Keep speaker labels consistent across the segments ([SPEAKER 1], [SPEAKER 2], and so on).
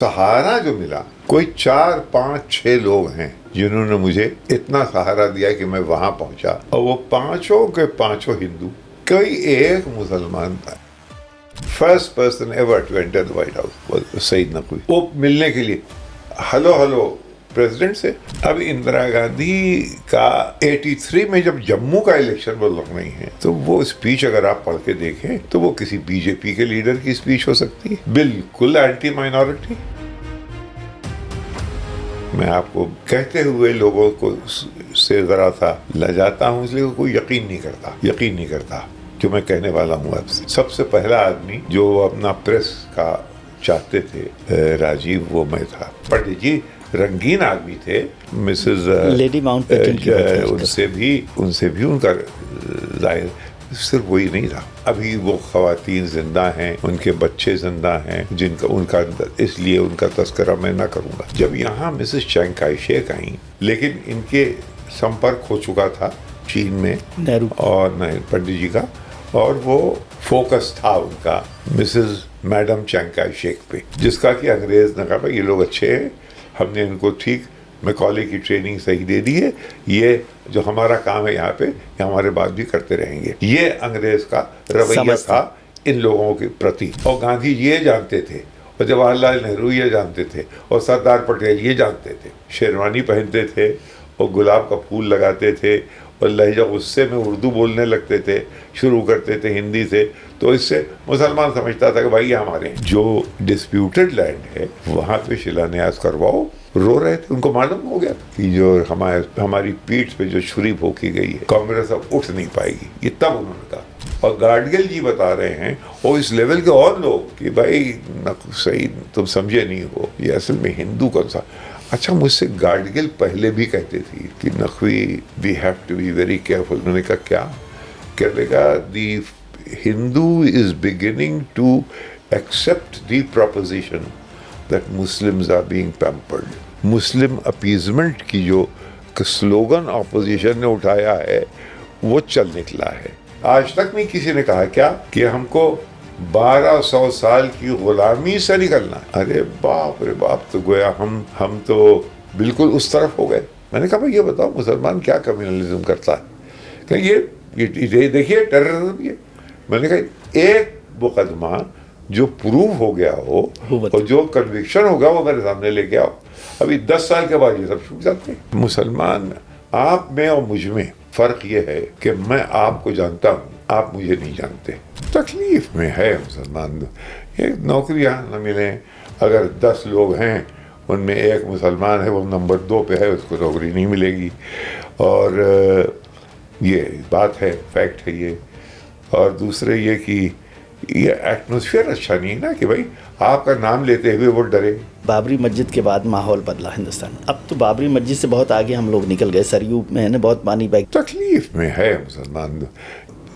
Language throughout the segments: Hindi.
[SPEAKER 1] सहारा जो मिला, कोई 4 5 6 लोग हैं जिन्होंने मुझे इतना सहारा दिया कि मैं वहां पहुंचा, और वो पांचों के पांचों हिंदू, कोई एक मुसलमान था। First person ever to enter the White House Saeed Naqvi, वो मिलने के लिए हेलो हेलो प्रेसिडेंट से। अब इंदिरा गांधी का 83 में जब जम्मू का इलेक्शन वो लड़ रही हैं, तो वो स्पीच अगर आप पढ़ के देखें तो वो किसी बीजेपी के लीडर की स्पीच हो सकती है, बिल्कुल एंटी माइनॉरिटी। मैं आपको कहते हुए लोगों को से जरा सा लजाता हूँ, इसलिए कोई यकीन नहीं करता जो मैं कहने वाला हूँ आपसे। सबसे पहला आदमी जो अपना प्रेस का चाहते थे राजीव, वो मैं था। पंडित जी रंगीन आदमी थे, मिसेस
[SPEAKER 2] लेडी माउंटबेटन,
[SPEAKER 1] उनसे भी उनका जाहिर सिर्फ वही नहीं था। अभी वो खवातीन जिंदा हैं, उनके बच्चे जिंदा हैं, जिनका उनका इसलिए उनका तस्करा मैं ना करूंगा। जब यहाँ मिसेस चियांग काई शेक आई, लेकिन इनके संपर्क हो चुका था चीन में
[SPEAKER 2] नेहरू
[SPEAKER 1] और पंडित जी का, और वो फोकस था उनका Mrs madam Chiang Kai Shek पे, जिसका कि अंग्रेज ने कहा ये लोग अच्छे हैं, हमने इनको ठीक मैकॉले की ट्रेनिंग सही दे दी है, ये जो हमारा काम है यहाँ पे, ये हमारे बात भी करते रहेंगे। ये अंग्रेज का रवैया था इन लोगों के प्रति। और गांधी जी ये जानते थे, और जवाहरलाल नेहरू ये जानते थे, और सरदार पटेल ये जानते थे। शेरवानी पहनते थे और गुलाब का फूल लगाते थे, और लहजा गुस्से में उर्दू बोलने लगते थे, शुरू करते थे हिंदी से। तो इससे मुसलमान समझता था कि भाई ये हमारे हैं। जो डिस्प्यूटेड लैंड है वहाँ पे शिलान्यास करवाओ, रो रहे थे। उनको मालूम हो गया कि जो हमारी पीठ पे जो छुरी भोंकी गई है, कांग्रेस अब उठ नहीं पाएगी, ये तब उन्होंने कहा। और गाडगिल जी बता रहे हैं, और इस लेवल के और लोग, कि भाई सही तुम समझे नहीं हो, ये असल में हिंदू कौन सा। अच्छा, मुझसे गाडगिल पहले भी कहते थी कि Naqvi we have to be very careful. उन्होंने कहा क्या? कहेगा the Hindu is beginning to accept the proposition that Muslims are being pampered. Muslim appeasement की जो स्लोगन ऑपोजिशन ने उठाया है वो चल निकला है। आज तक नहीं किसी ने कहा क्या कि हमको 1200 साल की गुलामी से निकलना। अरे बाप रे बाप, तो गोया हम तो बिल्कुल उस तरफ हो गए। मैंने कहा भाई ये बताओ मुसलमान क्या कम्युनलिज्म करता है? कहीं ये देखिए टेररिज्म। ये मैंने कहा एक मुकदमा जो प्रूव हो गया हो और जो कन्विक्शन होगा वो मेरे सामने लेके आओ। अभी 10 साल के बाद ये सब छूट जाते हैं। मुसलमान आप में और मुझ में फर्क ये है कि मैं आपको जानता हूँ, आप मुझे नहीं जानते। तकलीफ में है मुसलमान। ये नौकरियाँ न मिले, अगर 10 लोग हैं उनमें एक मुसलमान है, वो नंबर 2 पे है, उसको नौकरी नहीं मिलेगी। और ये बात है, फैक्ट है ये। और दूसरे ये कि ये एटमॉस्फेयर अच्छा नहीं है ना, कि भाई आपका नाम लेते हुए वो डरे।
[SPEAKER 2] बाबरी मस्जिद के बाद माहौल बदला हिंदुस्तान। अब तो बाबरी मस्जिद से बहुत आगे हम लोग निकल गए। सरयू में है ना बहुत पानी बह।
[SPEAKER 1] तकलीफ में है मुसलमान,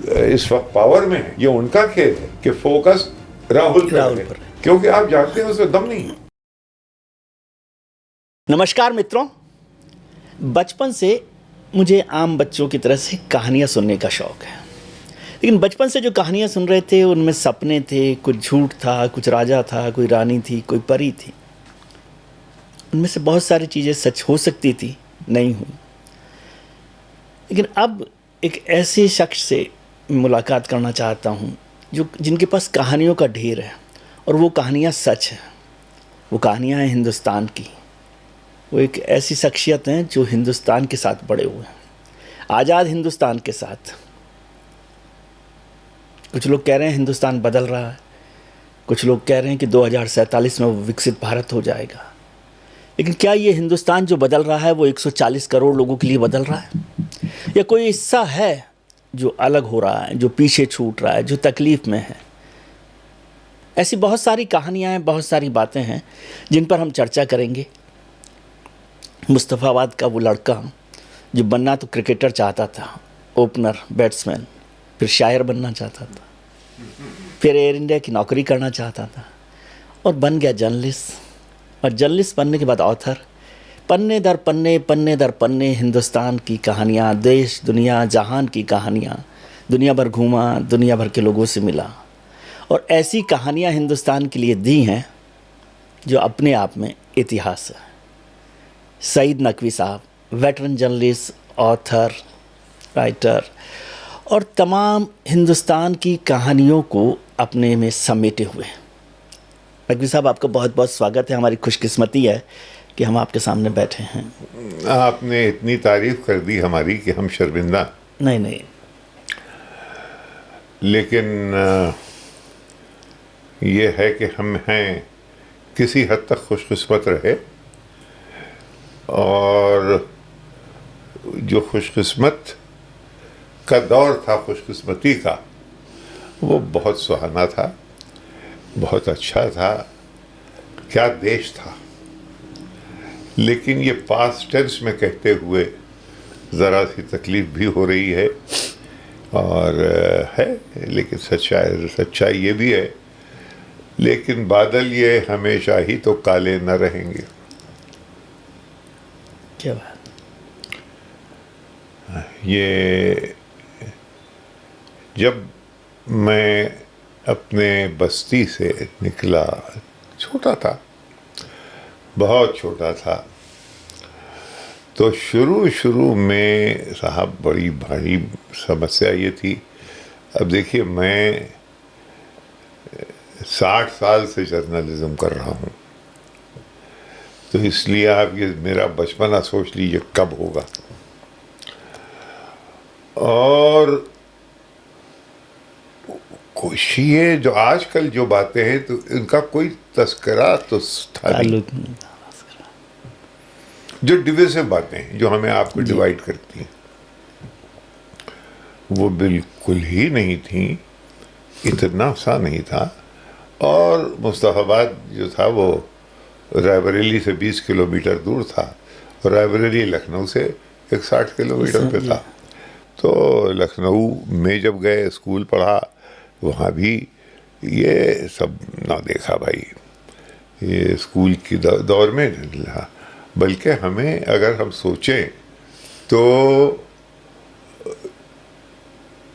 [SPEAKER 1] इस वक्त पावर में है। ये उनका खेल है कि फोकस राहुल पर, क्योंकि आप जानते हैं उसमें दम नहीं है।
[SPEAKER 2] नमस्कार मित्रों, बचपन से मुझे आम बच्चों की तरह से कहानियां सुनने का शौक है। लेकिन बचपन से जो कहानियां सुन रहे थे उनमें सपने थे, कुछ झूठ था, कुछ राजा था, कोई रानी थी, कोई परी थी। उनमें से बहुत सारी चीज़ें सच हो सकती थी, नहीं हुई। लेकिन अब एक ऐसे शख्स से मुलाकात करना चाहता हूँ जिनके पास कहानियों का ढेर है, और वो कहानियाँ सच हैं। वो कहानियाँ हैं हिंदुस्तान की। वो एक ऐसी शख्सियत हैं जो हिंदुस्तान के साथ बड़े हुए हैं, आज़ाद हिंदुस्तान के साथ। कुछ लोग कह रहे हैं हिंदुस्तान बदल रहा है, कुछ लोग कह रहे हैं कि 2047 में वो विकसित भारत हो जाएगा। लेकिन क्या ये हिंदुस्तान जो बदल रहा है वो 140 करोड़ लोगों के लिए बदल रहा है, या कोई हिस्सा है जो अलग हो रहा है, जो पीछे छूट रहा है, जो तकलीफ़ में है? ऐसी बहुत सारी कहानियाँ हैं, बहुत सारी बातें हैं जिन पर हम चर्चा करेंगे। मुस्तफ़ाबाद का वो लड़का जो बनना तो क्रिकेटर चाहता था, ओपनर, बैट्समैन, फिर शायर बनना चाहता था, फिर एयर इंडिया की नौकरी करना चाहता था, और बन गया जर्नलिस्ट। और जर्नलिस्ट बनने के बाद ऑथर। पन्ने दर पन्ने, पन्ने दर पन्ने हिंदुस्तान की कहानियाँ, देश दुनिया जहान की कहानियाँ। दुनिया भर घूमा, दुनिया भर के लोगों से मिला, और ऐसी कहानियाँ हिंदुस्तान के लिए दी हैं जो अपने आप में इतिहास है। सईद नकवी साहब, वेटरन जर्नलिस्ट, ऑथर, राइटर और तमाम हिंदुस्तान की कहानियों को अपने में समेटे हुए हैं। नकवी साहब, आपका बहुत बहुत स्वागत है। हमारी खुशकिस्मती है कि हम आपके सामने बैठे हैं।
[SPEAKER 1] आपने इतनी तारीफ कर दी हमारी कि हम शर्मिंदा।
[SPEAKER 2] नहीं नहीं,
[SPEAKER 1] लेकिन ये है कि हम हैं किसी हद तक खुशकिस्मत रहे, और जो खुशकिस्मत का दौर था खुशकिस्मती का, वो बहुत सुहाना था, बहुत अच्छा था। क्या देश था। लेकिन ये पास्ट टेंस में कहते हुए ज़रा सी तकलीफ भी हो रही है, और है, लेकिन सच्चाई ये भी है, लेकिन बादल ये हमेशा ही तो काले न रहेंगे।
[SPEAKER 2] क्या बात।
[SPEAKER 1] ये जब मैं अपने बस्ती से निकला, छोटा था, बहुत छोटा था, तो शुरू में साहब बड़ी भारी समस्या ये थी। अब देखिए, मैं 60 साल से जर्नलिज्म कर रहा हूँ, तो इसलिए आप ये मेरा बचपना सोच लीजिए कब होगा। और कुछ ये जो आजकल जो बातें हैं, तो इनका कोई तस्करा तो था नहीं। जो डिविसिव बातें हैं, जो हमें आपको डिवाइड करती हैं, वो बिल्कुल ही नहीं थी, इतना सा नहीं था। और मुस्तफाबाद जो था वो रायबरेली से 20 किलोमीटर दूर था, और रायबरेली लखनऊ से 60 किलोमीटर पे था। तो लखनऊ में जब गए, स्कूल पढ़ा, वहाँ भी ये सब ना देखा भाई, ये स्कूल की दौर में रहा। बल्कि हमें अगर हम सोचें तो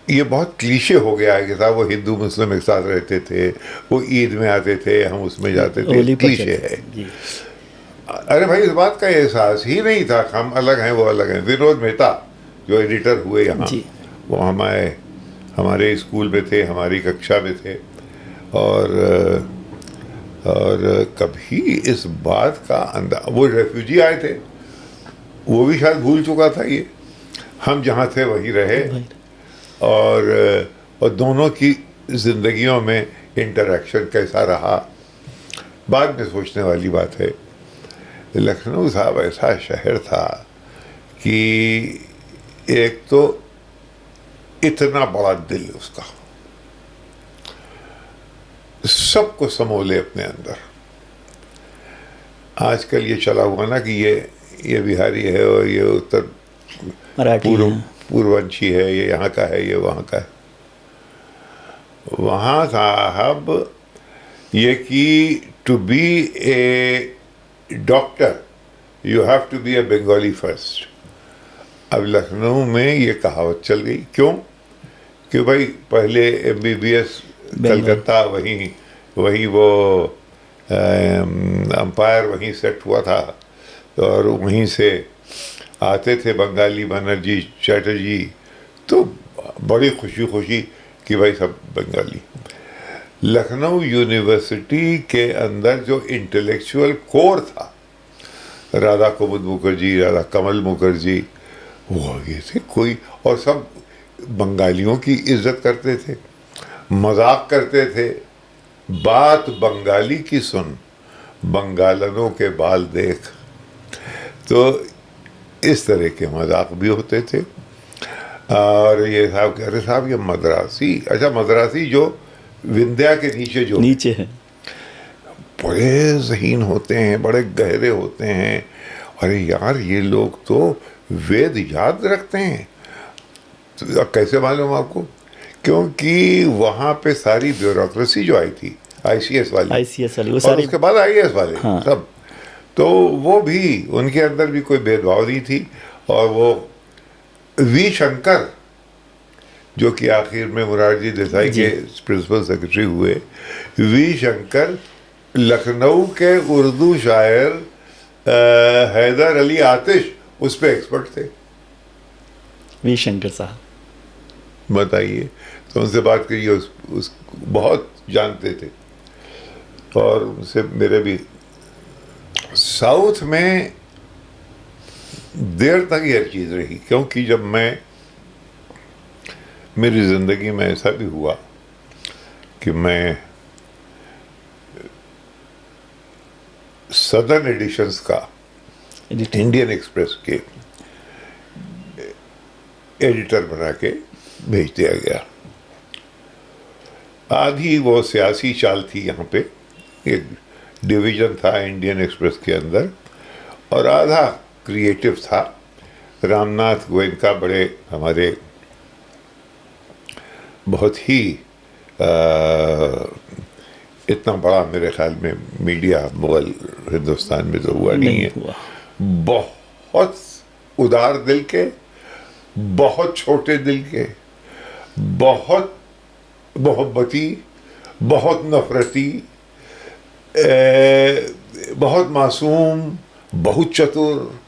[SPEAKER 1] ये बहुत क्लीशे हो गया है कि साहब वो हिंदू मुस्लिम एक साथ रहते थे, वो ईद में आते थे, हम उसमें जाते थे, क्लीशे है। अरे भाई, इस बात का एहसास ही नहीं था, हम अलग हैं वो अलग हैं। विनोद मेहता जो एडिटर हुए यहाँ, वो हमारे स्कूल में थे, हमारी कक्षा में थे, और कभी इस बात का अंदाजा, वो रेफ्यूजी आए थे, वो भी शायद भूल चुका था ये। हम जहाँ थे वहीं रहे, और दोनों की जिंदगियों में इंटरेक्शन कैसा रहा, बाद में सोचने वाली बात है। लखनऊ साहब ऐसा शहर था कि एक तो इतना बड़ा दिल उसका, सबको समोले अपने अंदर। आजकल ये चला हुआ ना कि ये बिहारी है, और ये उत्तर पूर्ववंशी है, ये यहाँ का है, ये वहाँ का है। वहाँ साहब ये कि to be a doctor you have to be a Bengali first. अब लखनऊ में ये कहावत चल गई, क्यों? कि भाई पहले MBBS कलकत्ता, वहीं वो अंपायर वहीं सेट हुआ था, और वहीं से आते थे बंगाली, बनर्जी, चैटर्जी, तो बड़ी खुशी कि भाई सब बंगाली। लखनऊ यूनिवर्सिटी के अंदर जो इंटेलेक्चुअल कोर था, राधा कुमुद मुखर्जी, राधा कमल मुखर्जी, वो ये थे कोई, और सब बंगालियों की इज्जत करते थे, मजाक करते थे। बात बंगाली की सुन, बंगालनों के बाल देख। तो इस तरह के मजाक भी होते थे। और ये साहब कह रहे, साहब ये मद्रासी, अच्छा मद्रासी जो विंध्या के नीचे
[SPEAKER 2] हैं,
[SPEAKER 1] बड़े ज़हीन होते हैं, बड़े गहरे होते हैं। अरे यार, ये लोग तो वेद याद रखते हैं। तो कैसे मालूम आपको? क्योंकि वहाँ पे सारी ब्यूरोक्रेसी जो आई थी, ICS वाली,
[SPEAKER 2] वो
[SPEAKER 1] और उसके बाद IAS वाले,
[SPEAKER 2] हाँ।
[SPEAKER 1] सब, तो वो भी, उनके अंदर भी कोई भेदभाव नहीं थी। और वो वी शंकर, जो कि आखिर में मुरारजी देसाई के प्रिंसिपल सेक्रेटरी हुए, वी शंकर लखनऊ के उर्दू शायर हैदर अली आतिश उस पे एक्सपर्ट थे।
[SPEAKER 2] वी शंकर साहब।
[SPEAKER 1] बताइए, तो उनसे बात करिए, उस बहुत जानते थे। और उनसे मेरे भी साउथ में देर तक यह चीज़ रही, क्योंकि जब मेरी ज़िंदगी में ऐसा भी हुआ कि मैं सदर्न एडिशंस का इंडियन एक्सप्रेस के एडिटर बना के भेज दिया गया। आधी वो सियासी चाल थी, यहाँ पे एक डिवीज़न था इंडियन एक्सप्रेस के अंदर, और आधा क्रिएटिव था। रामनाथ गोयनका बड़े हमारे बहुत ही इतना बड़ा मेरे ख्याल में मीडिया मुगल हिंदुस्तान में तो हुआ नहीं है। बहुत उदार दिल के, बहुत छोटे दिल के, बहुत मोहब्बती, बहुत नफरती, बहुत मासूम, बहुत चतुर।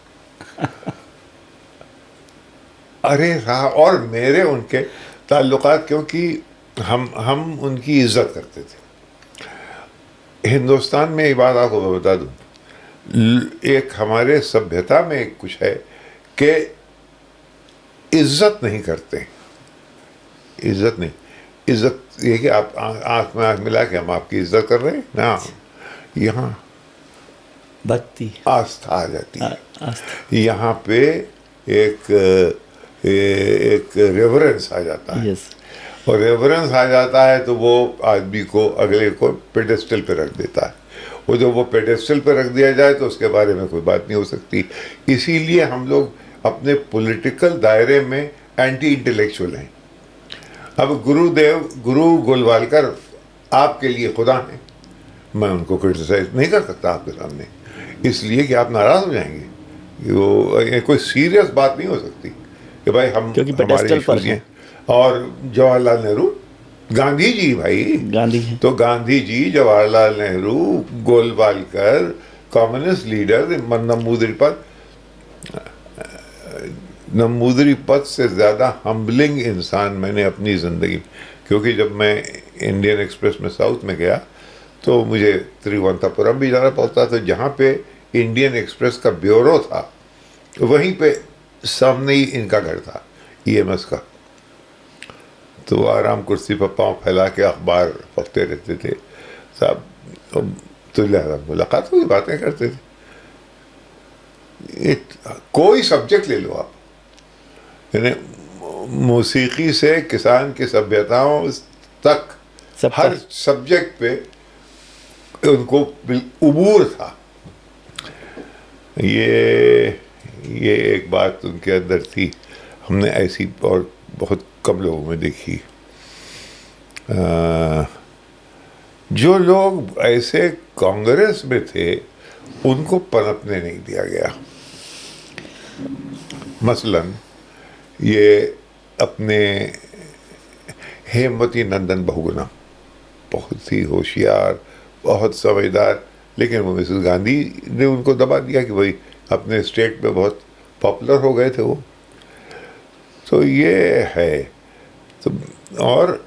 [SPEAKER 1] अरे रहा, और मेरे उनके ताल्लुकात, क्योंकि हम उनकी इज्जत करते थे। हिंदुस्तान में एक बात आपको मैं बता दूं, एक हमारे सभ्यता में एक कुछ है कि इज्जत नहीं करते। इज्जत नहीं, इज्जत ये कि आप आंख में आंख मिला के हम आपकी इज्जत कर रहे हैं ना, यहाँ
[SPEAKER 2] भक्ति,
[SPEAKER 1] आस्था आ जाती है।
[SPEAKER 2] आस्था।
[SPEAKER 1] यहाँ पे एक रेवरेंस आ जाता है।
[SPEAKER 2] यस।
[SPEAKER 1] और रेवरेंस आ जाता है तो वो आदमी को, अगले को पेडेस्टल पे रख देता है। वो जब वो पेडेस्टल पे रख दिया जाए तो उसके बारे में कोई बात नहीं हो सकती। इसीलिए हम लोग अपने पॉलिटिकल दायरे में एंटी इंटेलेक्चुअल हैं। अब गुरु गोलवालकर आपके लिए खुदा हैं, मैं उनको क्रिटिसाइज नहीं कर सकता आपके सामने, इसलिए कि आप नाराज हो जाएंगे। वो कोई सीरियस बात नहीं हो सकती कि भाई हम हमारे इश्यूज हैं। और जवाहरलाल नेहरू, गांधी जी, भाई
[SPEAKER 2] गांधी हैं। तो
[SPEAKER 1] गांधी जी, जवाहरलाल नेहरू, गोलवालकर, कम्युनिस्ट लीडर, नमूदरी पद से ज़्यादा हम्बलिंग इंसान मैंने अपनी ज़िंदगी, क्योंकि जब मैं इंडियन एक्सप्रेस में साउथ में गया तो मुझे तिरुवनंतपुरम भी जाना पड़ता था, जहाँ पे इंडियन एक्सप्रेस का ब्यूरो था, वहीं पे सामने ही इनका घर था, EMS का। तो आराम कुर्सी पर पाँव फैला के अखबार पढ़ते रहते थे साहब, तो मुलाकात हुई, बातें करते थे। कोई सब्जेक्ट ले लो आप, यानी मौसीकी से किसान की सभ्यताओं तक, हर सब्जेक्ट पे उनको उबूर था। ये एक बात उनके अंदर थी, हमने ऐसी और बहुत कम लोगों में देखी। जो लोग ऐसे कांग्रेस में थे उनको पनपने नहीं दिया गया। मसलन ये अपने हेमवती नंदन बहुगुणा, बहुत ही होशियार, बहुत समझदार, लेकिन वो मिसेस गांधी ने उनको दबा दिया कि भाई अपने स्टेट में बहुत पॉपुलर हो गए थे वो। तो ये है। तो और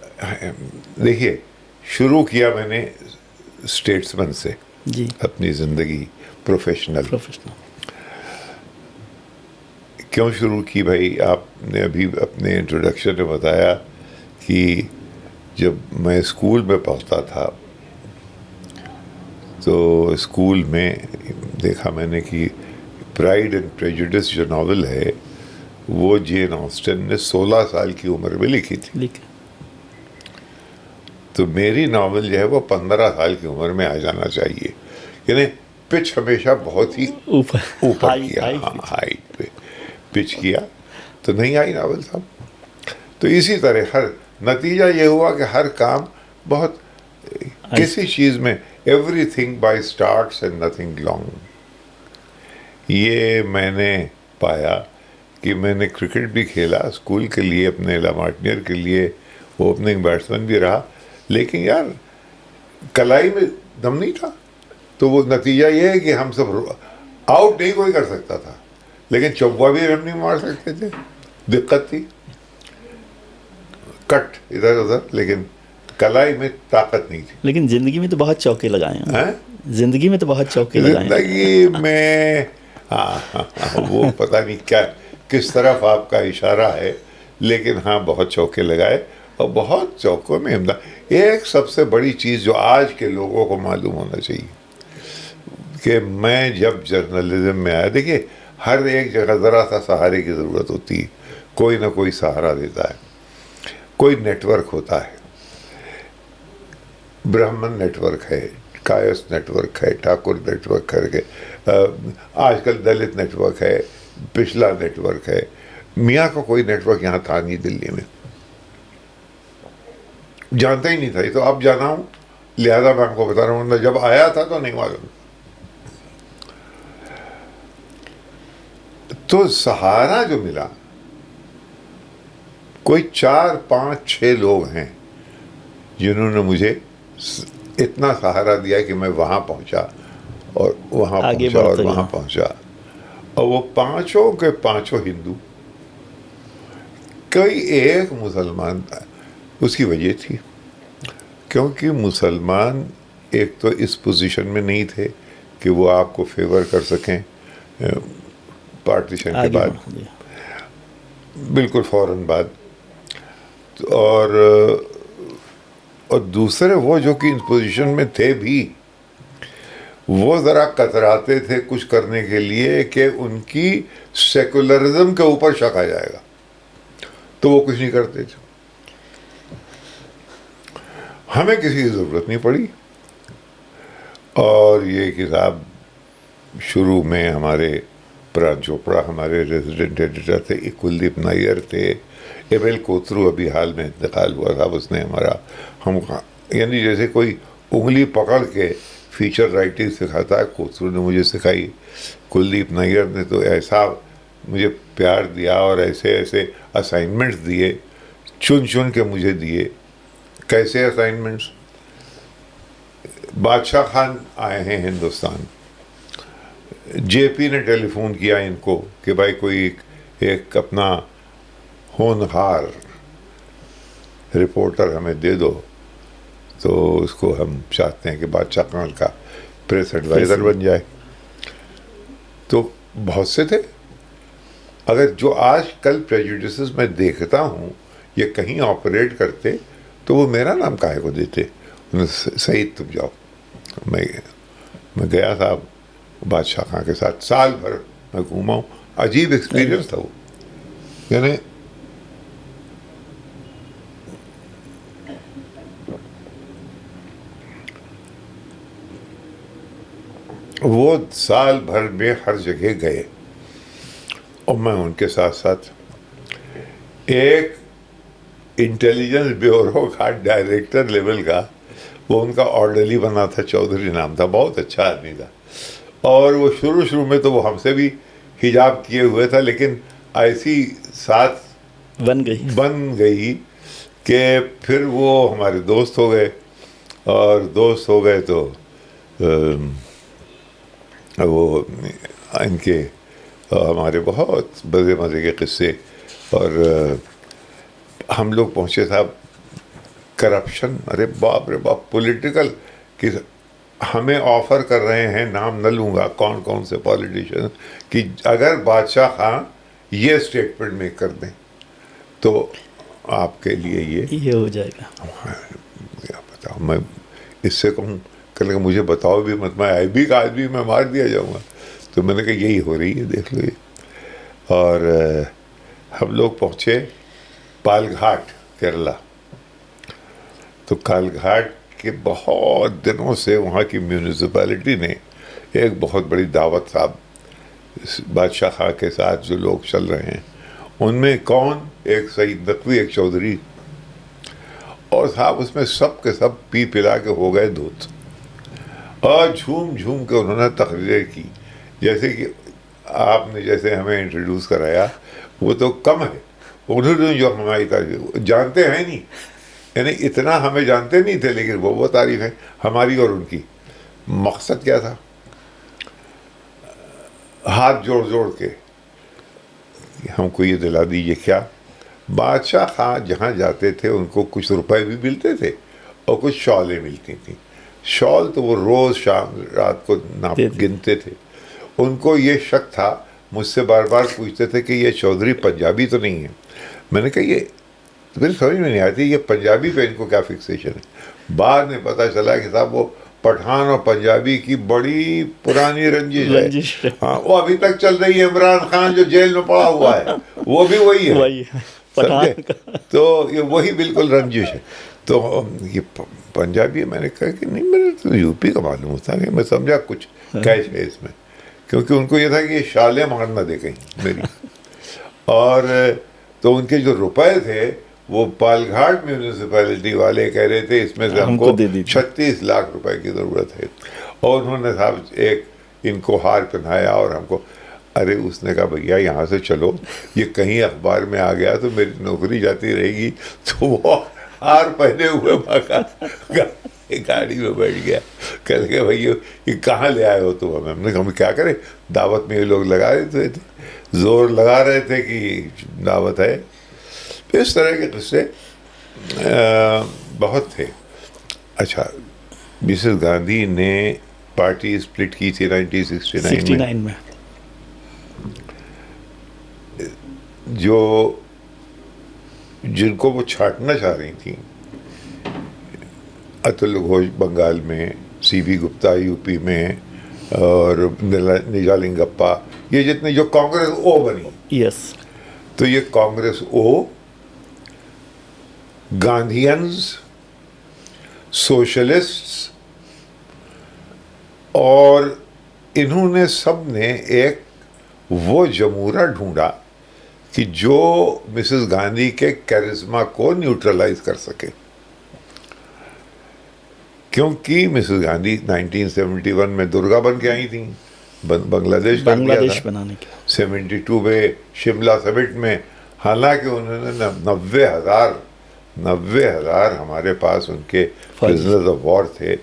[SPEAKER 1] देखिए, शुरू किया मैंने स्टेट्समैन से
[SPEAKER 2] जी
[SPEAKER 1] अपनी ज़िंदगी प्रोफेशनल। क्यों शुरू की भाई? आपने अभी अपने इंट्रोडक्शन में बताया कि जब मैं स्कूल में पढ़ता था तो स्कूल में देखा मैंने कि प्राइड एंड प्रेजुडिस जो नावल है वो जेन ऑस्टन ने 16 साल की उम्र में लिखी थी। तो मेरी नावल जो है वो 15 साल की उम्र में आ जाना चाहिए। यानी पिच हमेशा बहुत ही ऊपर किया, हाइट पे पिच किया, तो नहीं आई नावल साहब। तो इसी तरह हर नतीजा ये हुआ कि हर काम बहुत, किसी चीज़ में everything by starts and nothing long. ये मैंने पाया कि मैंने क्रिकेट भी खेला स्कूल के लिए, अपने ला मार्टिनियर के लिए ओपनिंग बैट्समैन भी रहा, लेकिन यार कलाई में दम नहीं था। तो वो नतीजा ये है कि हम सब आउट नहीं कोई कर सकता था, लेकिन चौका भी हम नहीं मार सकते थे, दिक्कत थी। कट इधर उधर, लेकिन कलाई में ताकत नहीं थी।
[SPEAKER 2] लेकिन जिंदगी में तो बहुत चौके लगाए हैं।
[SPEAKER 1] हैं?
[SPEAKER 2] जिंदगी में तो बहुत चौके लगाए हैं।
[SPEAKER 1] जिंदगी में हाँ, वो पता नहीं क्या किस तरफ आपका इशारा है, लेकिन हाँ बहुत चौके लगाए, और बहुत चौकों में हमला। एक सबसे बड़ी चीज़ जो आज के लोगों को मालूम होना चाहिए कि मैं जब जर्नलिज्म में आया, देखिए हर एक जगह ज़रा सा सहारे की ज़रूरत होती है, कोई ना कोई सहारा देता है, कोई नेटवर्क होता है। ब्राह्मण नेटवर्क है, कायस नेटवर्क है, ठाकुर नेटवर्क करके, आजकल दलित नेटवर्क है, पिछला नेटवर्क है। मियाँ का कोई नेटवर्क यहाँ था नहीं दिल्ली में, जानता ही नहीं था। ये तो अब जाना हूँ, लिहाजा मैं आपको बता रहा हूँ, जब आया था तो नहीं मालूम। तो सहारा जो मिला, कोई 4, 5, 6 लोग हैं जिन्होंने मुझे इतना सहारा दिया कि मैं वहां पहुंचा और वहां
[SPEAKER 2] आगे
[SPEAKER 1] पहुंचा और
[SPEAKER 2] बढ़ते
[SPEAKER 1] वहां
[SPEAKER 2] गए।
[SPEAKER 1] पहुंचा। और वो पांचों के पांचों हिंदू, कोई एक मुसलमान था। उसकी वजह थी क्योंकि मुसलमान एक तो इस पोजीशन में नहीं थे कि वो आपको फेवर कर सकें पार्टीशन के
[SPEAKER 2] आगे
[SPEAKER 1] बाद,
[SPEAKER 2] बढ़ गया।
[SPEAKER 1] बिल्कुल फौरन बाद। और दूसरे वो जो कि इस पोजीशन में थे भी, वो ज़रा कतराते थे कुछ करने के लिए कि उनकी सेकुलरिज्म के ऊपर शक आ जाएगा, तो वो कुछ नहीं करते थे। हमें किसी की ज़रूरत नहीं पड़ी। और ये किताब शुरू में हमारे प्राण चोपड़ा हमारे रेजिडेंट एडिटर थे, कुलदीप नायर थे, एबेल कोतरू अभी हाल में इंतकाल हुआ था, उसने हमारा हम यानी जैसे कोई उंगली पकड़ के फीचर राइटिंग सिखाता है, कोतरू ने मुझे सिखाई। कुलदीप नायर ने तो ऐसा मुझे प्यार दिया और ऐसे ऐसे असाइनमेंट्स दिए, चुन चुन के मुझे दिए। कैसे असाइनमेंट्स? बादशाह खान आए हैं हिंदुस्तान, जेपी ने टेलीफोन किया इनको कि भाई कोई एक अपना होनहार रिपोर्टर हमें दे दो, तो उसको हम चाहते हैं कि बादशाह खान का प्रेस एडवाइज़र बन जाए। तो बहुत से थे। अगर जो आज कल प्रेजुडिसेस मैं देखता हूँ ये कहीं ऑपरेट करते, तो वो मेरा नाम काहे को देते? सईद तुम जाओ। मैं गया था बादशाह खां के साथ, साल भर मैं घूमा हूँ। अजीब एक्सपीरियंस था वो, यानी वो साल भर में हर जगह गए और मैं उनके साथ साथ एक इंटेलिजेंस ब्यूरो का डायरेक्टर लेवल का, वो उनका ऑर्डरली बना था, चौधरी नाम था, बहुत अच्छा आदमी था। और वो शुरू में तो वो हमसे भी हिजाब किए हुए था, लेकिन ऐसी साथ
[SPEAKER 2] बन गई
[SPEAKER 1] कि फिर वो हमारे दोस्त हो गए। और दोस्त हो गए तो वो इनके हमारे बहुत मज़े के किस्से। और हम लोग पहुँचे था करप्शन, अरे बाप रे बाप, पॉलिटिकल, कि हमें ऑफर कर रहे हैं, नाम न लूँगा कौन कौन से पॉलिटिशियन, कि अगर बादशाह खां ये स्टेटमेंट मेक कर दें तो आपके लिए ये
[SPEAKER 2] हो जाएगा।
[SPEAKER 1] क्या बताओ, मैं इससे कहूँ कल मुझे बताओ भी मत, मैं आईबी का आदमी मैं मार दिया जाऊँगा। तो मैंने कहा यही हो रही है, देख लो ये। और हम लोग पहुँचे पालघाट, केरला। तो कालघाट के बहुत दिनों से वहाँ की म्यूनिसिपैलिटी ने एक बहुत बड़ी दावत, साहब बादशाह खां के साथ जो लोग चल रहे हैं उनमें कौन, एक सईद नकवी, एक चौधरी, और साहब उसमें सब के सब पी पिला के हो गए धूत। और झूम झूम के उन्होंने तकरीरें की, जैसे कि आपने जैसे हमें इंट्रोड्यूस कराया वो तो कम है, उन्होंने जो हमारी तारीफ जानते हैं नहीं, यानी इतना हमें जानते नहीं थे, लेकिन वो तारीफ है हमारी और उनकी। मकसद क्या था? हाथ जोड़ जोड़ के हमको ये दिला दीजिए। क्या? बादशाह खां जहाँ जाते थे उनको कुछ रुपए भी मिलते थे और कुछ शॉलें मिलती थी। शॉल तो वो रोज़ शाम रात को नाप गिनते थे। उनको ये शक था, मुझसे बार बार पूछते थे कि ये चौधरी पंजाबी तो नहीं है। मैंने कहा ये फिर समझ में नहीं आती, ये पंजाबी पे इनको क्या फिक्सेशन है। बाद में पता चला कि साहब वो पठान और पंजाबी की बड़ी पुरानी रंजिश है। हाँ, वो अभी तक चल रही है। इमरान खान जो जेल में पड़ा हुआ है वो भी वही है, समझे? तो ये वही बिल्कुल रंजिश है। तो ये पंजाबी, मैंने कहा कि नहीं, मेरे तो यूपी का मालूम होता है। मैं समझा कुछ कैश है इसमें, क्योंकि उनको ये था कि ये शाले मार ना दे कहीं मेरी। और तो उनके जो रुपए थे वो पालघाट म्यूनिसिपैलिटी वाले कह रहे थे इसमें से हमको 36 लाख रुपए की ज़रूरत है। और उन्होंने साहब एक इनको हार पहनाया और हमको, अरे उसने कहा भैया यहाँ से चलो, ये कहीं अखबार में आ गया तो मेरी नौकरी जाती रहेगी। तो वो हार पहने हुए भागा, गाड़ी में बैठ गया। कह लगे भैया ये कहाँ ले आए हो तुम हमें? हमने कहा हम क्या करें, दावत में ये लोग लगा रहे थे, जोर लगा रहे थे कि दावत है। इस तरह के किस्से बहुत थे। अच्छा, मिसेस गांधी ने पार्टी स्प्लिट की थी 1969
[SPEAKER 2] में।
[SPEAKER 1] जो जिनको वो छाटना चाह रही थी, अतुल घोष बंगाल में, सीबी गुप्ता यूपी में और निजालिंगप्पा, ये जितने जो कांग्रेस ओ बनी,
[SPEAKER 2] यस,
[SPEAKER 1] तो ये कांग्रेस ओ, गांधीयंस, सोशलिस्ट्स, और इन्होंने सब ने एक वो जमूरा ढूंढा कि जो मिसेस गांधी के कैरिज्मा को न्यूट्रलाइज कर सके। क्योंकि मिसेस गांधी 1971 में दुर्गा बन के आई थी, बांग्लादेश
[SPEAKER 2] बनाने के।
[SPEAKER 1] 72 में शिमला समिट में, हालांकि उन्होंने 90,000 हमारे पास उनके प्रिजनर्स ऑफ वॉर थे,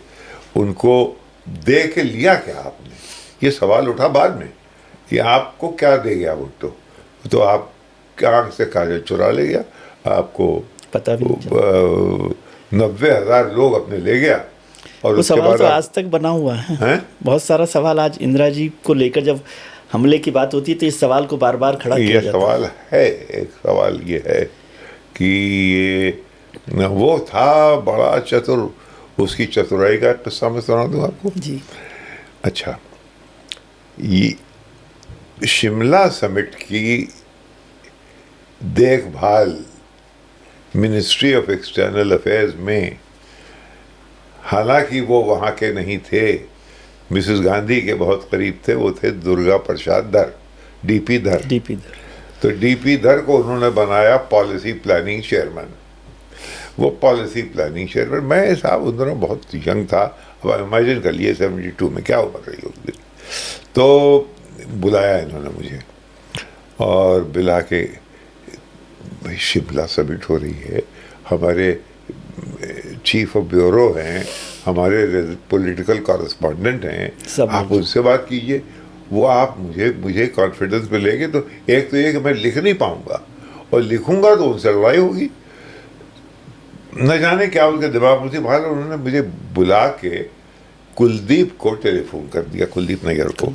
[SPEAKER 1] उनको दे के लिया क्या आपने? ये सवाल उठा बाद में कि आपको क्या दे गया भुट्टो? तो आप आंख से काजल चुरा ले गया, आपको
[SPEAKER 2] पता भी
[SPEAKER 1] 90,000 लोग अपने ले गया। और
[SPEAKER 2] वो सवाल तो आज तक बना हुआ है। बहुत सारा सवाल आज इंदिरा जी को लेकर जब हमले की बात होती है तो इस सवाल को बार बार खड़ा किया जाता है।
[SPEAKER 1] सवाल है, एक सवाल ये है कि ये वो था बड़ा चतुर, उसकी चतुराई का किस्सा मैं सुना दूं आपको
[SPEAKER 2] जी।
[SPEAKER 1] अच्छा, ये शिमला समिट की देखभाल मिनिस्ट्री ऑफ एक्सटर्नल अफेयर्स में, हालांकि वो वहाँ के नहीं थे, मिसेस गांधी के बहुत करीब थे, वो थे दुर्गा प्रसाद धर, डीपी धर। तो डीपी धर को उन्होंने बनाया पॉलिसी प्लानिंग चेयरमैन। वो पॉलिसी प्लानिंग चेयरमैन, मैं साहब उन दिनों बहुत यंग था, अब इमेजिन कर लिए 72 में क्या उम्र रही होगी। तो बुलाया इन्होंने मुझे और बुला के, भाई शिमला समिट हो रही है, हमारे चीफ ऑफ ब्यूरो हैं, हमारे पॉलिटिकल कॉरेस्पॉन्डेंट हैं, आप उनसे बात कीजिए। वो आप मुझे कॉन्फिडेंस में लेंगे तो एक तो ये कि मैं लिख नहीं पाऊंगा, और लिखूंगा तो उनसे लड़ाई होगी। न जाने क्या उनके दिमाग में थी। बाहर उन्होंने मुझे बुला के कुलदीप को टेलीफोन कर दिया, कुलदीप नैयर को,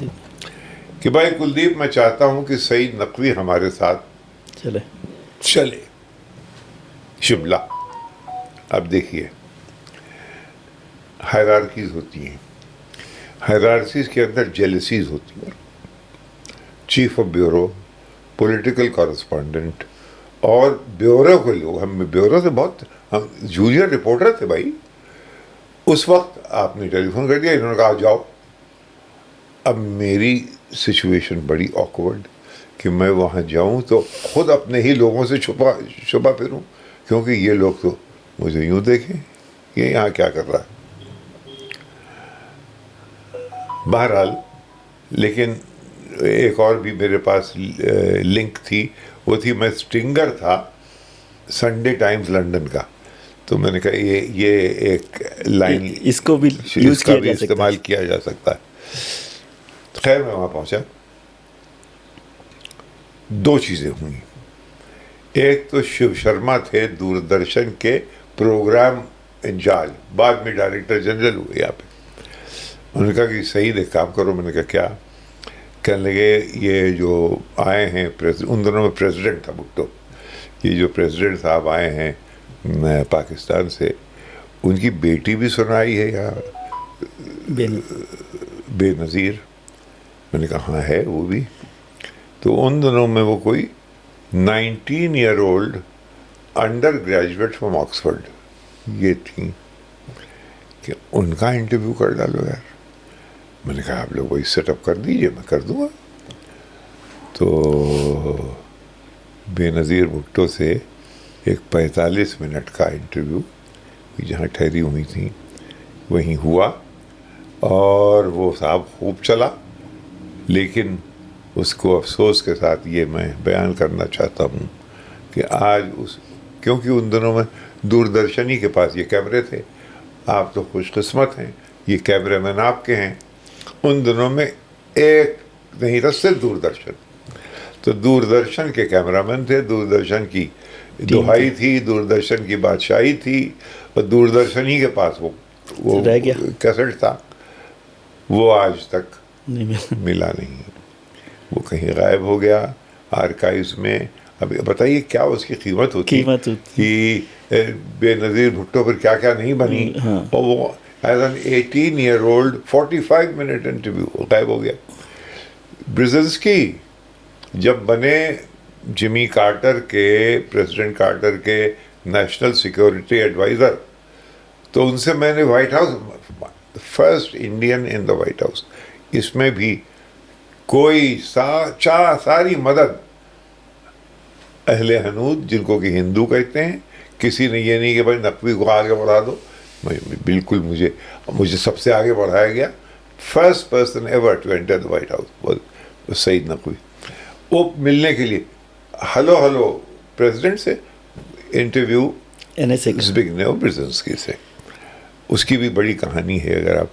[SPEAKER 1] कि भाई कुलदीप, मैं चाहता हूं कि सईद नकवी हमारे साथ चले शिमला। अब देखिए, हायरार्कीज होती हैं, हायरार्कीज के अंदर जेलसीज होती हैं। Chief of bureau, political correspondent और ब्यूरो के लोग, हम ब्यूरो से बहुत, हम जूनियर रिपोर्टर थे भाई। उस वक्त आपने टेलीफोन कर दिया, इन्होंने कहा जाओ। अब मेरी सिचुएशन बड़ी ऑकवर्ड कि मैं वहाँ जाऊँ तो खुद अपने ही लोगों से छुपा फिरूँ, क्योंकि ये लोग तो मुझे यूँ देखें ये यहाँ क्या कर रहा है। बहरहाल, लेकिन एक और भी मेरे पास लिंक थी, वो थी, मैं स्टिंगर था संडे टाइम्स लंदन का। तो मैंने कहा ये एक लाइन
[SPEAKER 2] इसको भी यूज
[SPEAKER 1] इसका
[SPEAKER 2] किया
[SPEAKER 1] भी
[SPEAKER 2] जा सकता
[SPEAKER 1] इस्तेमाल
[SPEAKER 2] है।
[SPEAKER 1] किया जा सकता है। खैर मैं वहाँ पहुँचा, दो चीज़ें हुई। एक तो शिव शर्मा थे दूरदर्शन के प्रोग्राम इंचार्ज, बाद में डायरेक्टर जनरल हुए यहाँ पे। उन्होंने कहा कि सही एक काम करो। मैंने कहा क्या? कहने लगे ये जो आए हैं उन दिनों में प्रेसिडेंट था भुट्टो, ये जो प्रेसिडेंट साहब आए हैं पाकिस्तान से, उनकी बेटी भी सुनाई है यहाँ, बेनज़ीर। मैंने कहा हाँ है वो भी। तो उन दिनों में वो कोई 19-year-old under graduate from Oxford ये थी कि उनका इंटरव्यू कर डालो यार। मैंने कहा आप लोग वही सेटअप कर दीजिए, मैं कर दूंगा। तो बेनज़ीर भुट्टो से एक 45 मिनट का इंटरव्यू जहाँ ठहरी हुई थी वहीं हुआ, और वो साहब खूब चला। लेकिन उसको अफसोस के साथ ये मैं बयान करना चाहता हूँ कि आज क्योंकि उन दिनों में दूरदर्शन ही के पास ये कैमरे थे, आप तो खुशकिस्मत हैं, ये कैमरामैन आपके हैं। उन दिनों में एक नहीं था, सिर्फ दूरदर्शन। तो दूरदर्शन के कैमरामैन थे, दूरदर्शन की दुहाई थी, दूरदर्शन की बादशाही थी, और दूरदर्शन ही के पास वो
[SPEAKER 2] रह गया।
[SPEAKER 1] कैसेट था। वो आज तक
[SPEAKER 2] नहीं
[SPEAKER 1] मिला नहीं, वो कहीं गायब हो गया आर्काइव्स में। अभी बताइए क्या उसकी कीमत होती कि बेनज़ीर भुट्टो पर क्या क्या नहीं बनी।
[SPEAKER 2] हाँ।
[SPEAKER 1] और वो as an 18-year-old 45 minute interview गायब हो गया। ब्रिजेंस्की जब बने जिमी कार्टर के, प्रेसिडेंट कार्टर के नेशनल सिक्योरिटी एडवाइज़र, तो उनसे मैंने white house, first Indian in the White house, इसमें भी कोई सारी मदद अहले हनूद, जिनको कि हिंदू कहते हैं, किसी ने ये नहीं कि भाई नकवी को आगे बढ़ा दो। बिल्कुल मुझे सबसे आगे बढ़ाया गया। First person ever to enter the White House was Saeed Naqvi. वो मिलने के लिए हेलो प्रेसिडेंट से इंटरव्यू ज़्बिग्नेव ब्रेज़िन्स्की से। उसकी भी बड़ी कहानी है, अगर आप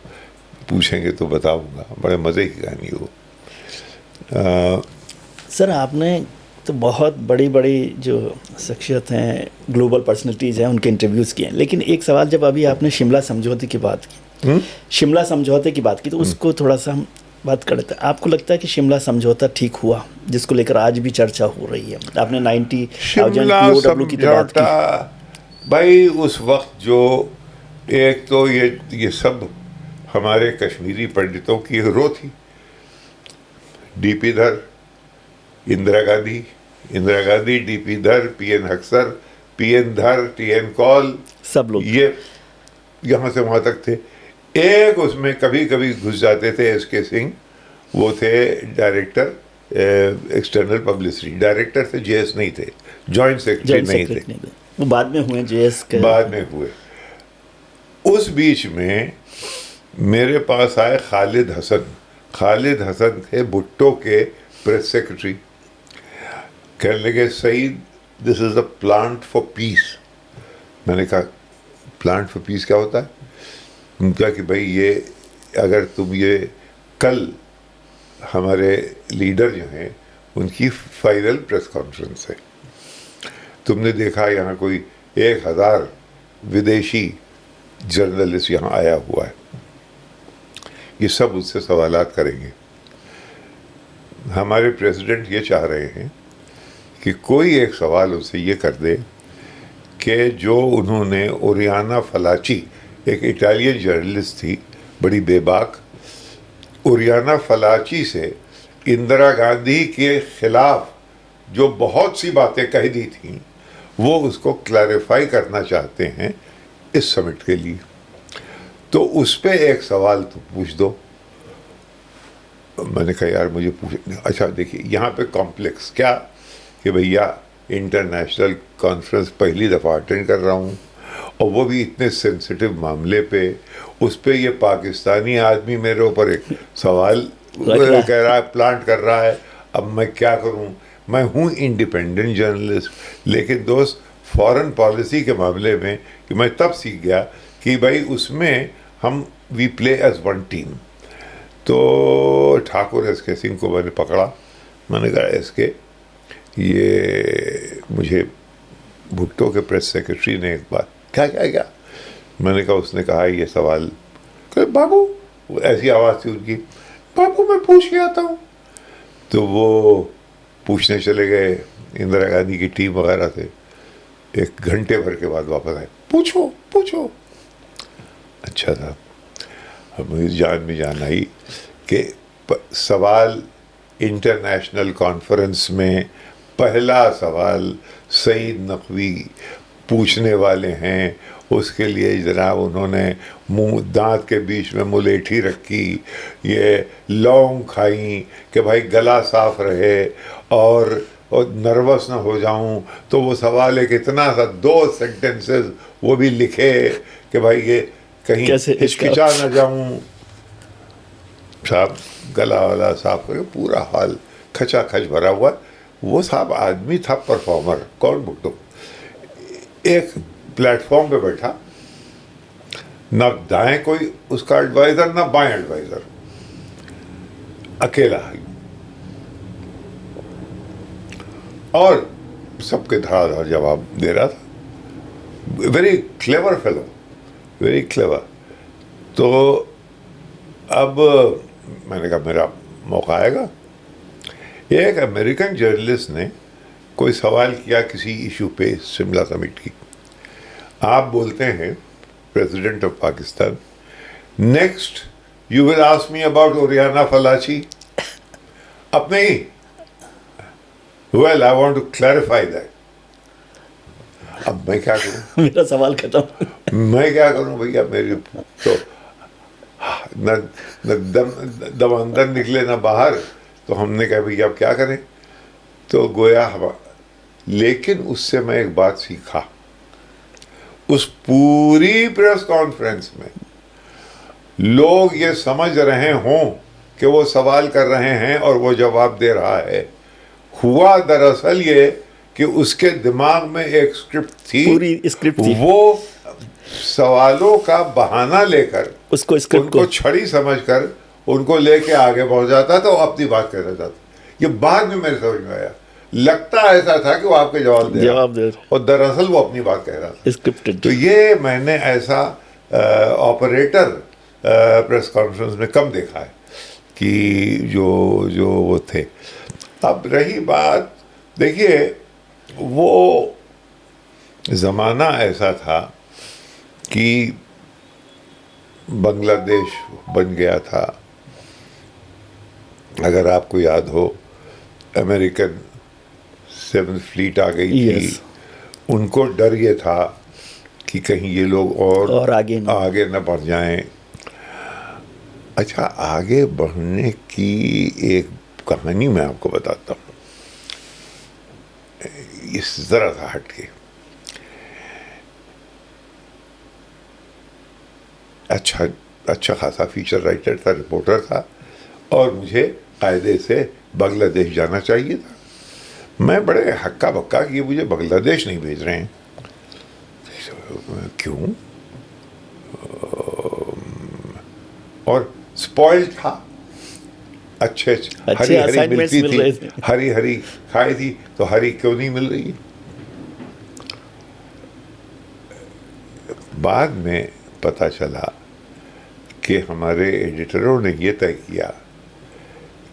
[SPEAKER 1] पूछेंगे तो बताऊंगा, बड़े मज़े की कहानी हो।
[SPEAKER 2] सर आपने तो बहुत बड़ी बड़ी जो शख्सियत हैं, ग्लोबल पर्सनैलिटीज़ हैं, उनके इंटरव्यूज़ किए हैं। लेकिन एक सवाल, जब अभी आपने शिमला समझौते की बात की, शिमला समझौते की बात की, तो उसको थोड़ा सा हम बात करते हैं। आपको लगता है कि शिमला समझौता ठीक हुआ, जिसको लेकर आज भी चर्चा हो रही है? आपने 90,000 POW की तो बात की।
[SPEAKER 1] भाई उस वक्त जो एक तो ये सब हमारे कश्मीरी पंडितों की रो थी। डीपी धर, इंदिरा गांधी, डीपी धर, PN हक्सर, PN धर, TN कॉल,
[SPEAKER 2] सब लोग
[SPEAKER 1] ये यहाँ से वहाँ तक थे। एक उसमें कभी कभी घुस जाते थे SK सिंह, वो थे डायरेक्टर एक्सटर्नल पब्लिसिटी, डायरेक्टर थे, JS नहीं थे, जॉइंट सेक्रेटरी नहीं थे,
[SPEAKER 2] वो बाद में हुए, JS के
[SPEAKER 1] बाद में हुए। उस बीच में मेरे पास आए खालिद हसन थे भुट्टो के प्रेस सेक्रेटरी। कहने लगे Saeed, this is a plant for peace. मैंने कहा प्लांट फॉर पीस क्या होता है? उनका कि भाई ये अगर तुम ये कल हमारे लीडर जो हैं उनकी फाइनल प्रेस कॉन्फ्रेंस है, तुमने देखा यहाँ कोई 1000 विदेशी जर्नलिस्ट यहाँ आया हुआ है, ये सब उससे सवालात करेंगे। हमारे प्रेसिडेंट ये चाह रहे हैं कि कोई एक सवाल उनसे ये कर दे कि जो उन्होंने ओरियाना फलाची, एक इटालियन जर्नलिस्ट थी बड़ी बेबाक, ओरियाना फलाची से इंदिरा गांधी के खिलाफ जो बहुत सी बातें कह दी थी, वो उसको क्लैरिफाई करना चाहते हैं इस समिट के लिए। तो उस पर एक सवाल तो पूछ दो। मैंने कहा यार मुझे पूछ, अच्छा देखिए यहाँ पे कॉम्प्लेक्स क्या कि भैया इंटरनेशनल कॉन्फ्रेंस पहली दफ़ा अटेंड कर रहा हूँ, और वो भी इतने सेंसिटिव मामले पे, उस पे ये पाकिस्तानी आदमी मेरे ऊपर एक सवाल कह रहा है, प्लांट कर रहा है। अब मैं क्या करूँ? मैं हूँ इंडिपेंडेंट जर्नलिस्ट, लेकिन दोस्त फॉरेन पॉलिसी के मामले में कि मैं तब सीख गया कि भाई उसमें हम we play as one team. तो ठाकुर एस के सिंह को मैंने पकड़ा, मैंने कहा एस के, ये मुझे भुट्टो के प्रेस सेक्रेटरी ने एक बात क्या मैंने कहा, उसने कहा ये सवाल, बाबू, ऐसी आवाज़ थी उनकी, बाबू मैं पूछ के आता हूँ। तो वो पूछने चले गए, इंदिरा गांधी की टीम वगैरह थे, 1 घंटे भर के बाद वापस आए, पूछो पूछो। अच्छा था, अब मुझे जान में जान आई कि सवाल इंटरनेशनल कॉन्फ्रेंस में पहला सवाल सईद नकवी पूछने वाले हैं, उसके लिए जनाब उन्होंने मुंह दांत के बीच में मुलेठी रखी, ये लौंग खाई कि भाई गला साफ रहे और नर्वस ना हो जाऊं। तो वो सवाल एक इतना सा 2 सेंटेंसेस वो भी लिखे कि भाई ये कहीं हिचकिचा ना जाऊं। साहब गला वाला साफ करके पूरा हाल खचाखच भरा हुआ। वो साहब आदमी था परफॉर्मर, कौन भुट्टो, एक प्लेटफॉर्म पे बैठा, ना दाएं कोई उसका एडवाइजर ना बाएं एडवाइजर, अकेला है और सबके धड़ाधड़ जवाब दे रहा था। Very clever fellow, very clever. तो अब मैंने कहा मेरा मौका आएगा। एक अमेरिकन जर्नलिस्ट ने कोई सवाल किया किसी इशू पे, शिमला समिट की। आप बोलते हैं president of Pakistan, next you will ask me about Oriana Fallaci. अपने ही, well I want to clarify that. अब मैं क्या करूं,
[SPEAKER 2] मेरा सवाल खत्म।
[SPEAKER 1] मैं क्या करूं भैया, मेरी तो न दम अंदर निकले ना बाहर। तो हमने कहा भैया अब क्या करें, तो गोया हवा। लेकिन उससे मैं एक बात सीखा, उस पूरी प्रेस कॉन्फ्रेंस में लोग ये समझ रहे हों कि वो सवाल कर रहे हैं और वो जवाब दे रहा है, हुआ दरअसल ये कि उसके दिमाग में एक स्क्रिप्ट थी,
[SPEAKER 2] पूरी स्क्रिप्ट थी।
[SPEAKER 1] वो सवालों का बहाना लेकर
[SPEAKER 2] उसको स्क्रिप्ट
[SPEAKER 1] उनको छड़ी समझकर उनको लेके आगे पहुंच जाता था, वो अपनी बात कहना चाहता। ये बाद में मेरे समझ में आया, लगता ऐसा था कि वो आपके जवाब दे और दरअसल वो अपनी बात कह रहा था,
[SPEAKER 2] स्क्रिप्टेड।
[SPEAKER 1] तो ये मैंने ऐसा ऑपरेटर प्रेस कॉन्फ्रेंस में कम देखा है कि जो वो थे। अब रही बात, देखिए वो ज़माना ऐसा था कि बांग्लादेश बन गया था, अगर आपको याद हो, अमेरिकन 7th फ्लीट आ गई थी। उनको डर ये था कि कहीं ये लोग और आगे न बढ़ जाएं। अच्छा, आगे बढ़ने की एक कहानी मैं आपको बताता हूँ, इस जरा सा हट के। अच्छा खासा फीचर राइटर था, रिपोर्टर था, और मुझे कायदे से बांग्लादेश जाना चाहिए था। मैं बड़े हक्का बक्का कि ये मुझे बांग्लादेश नहीं भेज रहे हैं। क्यों? और स्पॉइल्ड था, अच्छे हरी हरी मिलती थी, हरी हरी खाई थी, तो हरी क्यों नहीं मिल रही? बाद में पता चला कि हमारे एडिटरों ने ये तय किया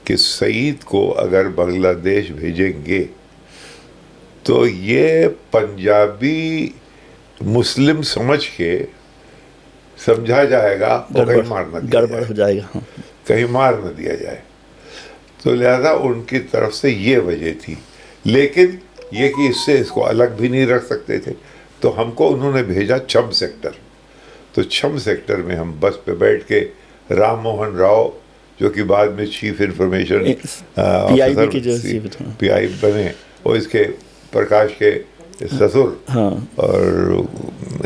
[SPEAKER 1] कि सईद को अगर बांग्लादेश भेजेंगे तो ये पंजाबी मुस्लिम समझ के समझा जाएगा और कहीं मार न दिया
[SPEAKER 2] गड़बड़ हो जाएगा,
[SPEAKER 1] कहीं मार न दिया जाए। तो लिहाजा उनकी तरफ से ये वजह थी, लेकिन ये कि इससे इसको अलग भी नहीं रख सकते थे, तो हमको उन्होंने भेजा छम सेक्टर। तो छम सेक्टर में हम बस पे बैठ के राम मोहन राव, जो कि बाद में चीफ इंफॉर्मेशन PI बने, और इसके प्रकाश के ससुर, और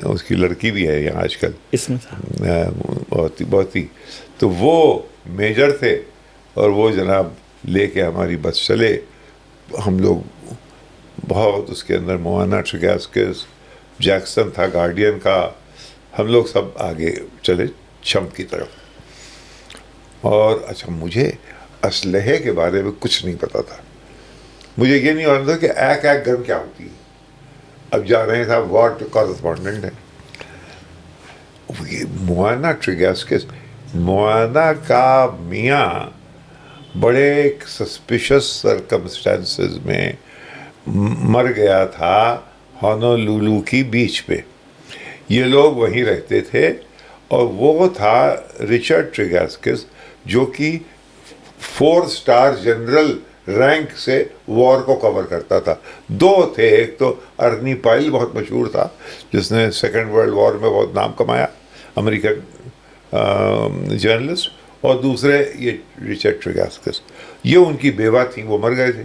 [SPEAKER 1] उसकी लड़की भी है यहाँ आजकल
[SPEAKER 2] इसमें
[SPEAKER 1] बहुत ही। तो वो मेजर थे और वो जनाब लेके हमारी बस चले। हम लोग बहुत उसके अंदर मोआना ट्रिगैस्किस, जैक्सन था गार्डियन का, हम लोग सब आगे चले शम की तरफ। और अच्छा, मुझे असलहे के बारे में कुछ नहीं पता था। मुझे ये नहीं मालूम था कि एक गन क्या होती है। अब जा रहे हैं साहब, वॉर कॉरेस्पॉन्डेंट है। ये मोआना ट्रिगैस्किस, मोआना का मियाँ बड़े सस्पिशियस सर्कमस्टेंसेस में मर गया था होनोलुलु की बीच पे। ये लोग वहीं रहते थे और वो था रिचर्ड ट्रिगैस्किस, जो कि 4 स्टार जनरल रैंक से वॉर को कवर करता था। 2 थे, एक तो अर्नी पाइल बहुत मशहूर था, जिसने सेकेंड वर्ल्ड वॉर में बहुत नाम कमाया, अमेरिकन जर्नलिस्ट, और दूसरे ये रिचर्ड ट्रिगैस्किस। ये उनकी बेवा थी, वो मर गए थे।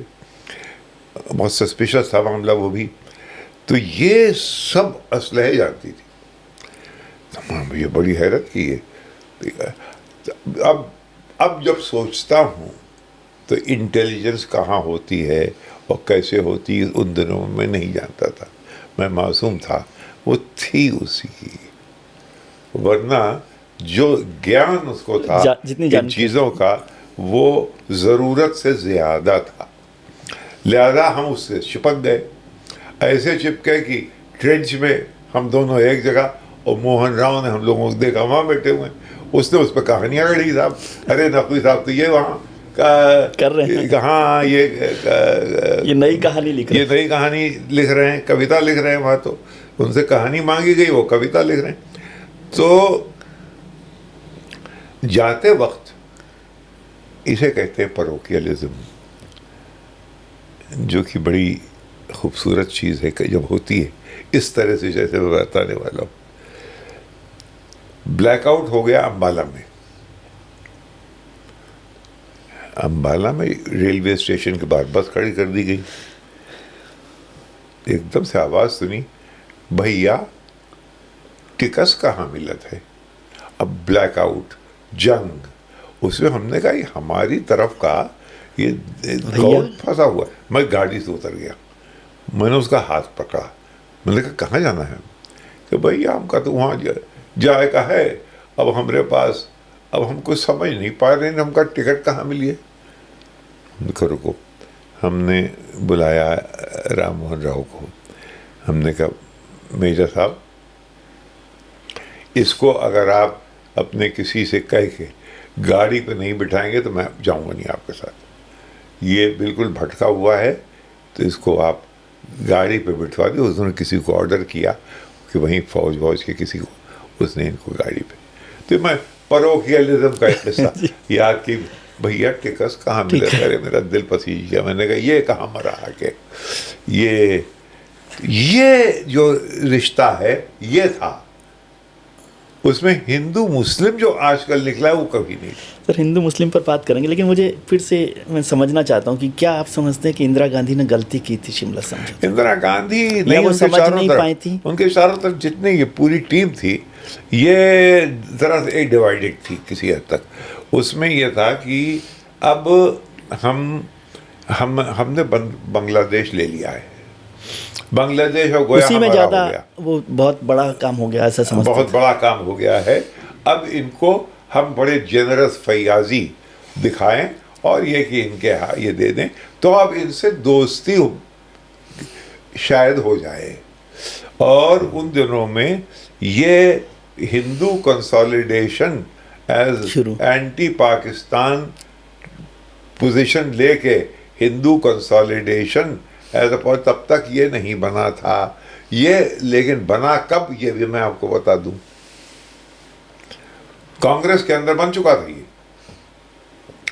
[SPEAKER 1] बहुत सस्पिशियस था मामला वो भी। तो ये सब असलहे जानती थी। तो ये बड़ी हैरत की है। अब जब सोचता हूँ तो इंटेलिजेंस कहाँ होती है और कैसे होती है, उन दिनों में नहीं जानता था। मैं मासूम था, वो थी उसी की। वरना जो ज्ञान उसको था इन चीज़ों का, वो ज़रूरत से ज़्यादा था। लिहाजा हम उससे चिपक गए। ऐसे चिपके कि ट्रेंच में हम दोनों एक जगह, और मोहन राव ने हम लोगों को देखा वहाँ बैठे हुए, उसने उस पर कहानियाँ गढ़ी साहब। अरे नकवी साहब तो ये वहाँ
[SPEAKER 2] कर रहे हैं,
[SPEAKER 1] कहाँ
[SPEAKER 2] ये नई कहानी लिख रहे हैं,
[SPEAKER 1] ये नई कहानी लिख रहे हैं, कविता लिख रहे हैं। वहाँ तो उनसे कहानी मांगी गई, वो कविता लिख रहे हैं। तो जाते वक्त इसे कहते हैं परोकियलिज्म, जो कि बड़ी खूबसूरत चीज़ है कि जब होती है इस तरह से, जैसे मैं बताने वाला हूँ। ब्लैकआउट हो गया अम्बाला में। अम्बाला में रेलवे स्टेशन के बाहर बस खड़ी कर दी गई। एकदम से आवाज़ सुनी, भैया टिकस कहाँ मिलत है। अब ब्लैकआउट, जंग, उसमें हमने कहा ये हमारी तरफ का ये कौन फंसा हुआ। मैं गाड़ी से उतर गया, मैंने उसका हाथ पकड़ा, मैंने कहा कहाँ जाना है। कि भैया हमका तो वहाँ जाए का है, अब हमारे पास, अब हमको समझ नहीं पा रहे हैं हमका टिकट कहाँ मिली है। रुको, हमने बुलाया राम मोहन राव को। हमने कहा मेजर साहब, इसको अगर आप अपने किसी से कह के गाड़ी पे नहीं बिठाएंगे तो मैं जाऊंगा नहीं आपके साथ। ये बिल्कुल भटका हुआ है, तो इसको आप गाड़ी पे बिठवा दिए। उसने किसी को ऑर्डर किया कि वहीं फौज के किसी को, उसने इनको गाड़ी पे। तो मैं परोकियलिज्म का एक किस्सा याद की, भैया टिकस कहाँ मिला। अरे मेरा दिल पसीज गया। मैंने कहा ये कहाँ मरा आके। ये जो रिश्ता है ये था। उसमें हिंदू मुस्लिम जो आजकल निकला है वो कभी नहीं।
[SPEAKER 2] सर हिंदू मुस्लिम पर बात करेंगे, लेकिन मुझे फिर से मैं समझना चाहता हूँ कि क्या आप समझते हैं कि इंदिरा गांधी ने गलती की थी शिमला समझौते?
[SPEAKER 1] इंदिरा गांधी नहीं,
[SPEAKER 2] वो समझ नहीं पाई थी।
[SPEAKER 1] उनके चारों तरफ जितने ये पूरी टीम थी, ये जरा एक डिवाइडेड थी किसी हद तक। उसमें यह था कि अब हमने बांग्लादेश ले लिया है, बांग्लादेश और गोया
[SPEAKER 2] उसी में ज़्यादा वो बहुत बड़ा काम हो गया, ऐसा समझते
[SPEAKER 1] बहुत बड़ा काम हो गया है। अब इनको हम बड़े जेनरस फैयाजी दिखाएं और ये कि इनके ये दे दें, तो अब इनसे दोस्ती शायद हो जाए। और उन दिनों में ये Hindu consolidation as anti Pakistan position लेके Hindu consolidation as a point, तब तक ये नहीं बना था ये। लेकिन बना कब, ये भी मैं आपको बता दूं। कांग्रेस के अंदर बन चुका था ये।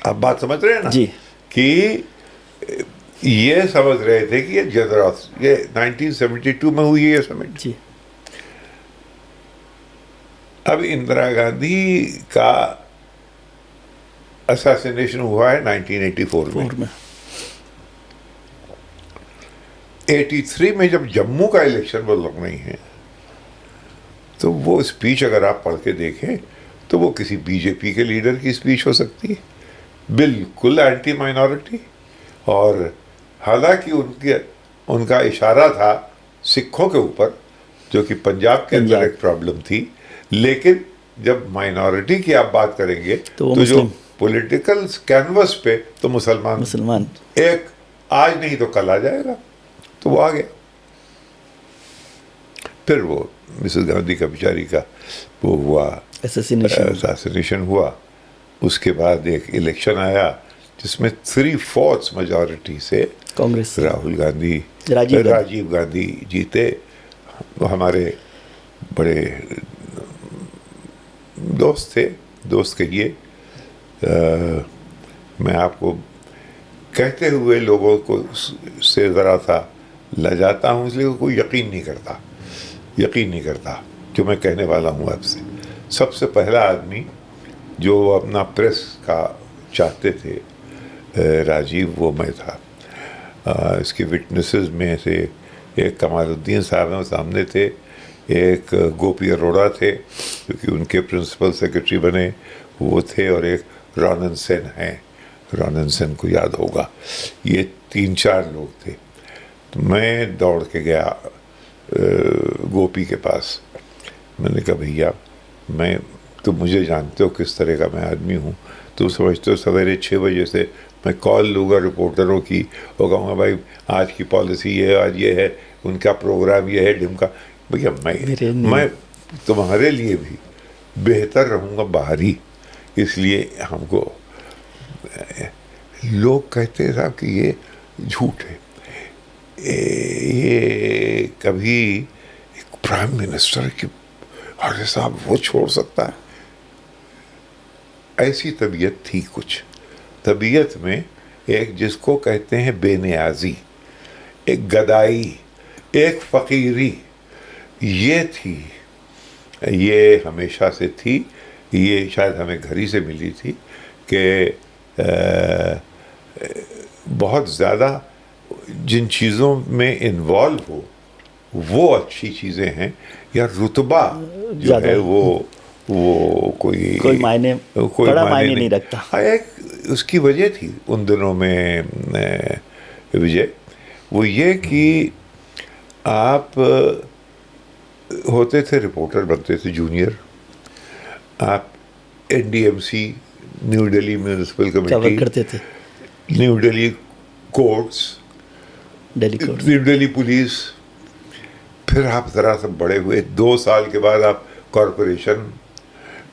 [SPEAKER 1] आप बात समझ रहे हैं ना
[SPEAKER 2] जी,
[SPEAKER 1] कि ये समझ रहे थे कि ये 1972 में हुई है ये समिट
[SPEAKER 2] जी।
[SPEAKER 1] अब इंदिरा गांधी का असैसिनेशन हुआ है 1984 में। 83 में जब जम्मू का इलेक्शन वो लड़ रही हैं, तो वो स्पीच अगर आप पढ़ के देखें तो वो किसी बीजेपी के लीडर की स्पीच हो सकती है, बिल्कुल एंटी माइनॉरिटी। और हालांकि उनके उनका इशारा था सिखों के ऊपर, जो कि पंजाब के अंदर
[SPEAKER 2] पंजाब।
[SPEAKER 1] एक प्रॉब्लम थी। लेकिन जब माइनॉरिटी की आप बात करेंगे
[SPEAKER 2] तो वो
[SPEAKER 1] तो जो
[SPEAKER 2] मुस्लिम।
[SPEAKER 1] पॉलिटिकल कैनवस पे तो
[SPEAKER 2] मुसलमान
[SPEAKER 1] एक आज नहीं तो कल आ जाएगा, तो वो आ गया। फिर वो मिसेस गांधी का बेचारी का वो हुआ, असैसिनेशन हुआ। उसके बाद एक इलेक्शन आया जिसमें 3/4 मेजॉरिटी से
[SPEAKER 2] कांग्रेस
[SPEAKER 1] राजीव गांधी जीते। वो हमारे बड़े दोस्त थे, दोस्त कहिए। मैं आपको कहते हुए लोगों को से ज़रा सा लजाता हूँ, इसलिए कोई यकीन नहीं करता जो मैं कहने वाला हूँ आपसे। सबसे पहला आदमी जो अपना प्रेस का चाहते थे राजीव, वो मैं था। इसके विटनेसेस में से एक कमालुद्दीन साहब हैं, वो सामने थे। एक गोपी अरोड़ा थे क्योंकि उनके प्रिंसिपल सेक्रेटरी बने, वो थे। और एक रोनन सेन हैं, रोनन सेन को याद होगा। ये 3-4 लोग थे। तो मैं दौड़ के गया गोपी के पास। मैंने कहा भैया, मैं तो मुझे जानते हो किस तरह का मैं आदमी हूँ, तुम समझते हो सवेरे 6 बजे से मैं कॉल लूँगा रिपोर्टरों की और कहूँगा भाई आज की पॉलिसी ये है, आज ये है, उनका प्रोग्राम ये है, ढिमका। भैया मैं तुम्हारे लिए भी बेहतर रहूँगा बाहर ही। इसलिए हमको लोग कहते हैं साहब कि ये झूठ है। ये कभी एक प्राइम मिनिस्टर की, अरे साहब वो छोड़ सकता है? ऐसी तबीयत थी कुछ। तबीयत में एक जिसको कहते हैं बेनियाजी, एक गदाई, एक फ़कीरी, ये थी। ये हमेशा से थी। ये शायद हमें घर ही से मिली थी कि बहुत ज़्यादा जिन चीज़ों में इन्वॉल्व हो वो अच्छी चीज़ें हैं, या रुतबा जो है वो कोई
[SPEAKER 2] मायने नहीं रखता।
[SPEAKER 1] हाँ, एक उसकी वजह थी उन दिनों में विजय, वो ये कि आप होते थे रिपोर्टर, बनते थे जूनियर, आप NDMC new Delhi municipal committee
[SPEAKER 2] करते थे,
[SPEAKER 1] new Delhi courts, new Delhi police, फिर आप ज़रा सा बड़े हुए। 2 साल के बाद आप कॉरपोरेशन,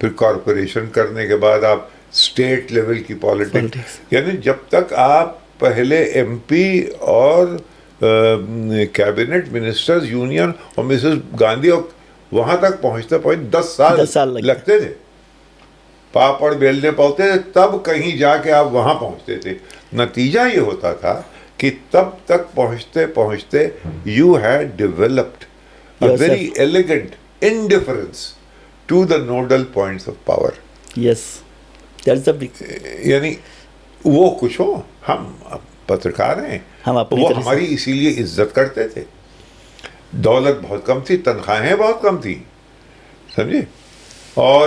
[SPEAKER 1] फिर कॉरपोरेशन करने के बाद आप स्टेट लेवल की पॉलिटिक्स। यानी जब तक आप पहले MP और कैबिनेट मिनिस्टर्स यूनियन और मिसेस गांधी और वहाँ तक पहुँचते 10 साल लगते थे। पापड़ बेलने पड़ते थे, तब कहीं जाके आप वहाँ पहुँचते थे। नतीजा ये होता था कि तब तक पहुँचते पहुँचते you had developed a very elegant indifference to the nodal points of power.
[SPEAKER 2] Yes, that's the big.
[SPEAKER 1] यानी वो कुछ हो, हम पत्रकार हैं, वो हमारी इसीलिए इज्जत करते थे। दौलत बहुत कम थी, तनख्वाहें बहुत कम थी, समझे। और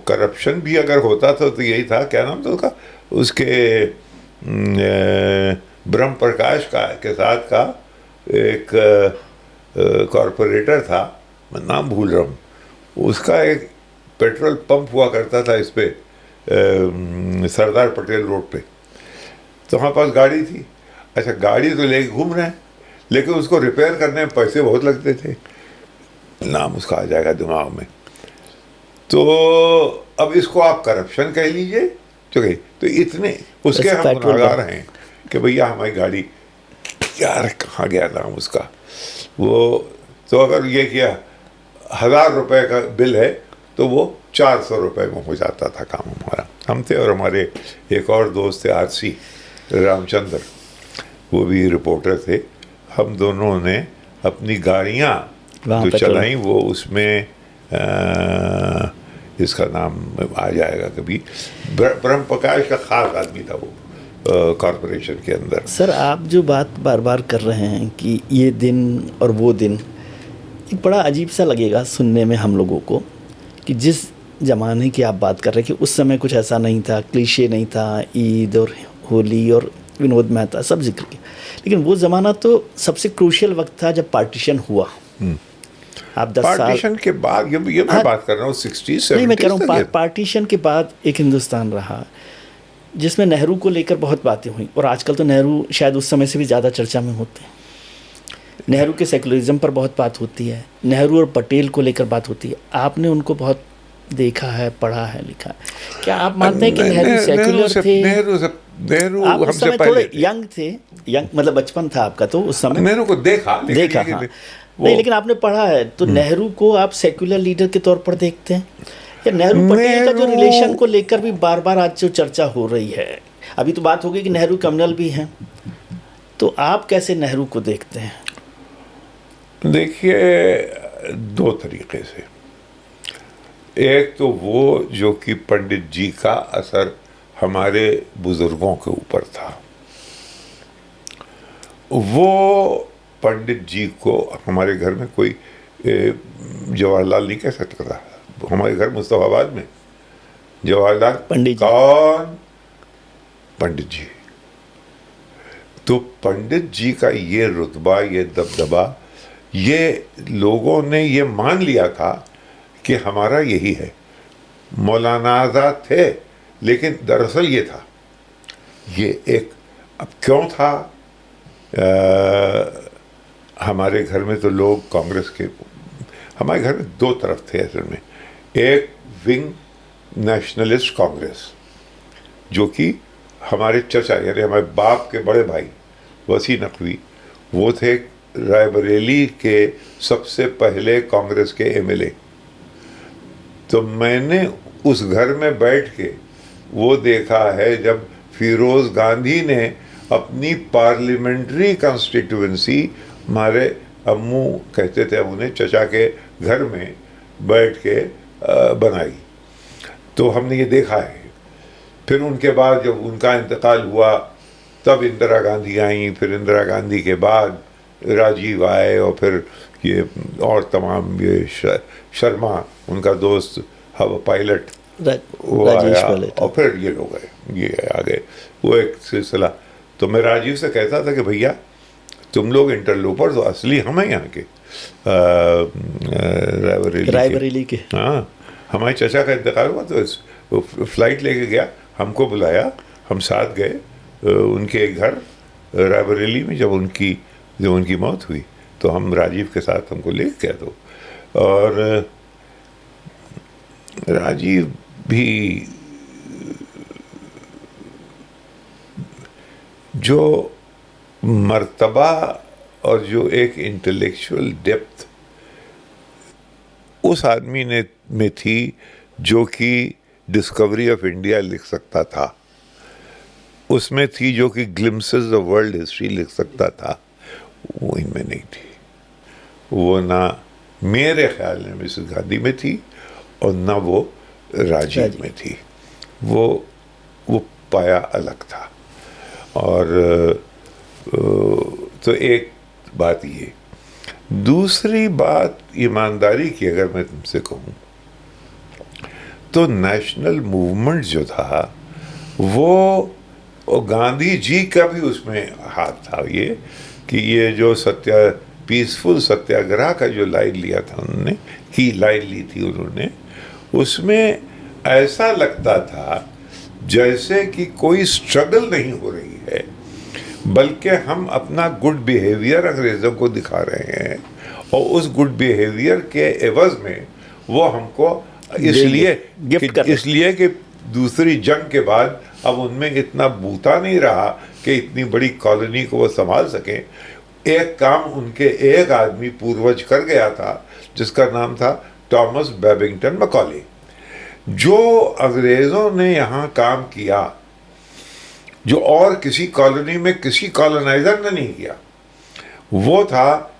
[SPEAKER 1] करप्शन भी अगर होता था तो यही था, क्या नाम था उसका, उसके ब्रह्म प्रकाश के साथ का एक कॉरपोरेटर था, मैं नाम भूल रहा हूँ, उसका एक पेट्रोल पंप हुआ करता था इस पे सरदार पटेल रोड पे। तो हमारे पास गाड़ी थी। अच्छा, गाड़ी तो लेके घूम रहे हैं, लेकिन उसको रिपेयर करने में पैसे बहुत लगते थे। नाम उसका आ जाएगा दिमाग में। तो अब इसको आप करप्शन कह लीजिए, तो इतने उसके हम गुनहगार हैं कि भैया हमारी गाड़ी, यार कहाँ गया नाम उसका, वो तो अगर ये किया 1000 रुपए का बिल है तो वो 400 रुपए में हो जाता था काम हमारा। हम थे और हमारे एक और दोस्त थे RC रामचंद्र, वो भी रिपोर्टर थे। हम दोनों ने अपनी गाड़ियाँ जो चलाई वो उसमें इसका नाम आ जाएगा कभी, ब्रह्म प्रकाश का खास आदमी था वो कॉरपोरेशन के अंदर।
[SPEAKER 2] सर, आप जो बात बार बार कर रहे हैं कि ये दिन और वो दिन, एक बड़ा अजीब सा लगेगा सुनने में हम लोगों को कि जिस ज़माने की आप बात कर रहे हैं कि उस समय कुछ ऐसा नहीं था, क्लीशे नहीं था, ईद और होली और विनोद मेहता, सब जिक्र किया। लेकिन वो ज़माना तो सबसे क्रूशियल वक्त था जब पार्टीशन हुआ। आप 10 साल
[SPEAKER 1] पार्टीशन के बाद ये मैं बात कर रहा हूँ 60s
[SPEAKER 2] नहीं, मैं कह रहा
[SPEAKER 1] 70s
[SPEAKER 2] हूँ
[SPEAKER 1] तक
[SPEAKER 2] पार्टीशन के बाद एक हिंदुस्तान रहा जिसमें नेहरू को लेकर बहुत बातें हुई, और आजकल तो नेहरू शायद उस समय से भी ज़्यादा चर्चा में होते हैं। नेहरू के सेकुलरिज्म पर बहुत बात होती है, नेहरू और पटेल को लेकर बात होती है। आपने उनको बहुत देखा है, पढ़ा है, लिखा है। क्या आप मानते हैं कि नेहरू सेकुलर थे?
[SPEAKER 1] नेहरू
[SPEAKER 2] आप उस
[SPEAKER 1] हमसे
[SPEAKER 2] समय
[SPEAKER 1] पहले
[SPEAKER 2] थोड़े यंग थे, यंग मतलब बचपन था आपका तो उस समय।
[SPEAKER 1] नेहरू को देखा
[SPEAKER 2] देखा, हाँ। नहीं, लेकिन आपने पढ़ा है तो नेहरू को आप सेक्युलर लीडर के तौर पर देखते हैं, या नेहरू पटेल का जो रिलेशन को लेकर भी बार बार आज जो चर्चा हो रही है, अभी तो बात हो गई कि नेहरू कम्युनल भी हैं, तो आप कैसे नेहरू को देखते हैं?
[SPEAKER 1] देखिए, दो तरीके से। एक तो वो जो कि पंडित जी का असर हमारे बुजुर्गों के ऊपर था, वो पंडित जी को हमारे घर में कोई जवाहरलाल नहीं कह सकता था। हमारे घर मुस्तफाबाद में जवाहरलाल
[SPEAKER 2] पंडित जी।
[SPEAKER 1] कौन? पंडित जी। तो पंडित जी का ये रुतबा, ये दबदबा, ये लोगों ने ये मान लिया था कि हमारा यही है। मौलाना आज़ाद थे, लेकिन दरअसल ये था, ये एक, अब क्यों था? हमारे घर में तो लोग कांग्रेस के, हमारे घर में दो तरफ थे असल में। एक विंग नेशनलिस्ट कांग्रेस, जो कि हमारे चचा यानी हमारे बाप के बड़े भाई वसी नकवी, वो थे रायबरेली के सबसे पहले कांग्रेस के एमएलए। तो मैंने उस घर में बैठ के वो देखा है जब फिरोज गांधी ने अपनी पार्लियामेंट्री कॉन्स्टिट्यूएंसी, हमारे अम्मू कहते थे उन्हें, चचा के घर में बैठ के बनाई। तो हमने ये देखा है। फिर उनके बाद जब उनका इंतकाल हुआ तब इंदिरा गांधी आई, फिर इंदिरा गांधी के बाद राजीव आए, और फिर ये और तमाम ये शर्मा उनका दोस्त हवा पायलट वो आया, और फिर ये लोग आए, ये आ गए, वो एक सिलसिला। तो मैं राजीव से कहता था कि भैया तुम लोग इंटरलोपर तो असली हम हैं यहाँ के, रायबरेली के। हाँ, हमारे चचा का इंतकाल हुआ तो वो फ्लाइट लेके गया, हमको बुलाया, हम साथ गए उनके घर रायबरेली में। जब उनकी मौत हुई तो हम राजीव के साथ, हमको ले गया। तो और राजीव भी जो मर्तबा और जो एक इंटेलेक्चुअल डेप्थ उस आदमी में थी, जो कि डिस्कवरी ऑफ इंडिया लिख सकता था, उसमें थी जो कि ग्लिम्सेस ऑफ वर्ल्ड हिस्ट्री लिख सकता था, वो इनमें नहीं थी। वो ना मेरे ख्याल में मिसेस गांधी में थी और ना वो राजीव में थी। वो पाया अलग था। और तो एक बात ये, दूसरी बात ईमानदारी की अगर मैं तुमसे कहूँ तो नेशनल मूवमेंट जो था वो गांधी जी का भी उसमें हाथ था। ये कि ये जो पीसफुल सत्याग्रह का जो लाइन लिया था उन्होंने, लाइन ली थी उन्होंने, उसमें ऐसा लगता था जैसे कि कोई स्ट्रगल नहीं हो रही है, बल्कि हम अपना गुड बिहेवियर अंग्रेज़ों को दिखा रहे हैं, और उस गुड बिहेवियर के एवज में वो हमको इसलिए कि दूसरी जंग के बाद अब उनमें इतना बूता नहीं रहा कि इतनी बड़ी कॉलोनी को वो संभाल सकें। एक काम उनके एक आदमी पूर्वज कर गया था जिसका नाम था थॉमस बेबिंगटन मैकॉले, जो अंग्रेज़ों ने यहाँ काम किया जो और किसी कॉलोनी में किसी कॉलोनाइजर ने नहीं किया। वो था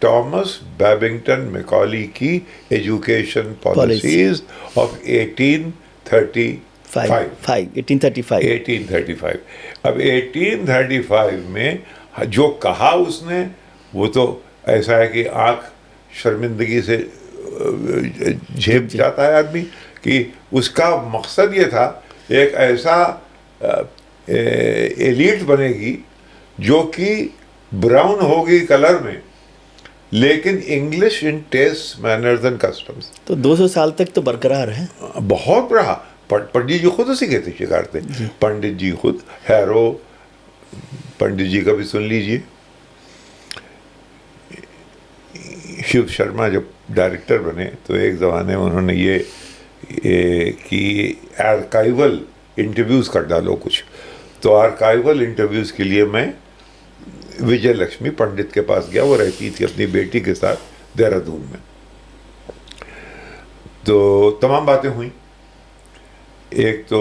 [SPEAKER 1] थॉमस बेबिंगटन मैकॉले की एजुकेशन पॉलिसीज ऑफ 1835। अब 1835 में जो कहा उसने, वो तो ऐसा है कि आंख शर्मिंदगी से झेप जाता है आदमी, कि उसका मकसद ये था एक ऐसा एलीट बनेगी जो कि ब्राउन होगी कलर में, लेकिन English in taste manners and customs.
[SPEAKER 2] तो 200 साल तक तो बरकरार है।
[SPEAKER 1] बहुत रहा। पंडित जी खुद उसी के थे, शिकार थे पंडित जी खुद। हैरो पंडित जी का भी सुन लीजिए। शिव शर्मा जब डायरेक्टर बने तो एक ज़माने में उन्होंने ये कि आर्काइवल इंटरव्यूज़ कर डालो कुछ। तो आर्काइवल इंटरव्यूज़ के लिए मैं विजय लक्ष्मी पंडित के पास गया। वो रहती थी अपनी बेटी के साथ देहरादून में। तो तमाम बातें हुई। एक तो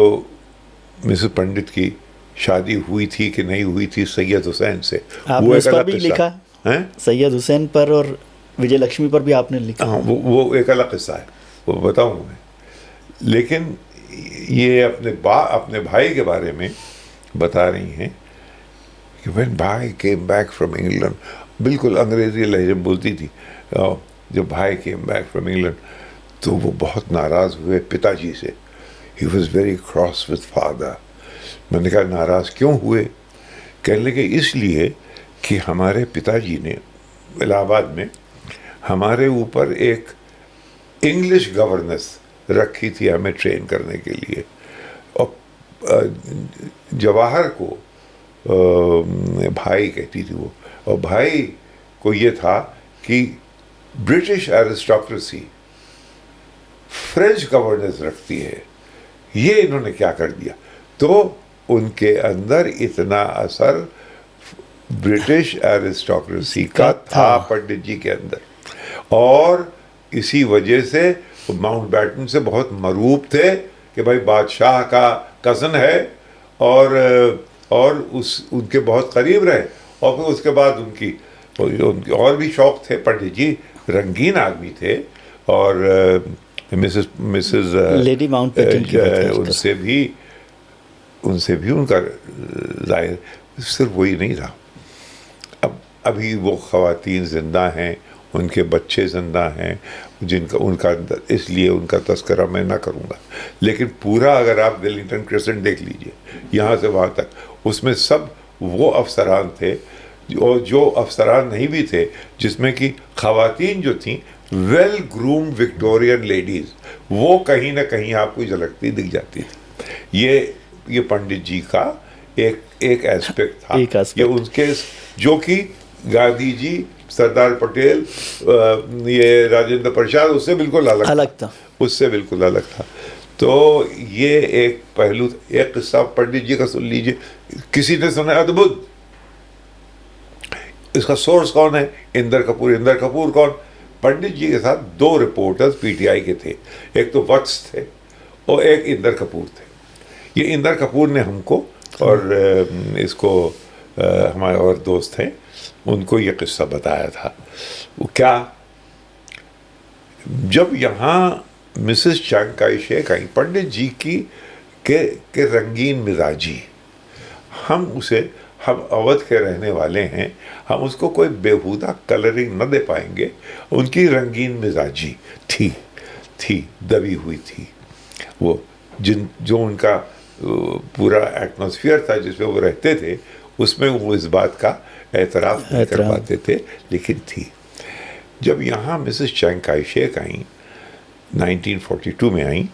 [SPEAKER 1] मिसेस पंडित की शादी हुई थी कि नहीं हुई थी सैयद हुसैन से,
[SPEAKER 2] आपने इस पर भी लिखा है? सैयद हुसैन पर और विजय लक्ष्मी पर भी आपने लिखा।
[SPEAKER 1] हाँ, वो एक अलग किस्सा है, वो बताऊंगा मैं। लेकिन ये अपने भाई के बारे में बता रही हैं कि व्हेन भाई केम बैक फ्रॉम इंग्लैंड, बिल्कुल अंग्रेजी लहजे में बोलती थी। जब भाई केम बैक फ्रॉम इंग्लैंड तो वो बहुत नाराज़ हुए पिताजी से। He was very cross with father. मैंने कहा नाराज़ क्यों हुए? कहने लगे इसलिए कि हमारे पिताजी ने इलाहाबाद में हमारे ऊपर एक इंग्लिश गवर्नेंस रखी थी हमें ट्रेन करने के लिए। और जवाहर को भाई कहती थी वो, और भाई को ये था कि ब्रिटिश एरिस्टोक्रेसी फ्रेंच गवर्नेंस रखती है। ये इन्होंने क्या कर दिया? तो उनके अंदर इतना असर ब्रिटिश एरिस्टोक्रेसी का था पंडित जी के अंदर, और इसी वजह से माउंटबेटन से बहुत मरूब थे कि भाई बादशाह का कज़न है, और उनके बहुत करीब रहे। और फिर उसके बाद उनकी और भी शौक थे। पंडित जी रंगीन आदमी थे, और मिसेस
[SPEAKER 2] लेडी माउंटबेटन
[SPEAKER 1] उनसे भी उनका जाहिर सिर्फ वही नहीं रहा। अब अभी वो ख़वातीन जिंदा हैं, उनके बच्चे जिंदा हैं जिनका उनका इसलिए उनका तस्करा मैं ना करूँगा। लेकिन पूरा अगर आप वेलिंगटन क्रेसेंट देख लीजिए यहाँ से वहाँ तक, उसमें सब वो अफसरान थे और जो अफसरान नहीं भी थे, जिसमें कि ख़वातीन जो थीं वेल ग्रूम्ड विक्टोरियन लेडीज़, वो कहीं ना कहीं आपको झलकती दिख जाती थी। ये पंडित जी का एक एस्पेक्ट था। ये उनके जो कि गांधी जी, सरदार पटेल, ये राजेंद्र प्रसाद उससे बिल्कुल अलग था। उससे बिल्कुल अलग था। तो ये एक पहलू। एक किस्सा पंडित जी का सुन लीजिए, किसी ने सुना अद्भुत। इसका सोर्स कौन है? इंदर कपूर कौन? पंडित जी के साथ 2 रिपोर्टर्स पीटीआई के थे, एक तो वत्स थे और एक इंदर कपूर थे। ये इंदर कपूर ने हमको और इसको हमारे और दोस्त हैं उनको ये किस्सा बताया था। वो क्या, जब यहाँ मिसेस चांग काई शेक आई, पंडित जी की के रंगीन मिजाजी, हम अवध के रहने वाले हैं, हम उसको कोई बेहुदा कलरिंग न दे पाएंगे। उनकी रंगीन मिजाजी थी दबी हुई थी। वो जो उनका पूरा एटमॉस्फेयर था जिसमें वो रहते थे, उसमें वो इस बात का एतराफ़ नहीं कर पाते थे, लेकिन थी। जब यहाँ मिसेस चांग काई शेक आई 1942 में आई,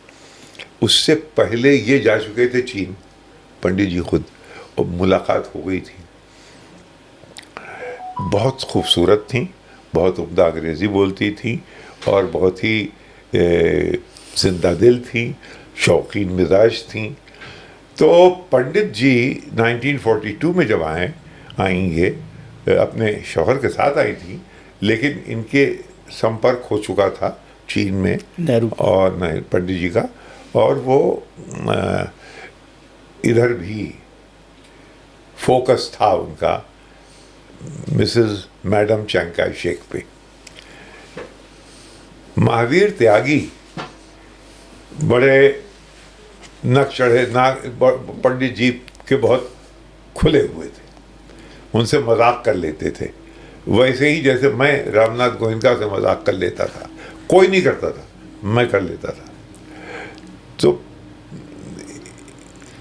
[SPEAKER 1] उससे पहले ये जा चुके थे चीन पंडित जी खुद, और मुलाकात हो गई थी। बहुत खूबसूरत थी, बहुत उम्दा अंग्रेज़ी बोलती थी और बहुत ही जिंदा दिल थी, शौकीन मिजाज थी। तो पंडित जी 1942 में जब आएंगे अपने शौहर के साथ आई थी, लेकिन इनके संपर्क हो चुका था चीन में और पंडित जी का, और वो इधर भी फोकस था उनका मिसेस मैडम चांग काई शेक पे। महावीर त्यागी बड़े नक चढ़े पंडित जी के बहुत खुले हुए थे, उनसे मजाक कर लेते थे, वैसे ही जैसे मैं रामनाथ गोयनका से मजाक कर लेता था। कोई नहीं करता था, मैं कर लेता था। तो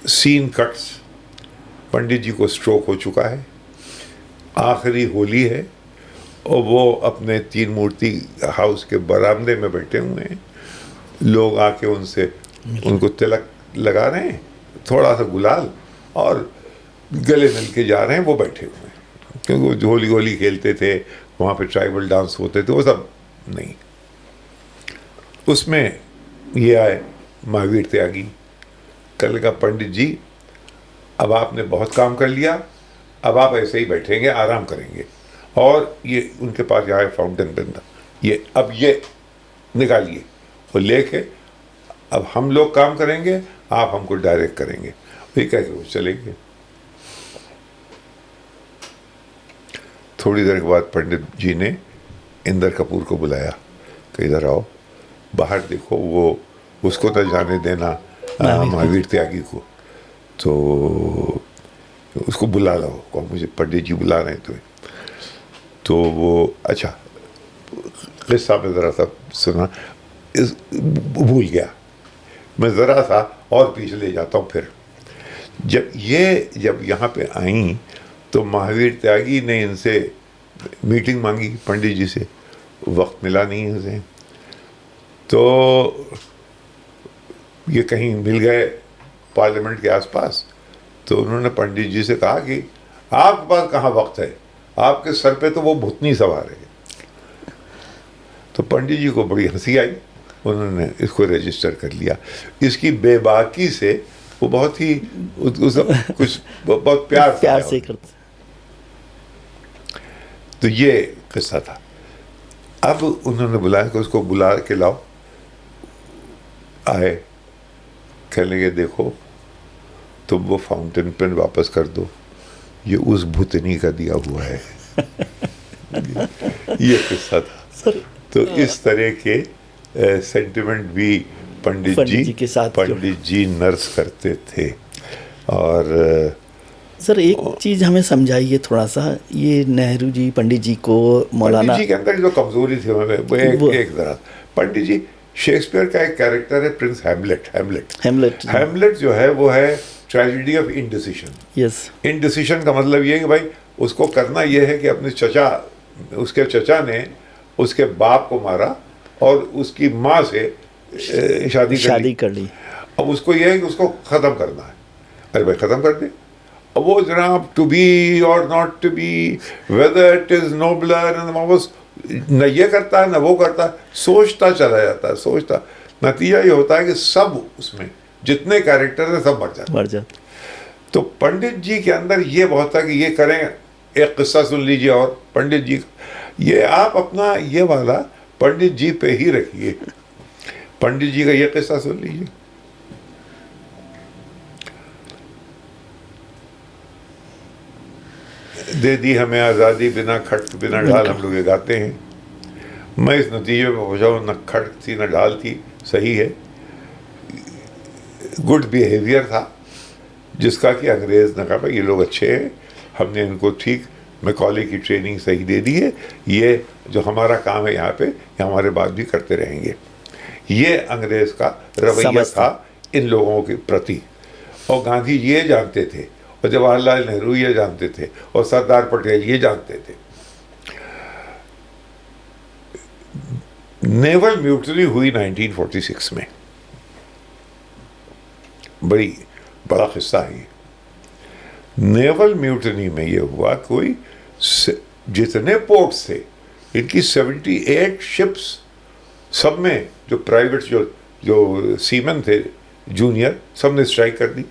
[SPEAKER 1] सीन कट्स पंडित जी को स्ट्रोक हो चुका है, आखिरी होली है और वो अपने तीन मूर्ति हाउस के बरामदे में बैठे हुए हैं। लोग आके उनको तिलक लगा रहे हैं, थोड़ा सा गुलाल, और गले मिल के जा रहे हैं। वो बैठे हुए हैं क्योंकि वो होली होली खेलते थे, वहाँ पे ट्राइबल डांस होते थे, वो सब नहीं। उसमें ये आए महावीर त्यागी। कल का पंडित जी, अब आपने बहुत काम कर लिया, अब आप ऐसे ही बैठेंगे, आराम करेंगे। और ये उनके पास आए फाउंटेन पेन था, ये निकालिए, वो लेके अब हम लोग काम करेंगे, आप हमको डायरेक्ट करेंगे। ये कह के वो चले गए। थोड़ी देर के बाद पंडित जी ने इंदर कपूर को बुलाया कि इधर आओ, बाहर देखो, वो उसको तो जाने देना महावीर त्यागी को, तो उसको बुला लो, को मुझे पंडित जी बुला रहे हैं तुम्हें। तो वो अच्छा किस्सा में ज़रा सा सुना, भूल गया मैं, ज़रा सा और पीछे ले जाता हूँ। फिर जब यहाँ पे आई तो महावीर त्यागी ने इनसे मीटिंग मांगी पंडित जी से, वक्त मिला नहीं इनसे, तो ये कहीं मिल गए पार्लियामेंट के आसपास। तो उन्होंने पंडित जी से कहा कि आपके पास कहाँ वक्त है, आपके सर पे तो वो भूतनी सवार है। तो पंडित जी को बड़ी हंसी आई, उन्होंने इसको रजिस्टर कर लिया। इसकी बेबाकी से वो बहुत ही कुछ बहुत प्यार
[SPEAKER 2] से करते।
[SPEAKER 1] तो ये किस्सा था। अब उन्होंने बुलाया कि उसको बुला के लाओ। आए, कहने लगे देखो तुम वो फाउंटेन पेन वापस कर दो, ये उस भूतनी का दिया हुआ है। ये किस्सा था। तो इस तरह के सेंटिमेंट भी पंडित जी
[SPEAKER 2] के साथ
[SPEAKER 1] पंडित जी नर्स करते थे। और
[SPEAKER 2] सर एक चीज़ हमें समझाइए थोड़ा सा, ये नेहरू जी पंडित जी को मौलाना,
[SPEAKER 1] पंडित जी के अंदर जो कमजोरी थी वो एक तरह, पंडित जी शेक्सपियर का एक कैरेक्टर है प्रिंस हेमलेट जो है वो है tragedy of indecision.
[SPEAKER 2] Yes,
[SPEAKER 1] indecision का मतलब ये है कि भाई उसको करना ये है कि अपने उसके चचा ने उसके बाप को मारा और उसकी माँ से शादी कर ली। अब उसको ये है कि उसको ख़त्म करना है। अरे भाई ख़त्म कर दे। अब वो जनाब टू बी और not to be, whether it is nobler, न ये करता है न वो करता है, सोचता चला जाता है, सोचता। नतीजा ये होता है कि सब उसमें जितने कैरेक्टर हैं सब मर जाते। तो पंडित जी के अंदर ये बहुत था कि ये करें। एक किस्सा सुन लीजिए और पंडित जी, ये आप अपना ये वाला पंडित जी पे ही रखिए। पंडित जी का ये किस्सा सुन लीजिए। दे दी हमें आज़ादी बिना खट बिना ढाल, हम लोग ये गाते हैं। मैं इस नतीजे पे पहुंचा हूँ, न खट थी न ढाल थी, सही है, गुड बिहेवियर था, जिसका कि अंग्रेज़ ने कहा भाई ये लोग अच्छे हैं, हमने इनको ठीक मैकॉले की ट्रेनिंग सही दे दी है, ये जो हमारा काम है यहाँ पे, ये हमारे बाद भी करते रहेंगे। ये अंग्रेज़ का रवैया था इन लोगों के प्रति। और गांधी जी ये जानते थे, और जवाहरलाल नेहरू ये जानते थे, और सरदार पटेल ये जानते थे। नेवल म्यूटनी हुई 1946 में, बड़ा किस्सा है। नेवल म्यूटनी में ये हुआ, कोई जितने पोर्ट्स थे इनकी 78 शिप्स, सब में जो प्राइवेट जो सीमन थे जूनियर, सब ने स्ट्राइक कर दी।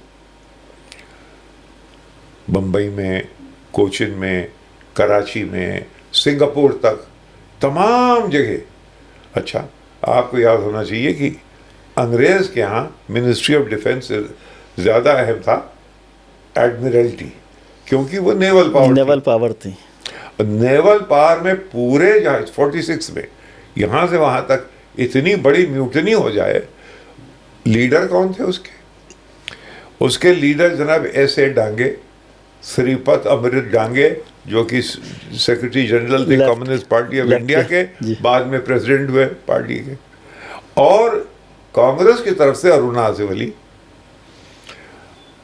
[SPEAKER 1] बम्बई में, कोचिन में, कराची में, सिंगापुर तक, तमाम जगह। अच्छा, आपको याद होना चाहिए कि अंग्रेज़ के यहाँ मिनिस्ट्री ऑफ डिफेंस से ज़्यादा अहम था एडमिरल्टी, क्योंकि वो नेवल पावर थी। नेवल पावर में पूरे 46 में यहाँ से वहाँ तक इतनी बड़ी म्यूटनी हो जाए, लीडर कौन थे उसके लीडर जनाब ऐसे डांगे, श्रीपत अमृत डांगे, जो कि सेक्रेटरी जनरल थे कम्युनिस्ट पार्टी ऑफ इंडिया के, बाद में प्रेसिडेंट हुए पार्टी के। और कांग्रेस की तरफ से अरुणा आसिफ अली,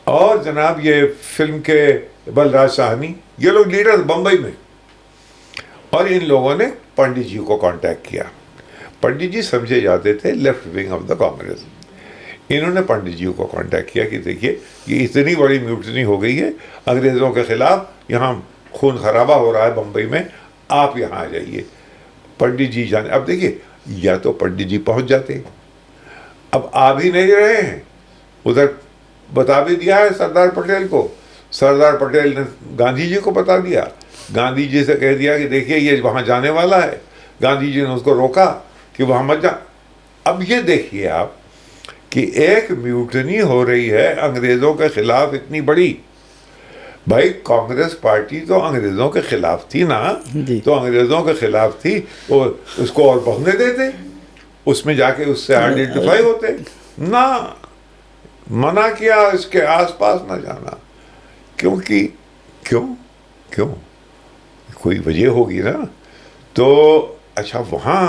[SPEAKER 1] और जनाब ये फिल्म के बलराज साहनी, ये लोग लीडर बम्बई में, और इन लोगों ने पंडित जी को कांटेक्ट किया। पंडित जी समझे जाते थे left wing of the Congress. इन्होंने पंडित जी को कांटेक्ट किया कि देखिए ये इतनी बड़ी म्यूटनी हो गई है अंग्रेज़ों के खिलाफ, यहाँ खून खराबा हो रहा है बम्बई में, आप यहाँ आ जाइए। पंडित जी जाने, अब देखिए या तो पंडित जी पहुँच जाते, अब आ भी नहीं रहे हैं, उधर बता भी दिया है सरदार पटेल को, सरदार पटेल ने गांधी जी को बता दिया, गांधी जी से कह दिया कि देखिए ये वहाँ जाने वाला है, गांधी जी ने उसको रोका कि वहाँ मत जा। अब ये देखिए आप कि एक म्यूटनी हो रही है अंग्रेज़ों के खिलाफ इतनी बड़ी। भाई कांग्रेस पार्टी तो अंग्रेज़ों के खिलाफ थी ना, तो अंग्रेज़ों के खिलाफ थी, तो उसको और बढ़ने देते, उसमें जाके उससे आइडेंटिफाई होते ना, मना किया इसके आसपास ना जाना, क्योंकि क्यों क्यों कोई वजह होगी ना। तो अच्छा, वहाँ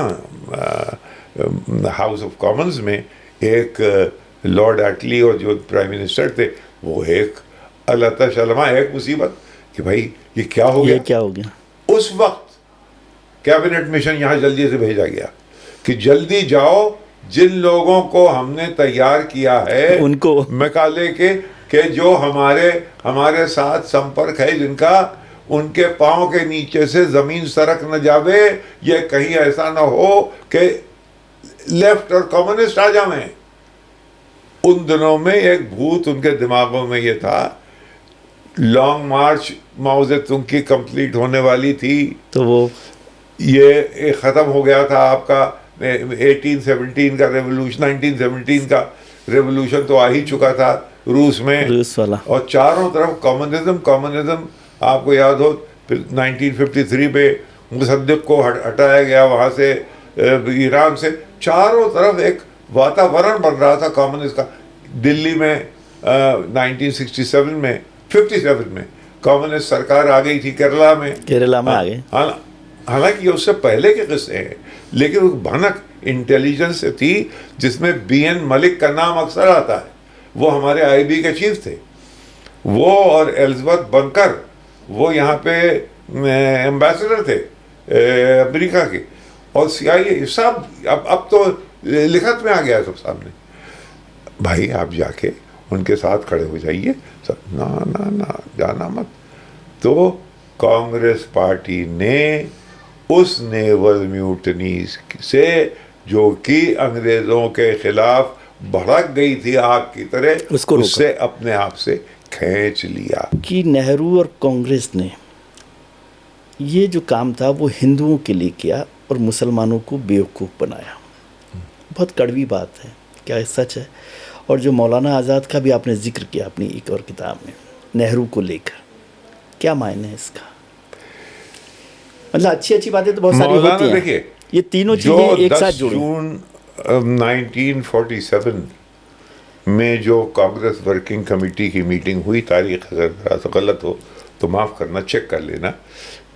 [SPEAKER 1] हाउस ऑफ कॉमन्स में एक लॉर्ड एटली और जो प्राइम मिनिस्टर थे, वो एक अल्लाह शलमा एक मुसीबत कि भाई ये क्या हो गया,
[SPEAKER 2] ये क्या हो गया।
[SPEAKER 1] उस वक्त कैबिनेट मिशन यहाँ जल्दी से भेजा गया कि जल्दी जाओ, जिन लोगों को हमने तैयार किया है
[SPEAKER 2] उनको
[SPEAKER 1] मैकाले के जो हमारे साथ संपर्क है जिनका, उनके पांव के नीचे से जमीन सरक न जावे, ये कहीं ऐसा ना हो कि लेफ्ट और कम्युनिस्ट आ जावें। उन दिनों में एक भूत उनके दिमागों में ये था, लॉन्ग मार्च माओ जे तुंग की कंप्लीट होने वाली थी,
[SPEAKER 2] तो वो
[SPEAKER 1] ये ख़त्म हो गया था आपका 1817 का रेवोल्यूशन, 1917 का रेवोल्यूशन तो आ ही चुका था रूस में,
[SPEAKER 2] रूस वाला, और
[SPEAKER 1] चारों तरफ कम्युनिज्म। आपको याद हो फिर 1953 पे मुसद्दिक को हटाया गया वहाँ से, ईरान से, चारों तरफ एक वातावरण बन रहा था कम्युनिस्ट का। दिल्ली में 1967 में 57 में कम्युनिस्ट सरकार आ गई थी, केरला में
[SPEAKER 2] आ गई।
[SPEAKER 1] हालांकि उससे पहले के किस्से हैं, लेकिन वो भनक इंटेलिजेंस थी जिसमें BN मलिक का नाम अक्सर आता है। वो हमारे IB के चीफ थे, वो और एलिज़ाबेथ बंकर, वो यहाँ पे एम्बेसडर थे अमेरिका के, और CIA सब अब तो लिखत में आ गया सब सामने। भाई आप जाके उनके साथ खड़े हो जाइए, सब ना ना ना जाना मत। तो कांग्रेस पार्टी ने उस नेवल म्यूटनी से, जो कि अंग्रेज़ों के खिलाफ भड़क गई थी आग की तरह, उससे अपने आप से खींच लिया।
[SPEAKER 2] कि नेहरू और कांग्रेस ने ये जो काम था वो हिंदुओं के लिए किया और मुसलमानों को बेवकूफ़ बनाया। बहुत कड़वी बात है, क्या ये सच है? और जो मौलाना आज़ाद का भी आपने जिक्र किया अपनी एक और किताब में, नेहरू को लेकर, क्या मायने है इसका? मतलब अच्छी बातें तो बहुत सारी होती हैं, देखिए ये तीनों चीज़ें एक साथ जुड़ी।
[SPEAKER 1] जून 1947 में जो कांग्रेस वर्किंग कमेटी की मीटिंग हुई, तारीख अगर गलत हो तो माफ़ करना, चेक कर लेना,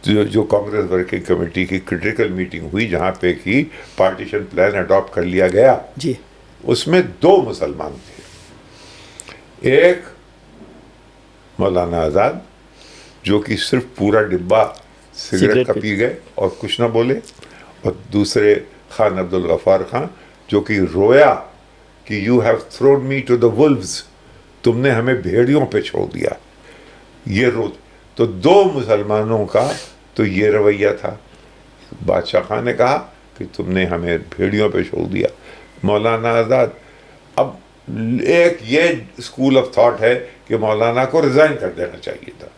[SPEAKER 1] जो कांग्रेस वर्किंग कमेटी की क्रिटिकल मीटिंग हुई जहाँ पे कि पार्टीशन प्लान अडॉप्ट कर लिया गया
[SPEAKER 2] जी, उसमें
[SPEAKER 1] 2 मुसलमान थे। एक मौलाना आज़ाद, जो कि सिर्फ पूरा डिब्बा सिगरेट का पी गए और कुछ ना बोले, और दूसरे खान अब्दुल गफ्फार खान, जो कि रोया कि you have thrown me to the wolves, तुमने हमें भेड़ियों पे छोड़ दिया। ये रोज तो 2 मुसलमानों का तो ये रवैया था। बादशाह खान ने कहा कि तुमने हमें भेड़ियों पे छोड़ दिया। मौलाना आज़ाद, अब एक ये स्कूल ऑफ थॉट है कि मौलाना को रिज़ाइन कर देना चाहिए था,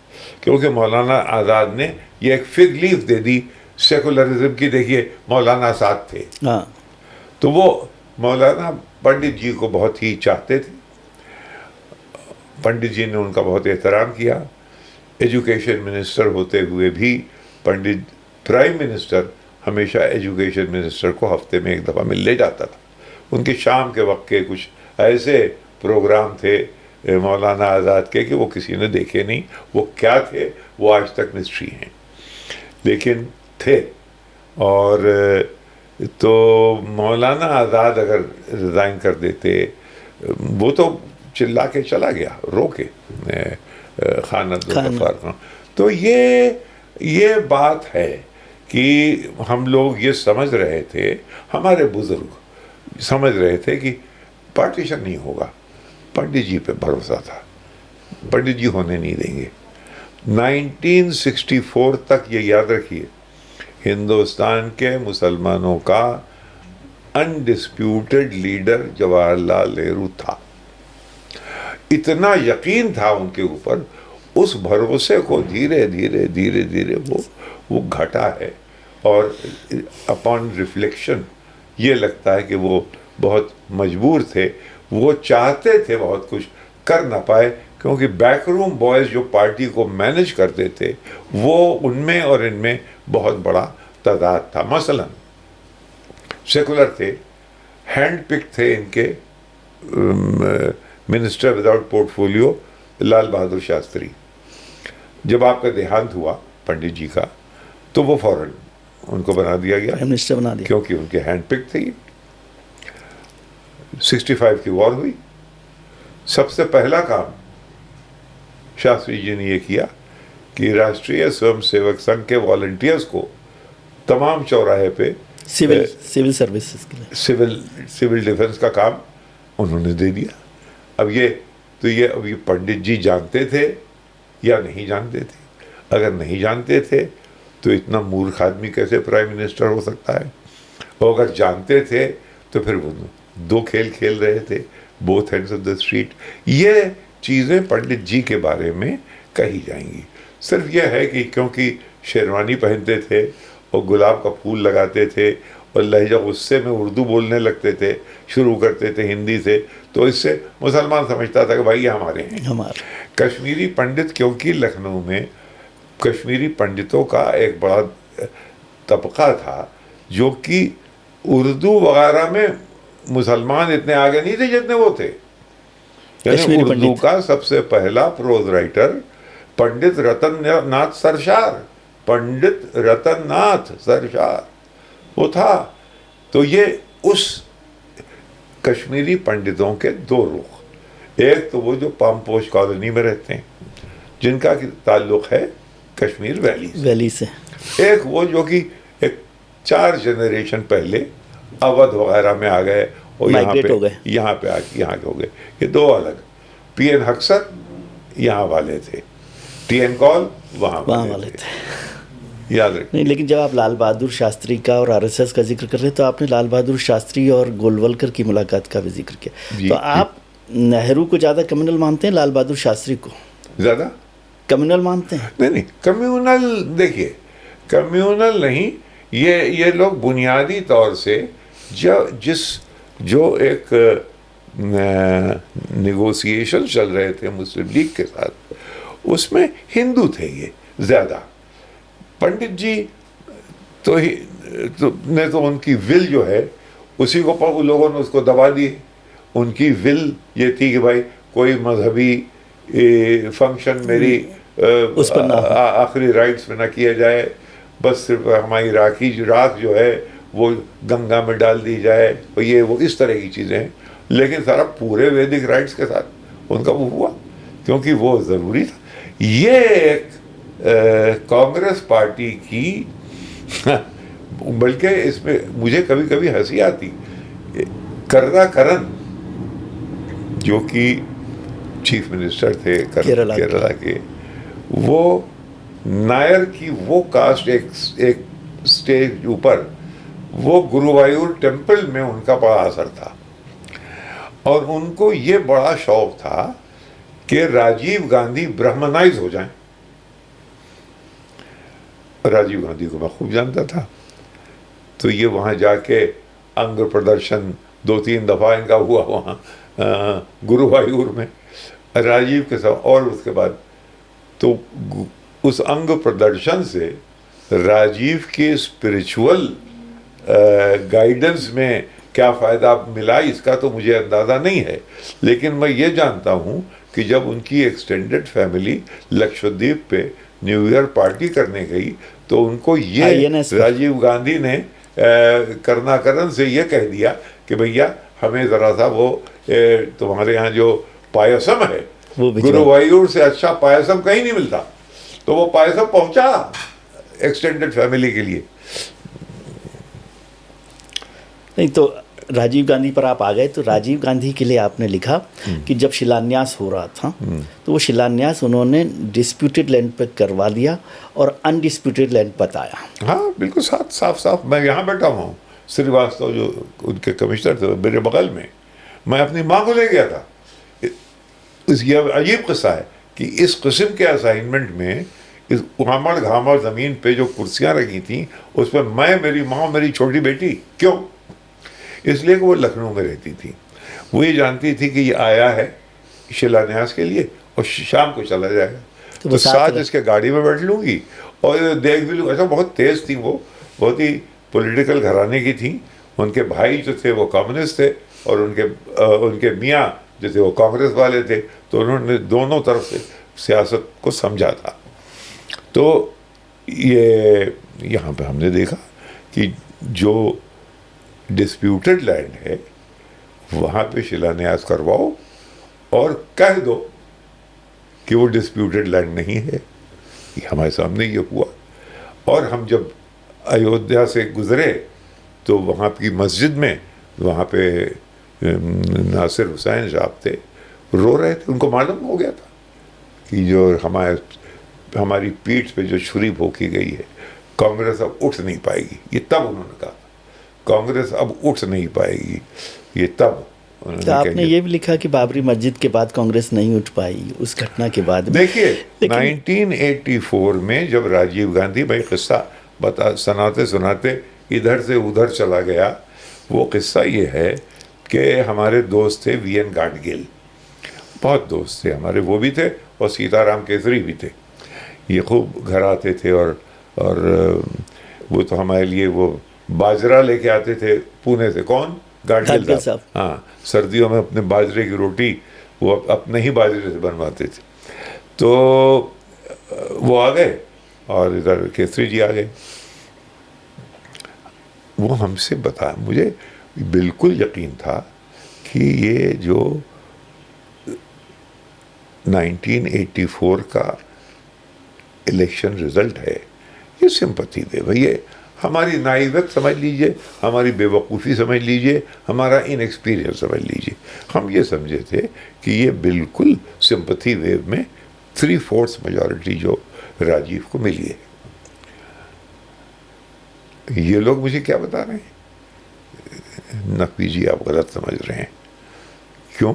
[SPEAKER 1] क्योंकि मौलाना आज़ाद ने ये एक फिग लीफ दे दी सेकुलरिज्म की। देखिए मौलाना साथ थे, तो वो मौलाना पंडित जी को बहुत ही चाहते थे, पंडित जी ने उनका बहुत एहतराम किया। एजुकेशन मिनिस्टर होते हुए भी पंडित प्राइम मिनिस्टर हमेशा एजुकेशन मिनिस्टर को हफ्ते में 1 दफ़ा मिलने जाता था। उनके शाम के वक्त के कुछ ऐसे प्रोग्राम थे मौलाना आज़ाद के कि वो किसी ने देखे नहीं, वो क्या थे वो आज तक मिस्ट्री हैं, लेकिन थे। और तो मौलाना आज़ाद अगर रिज़ाइन कर देते, वो तो चिल्ला के चला गया, रो के, खान अब्दुल गफ्फार खान। तो ये बात है कि हम लोग ये समझ रहे थे, हमारे बुजुर्ग समझ रहे थे कि पार्टीशन नहीं होगा। पंडित जी पे भरोसा था, पंडित जी होने नहीं देंगे। 1964 तक ये याद रखिए, हिंदुस्तान के मुसलमानों का अनडिस्प्यूटेड लीडर जवाहरलाल नेहरू था। इतना यकीन था उनके ऊपर, उस भरोसे को धीरे धीरे धीरे धीरे वो घटा है। और अपॉन रिफ्लेक्शन ये लगता है कि वो बहुत मजबूर थे, वो चाहते थे बहुत कुछ, कर ना पाए, क्योंकि बैकरूम बॉयज जो पार्टी को मैनेज करते थे वो उनमें और इनमें बहुत बड़ा तादाद था। मसलन सेकुलर थे, हैंड पिक थे इनके minister without portfolio Lal Bahadur Shastri. जब आपका देहांत हुआ पंडित जी का, तो वो फौरन उनको बना दिया गया,
[SPEAKER 2] प्राइम मिनिस्टर बना दिया,
[SPEAKER 1] क्योंकि उनके हैंड पिक थे। 65 की वॉर हुई, सबसे पहला काम शास्त्री जी ने यह किया कि राष्ट्रीय स्वयंसेवक संघ के वॉलंटियर्स को तमाम चौराहे पे
[SPEAKER 2] सिविल सर्विसेज के लिए
[SPEAKER 1] सिविल डिफेंस का काम उन्होंने दे दिया। अब ये पंडित जी जानते थे या नहीं जानते थे? अगर नहीं जानते थे तो इतना मूर्ख आदमी कैसे प्राइम मिनिस्टर हो सकता है? और अगर जानते थे तो फिर वो दो खेल खेल रहे थे, both ends of the street. ये चीज़ें पंडित जी के बारे में कही जाएंगी। सिर्फ यह है कि क्योंकि शेरवानी पहनते थे और गुलाब का फूल लगाते थे और लहजा गुस्से में उर्दू बोलने लगते थे, शुरू करते थे हिंदी से, तो इससे मुसलमान समझता था कि भाई ये हमारे हैं,
[SPEAKER 2] हमारे।
[SPEAKER 1] कश्मीरी पंडित, क्योंकि लखनऊ में कश्मीरी पंडितों का एक बड़ा तबका था जो कि उर्दू वगैरह में मुसलमान इतने आगे नहीं थे जितने वो थे। यानी उर्दू का सबसे पहला प्रोज राइटर पंडित रतन नाथ सरशार, पंडित रतन नाथ सरशार वो था। तो ये उस कश्मीरी पंडितों के दो रुख, एक तो वो जो पामपोश कॉलोनी में रहते हैं जिनका ताल्लुक है कश्मीर वैली से, एक वो जो कि एक 4 जनरेशन पहले अवध वगैरह में आ गए और यहाँ पे आके यहाँ हो गए। ये दो अलग। पीएन हक्सर यहाँ वाले थे, टीएन कॉल वहाँ वाले थे, याद रखिए।
[SPEAKER 2] नहीं, लेकिन जब आप लाल बहादुर शास्त्री का और आरएसएस का जिक्र कर रहे हैं तो आपने लाल बहादुर शास्त्री और गोलवलकर की मुलाकात का भी जिक्र किया। तो आप नेहरू को ज़्यादा कम्युनल मानते हैं, लाल बहादुर शास्त्री को
[SPEAKER 1] ज़्यादा
[SPEAKER 2] कम्युनल मानते हैं?
[SPEAKER 1] नहीं, कम्युनल देखिए, कम्युनल नहीं, ये लोग बुनियादी तौर से जो एक नेगोशिएशन चल रहे थे मुस्लिम लीग के साथ, उसमें हिंदू थे ये ज़्यादा। पंडित जी तो उनकी विल जो है उसी को उन लोगों ने उसको दबा दी। उनकी विल ये थी कि भाई कोई मजहबी फंक्शन मेरी आखिरी राइट्स में ना किया जाए, बस सिर्फ हमारी राख जो है वो गंगा में डाल दी जाए, और ये वो इस तरह की चीज़ें हैं। लेकिन सारा पूरे वैदिक राइट्स के साथ उनका वो हुआ क्योंकि वो ज़रूरी था। ये एक कांग्रेस पार्टी की बल्कि इसमें मुझे कभी कभी हंसी आती, करन जो कि चीफ मिनिस्टर थे केरला के, वो नायर की वो कास्ट एक स्टेज ऊपर, वो गुरुवायूर टेम्पल में उनका बड़ा असर था और उनको ये बड़ा शौक था कि राजीव गांधी ब्राह्मणाइज हो जाएं। राजीव गांधी को मैं खूब जानता था, तो ये वहाँ जाके अंग प्रदर्शन 2-3 दफ़ा इनका हुआ वहाँ गुरुवायूर में राजीव के साथ। और उसके बाद तो उस अंग प्रदर्शन से राजीव के स्पिरिचुअल गाइडेंस में क्या फ़ायदा मिला इसका तो मुझे अंदाज़ा नहीं है, लेकिन मैं ये जानता हूँ कि जब उनकी एक्सटेंडेड फैमिली लक्षद्वीप पे न्यू ईयर पार्टी करने गई तो उनको ये राजीव गांधी ने करुणाकरन से ये कह दिया कि भैया हमें ज़रा सा वो तुम्हारे यहाँ जो पायसम है,
[SPEAKER 2] वो भिजवा-
[SPEAKER 1] गुरुवायूर से अच्छा पायसम कहीं नहीं मिलता, तो वो पायसम पहुंचा एक्सटेंडेड फैमिली के लिए।
[SPEAKER 2] नहीं तो राजीव गांधी पर आप आ गए, तो राजीव गांधी के लिए आपने लिखा कि जब शिलान्यास हो रहा था तो वो शिलान्यास उन्होंने डिस्प्यूटेड लैंड पर करवा दिया और अनडिस्प्यूटेड लैंड बताया।
[SPEAKER 1] हाँ बिल्कुल, साफ साफ साफ। मैं यहाँ बैठा हूँ, श्रीवास्तव जो उनके कमिश्नर थे मेरे बगल में, मैं अपनी माँ को ले गया था। ये अजीब किस्सा है कि इस किस्म के असाइनमेंट में इस उहामड़ घामड़ ज़मीन पे जो कुर्सियाँ रखी थी उस पर मैं, मेरी माँ, मेरी छोटी बेटी। क्यों? इसलिए कि वो लखनऊ में रहती थी, वो ये जानती थी कि ये आया है शिलान्यास के लिए और शाम को चला जाएगा, तो साथ इसके गाड़ी में बैठ लूँगी और देख भी लूँगी। ऐसा बहुत तेज़ थी वो, बहुत ही पॉलिटिकल घराने की थी। उनके भाई जो थे वो कम्युनिस्ट थे और उनके मियाँ जो थे वो कांग्रेस वाले थे, तो उन्होंने दोनों तरफ से सियासत को समझा था। तो ये यहाँ पे हमने देखा कि जो डिस्प्यूटेड लैंड है वहाँ पे शिलान्यास करवाओ और कह दो कि वो डिस्प्यूटेड लैंड नहीं है। ये हमारे सामने ये हुआ। और हम जब अयोध्या से गुजरे तो वहाँ की मस्जिद में, वहाँ पे नासिर हुसैन साहब थे, रो रहे थे। उनको मालूम हो गया था कि जो हमारी पीठ पे जो छुरी भोंकी गई है, कांग्रेस अब उठ नहीं पाएगी। ये तब उन्होंने कहा कांग्रेस अब उठ नहीं पाएगी, ये तब।
[SPEAKER 2] तो आपने ये भी लिखा कि बाबरी मस्जिद के बाद कांग्रेस नहीं उठ पाई उस घटना के बाद।
[SPEAKER 1] देखिए 1984 में जब राजीव गांधी, भाई किस्सा सुनाते सुनाते इधर से उधर चला गया, वो किस्सा ये है कि हमारे दोस्त थे वीएन गाडगिल, बहुत दोस्त थे हमारे, वो भी थे और सीताराम केसरी भी थे। ये खूब घर आते थे और वो तो हमारे लिए वो बाजरा लेके आते थे पुणे से। कौन? गाडगिल साहब। हाँ, सर्दियों में अपने बाजरे की रोटी वो अपने ही बाजरे से बनवाते थे। तो वो आ गए और इधर केसरी जी आ गए। वो हमसे बताया, मुझे बिल्कुल यकीन था कि ये जो 1984 का इलेक्शन रिजल्ट है ये सिंपैथी दे। भैया हमारी नाइवत समझ लीजिए, हमारी बेवकूफ़ी समझ लीजिए, हमारा इनएक्सपीरियंस समझ लीजिए, हम ये समझे थे कि ये बिल्कुल सिंपैथी वेव में 3/4 मेजॉरिटी जो राजीव को मिली है। ये लोग मुझे क्या बता रहे हैं? नकवी जी आप गलत समझ रहे हैं। क्यों?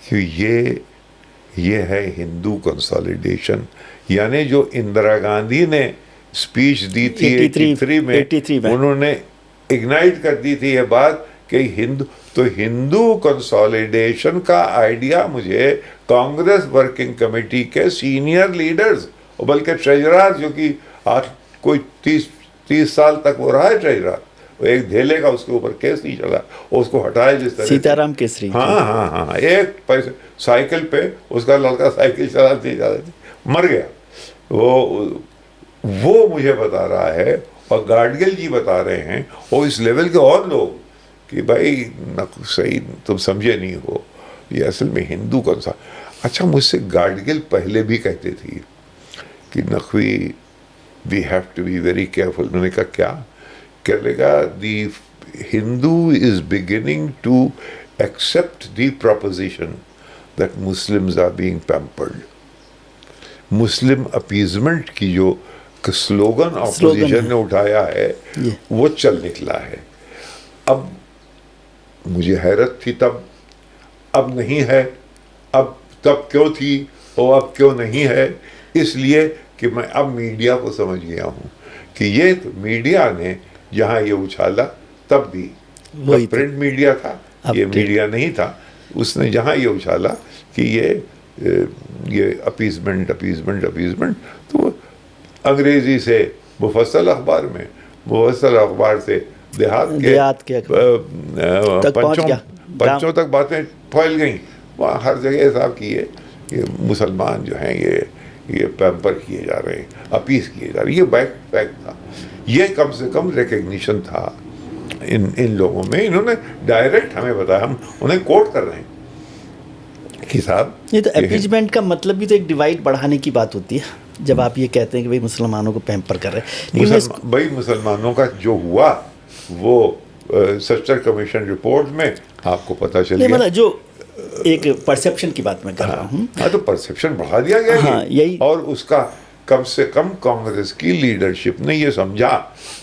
[SPEAKER 1] कि ये है हिंदू कंसोलिडेशन, यानी जो इंदिरा गांधी ने स्पीच दी थी 83 में, उन्होंने इग्नाइट कर दी थी ये बात कि हिंदू कंसोलिडेशन का आइडिया मुझे कांग्रेस वर्किंग कमेटी के सीनियर लीडर्स, और बल्कि ट्रेजरर, जो कि आज कोई 30 साल तक वो रहा है ट्रेजरर, वो एक धेले का उसके ऊपर केस नहीं चला और उसको हटाया जिस तरह
[SPEAKER 2] सीताराम केसरी।
[SPEAKER 1] हाँ, एक पैसे साइकिल पे उसका लड़का साइकिल चलाते मर गया। वो मुझे बता रहा है और गाडगिल जी बता रहे हैं और इस लेवल के और लोग कि भाई सही तुम समझे नहीं हो, ये असल में हिंदू कौन सा। अच्छा, मुझसे गाडगिल पहले भी कहते थे कि Naqvi we have to be very careful. मैंने कहा क्या? कहेगा the Hindu is beginning to accept the proposition that Muslims are being pampered. Muslim appeasement की जो स्लोगन ऑपोजिशन ने उठाया है वो चल निकला है। अब मुझे हैरत थी तब, अब नहीं है। अब तब क्यों थी और अब क्यों नहीं है? इसलिए कि मैं अब मीडिया को समझ गया हूँ कि ये तो मीडिया ने जहाँ ये उछाला, तब भी तब प्रिंट मीडिया था, ये मीडिया नहीं था, उसने जहाँ ये उछाला कि ये अपीजमेंट, तो अंग्रेजी से मुफस्सल अखबार में, मुफस्सल अखबार से देहात के पंचों तक बातें फैल गई। वहाँ हर जगह साहब की ये मुसलमान जो हैं ये पैम्पर किए जा रहे हैं, अपीस किए जा रहे हैं। ये फैक्ट था, ये कम से कम रिकग्निशन था इन लोगों में। इन्होंने डायरेक्ट हमें बताया, हम उन्हें कोट कर रहे हैं कि साहब
[SPEAKER 2] ये तो अपीजमेंट का मतलब भी तो एक डिवाइड बढ़ाने की बात होती है, जब आप ये कहते हैं कि भाई मुसलमानों को पैम्पर कर रहे हैं। लेकिन
[SPEAKER 1] भाई मुसलमानों का जो हुआ वो सच्चर कमीशन रिपोर्ट में आपको पता चल
[SPEAKER 2] नहीं,
[SPEAKER 1] गया।
[SPEAKER 2] मतलब जो एक परसेप्शन की बात मैं कर रहा हूँ।
[SPEAKER 1] हाँ, तो परसेप्शन बढ़ा दिया गया
[SPEAKER 2] हाँ, यही।
[SPEAKER 1] और उसका कम से कम कांग्रेस की लीडरशिप ने ये समझा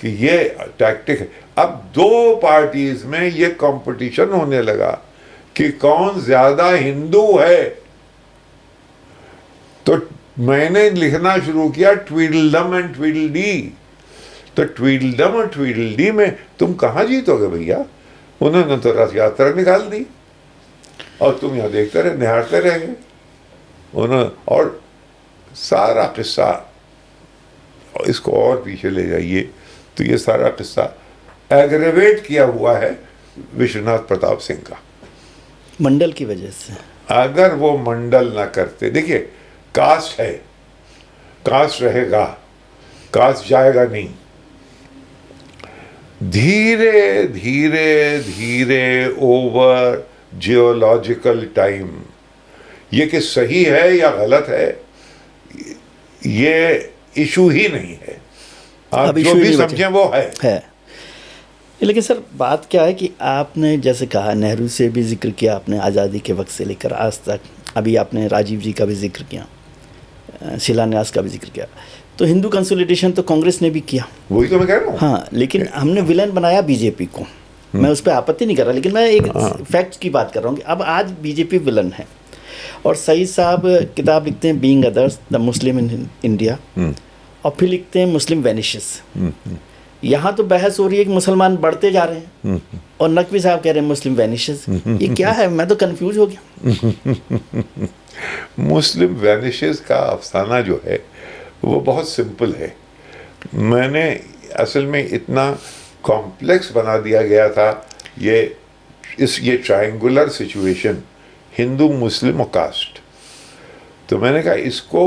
[SPEAKER 1] कि ये टैक्टिक है। अब दो पार्टीज में ये कंपटीशन होने लगा कि कौन ज्यादा हिंदू है। तो मैंने लिखना शुरू किया ट्वीडलडम एंड ट्वीडलडी। तो ट्वीडलडम और ट्वीडलडी में तुम कहां जीतोगे भैया। उन्होंने तो रथ यात्रा निकाल दी और तुम यहां देखते रहे, निहारते रह गए उन्होंने। और सारा किस्सा, इसको और पीछे ले जाइए तो ये सारा किस्सा एग्रेवेट किया हुआ है विश्वनाथ प्रताप सिंह का,
[SPEAKER 2] मंडल की वजह से।
[SPEAKER 1] अगर वो मंडल ना करते, देखिए कास्ट है, कास्ट रहेगा, कास्ट जाएगा नहीं। धीरे धीरे धीरे ओवर जियोलॉजिकल टाइम, ये कि सही है या गलत है ये इशू ही नहीं है। आप जो भी समझें वो है।
[SPEAKER 2] लेकिन सर बात क्या है कि आपने जैसे कहा नेहरू से भी जिक्र किया आपने, आज़ादी के वक्त से लेकर आज तक, अभी आपने राजीव जी का भी जिक्र किया, शिलान्यास का भी जिक्र किया। तो हिंदू कंसोलिडेशन तो कांग्रेस ने भी किया,
[SPEAKER 1] वही तो मैं कह रहा हूँ।
[SPEAKER 2] हाँ, लेकिन हमने विलन बनाया बीजेपी को। मैं उस पर आपत्ति नहीं कर रहा, लेकिन मैं एक फैक्ट की बात कर रहा हूँ कि अब आज बीजेपी विलन है। और सईद साहब किताब लिखते हैं being others the Muslim in India, और फिर लिखते हैं मुस्लिम वैनिशेस। यहाँ तो बहस हो रही है कि मुसलमान बढ़ते जा रहे हैं और नकवी साहब कह रहे हैं मुस्लिम वैनिशेस। ये क्या है, मैं तो कंफ्यूज हो गया।
[SPEAKER 1] मुस्लिम वैनिशेस का अफसाना जो है वो बहुत सिंपल है। मैंने असल में इतना कॉम्प्लेक्स बना दिया गया था ये ट्रायंगुलर सिचुएशन हिंदू मुस्लिम और कास्ट। तो मैंने कहा इसको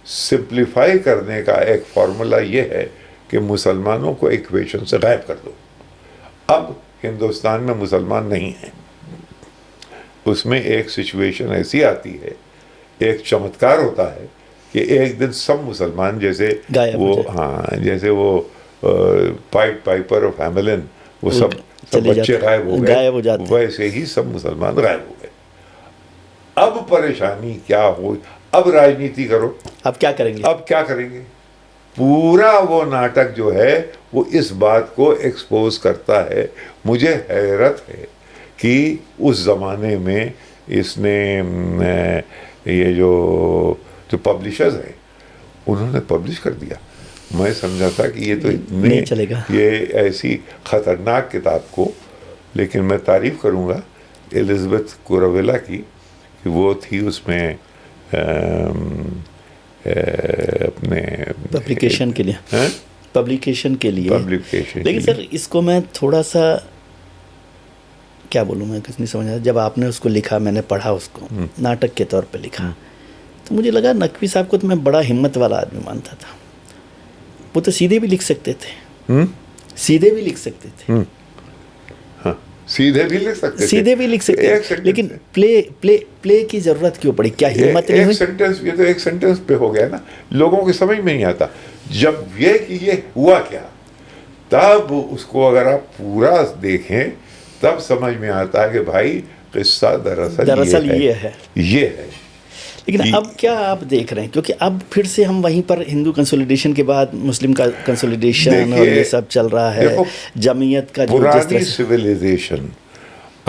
[SPEAKER 1] सिंप्लीफाई करने का एक फॉर्मूला ये है कि मुसलमानों को इक्वेशन से गायब कर दो। अब हिंदुस्तान में मुसलमान नहीं है, उसमें एक सिचुएशन ऐसी आती है, एक चमत्कार होता है कि एक दिन सब मुसलमान जैसे वो, हाँ, जैसे वो पाइट पाइपर ऑफ हैमेलिन, वो सब बच्चे गायब हो गए, वैसे ही सब मुसलमान गायब हो गए। अब परेशानी क्या हो, अब राजनीति करो,
[SPEAKER 2] अब क्या करेंगे,
[SPEAKER 1] अब क्या करेंगे। पूरा वो नाटक जो है वो इस बात को एक्सपोज करता है। मुझे हैरत है कि उस जमाने में इसने ये जो पब्लिशर्स हैं उन्होंने पब्लिश कर दिया। मैं समझा था कि ये तो
[SPEAKER 2] नहीं चलेगा,
[SPEAKER 1] ये ऐसी खतरनाक किताब को, लेकिन मैं तारीफ करूँगा एलिज़ाबेथ कुरावेला की कि वो थी उसमें अपने
[SPEAKER 2] पब्लिकेशन के लिए, पब्लिकेशन के लिए। लेकिन सर इसको मैं थोड़ा सा क्या बोलूँ, मैं कुछ नहीं समझ आया। जब आपने उसको लिखा, मैंने पढ़ा उसको, नाटक के तौर पे लिखा, तो मुझे लगा नकवी साहब को तो मैं बड़ा हिम्मत वाला आदमी मानता था। वो तो सीधे भी लिख सकते थे, सीधे भी लिख सकते थे,
[SPEAKER 1] हाँ, सीधे भी लिख सकते थे,
[SPEAKER 2] सीधे भी लिख सकते थे, लेकिन प्ले की जरूरत क्यों पड़ी? क्या हिम्मत नहीं हुई?
[SPEAKER 1] सेंटेंस, ये तो एक सेंटेंस पे हो गया ना, लोगों की समझ में नहीं आता। जब ये कि ये हुआ क्या, तब उसको अगर आप पूरा देखें तब समझ में आता है कि भाई किस्सा दरअसल ये है।
[SPEAKER 2] लेकिन अब क्या आप देख रहे हैं, क्योंकि अब फिर से हम वहीं पर हिंदू कंसोलिडेशन के बाद मुस्लिम का कंसोलिडेशन और ये सब चल रहा है, जमीयत का जो जिस तरह
[SPEAKER 1] सिविलाइजेशन,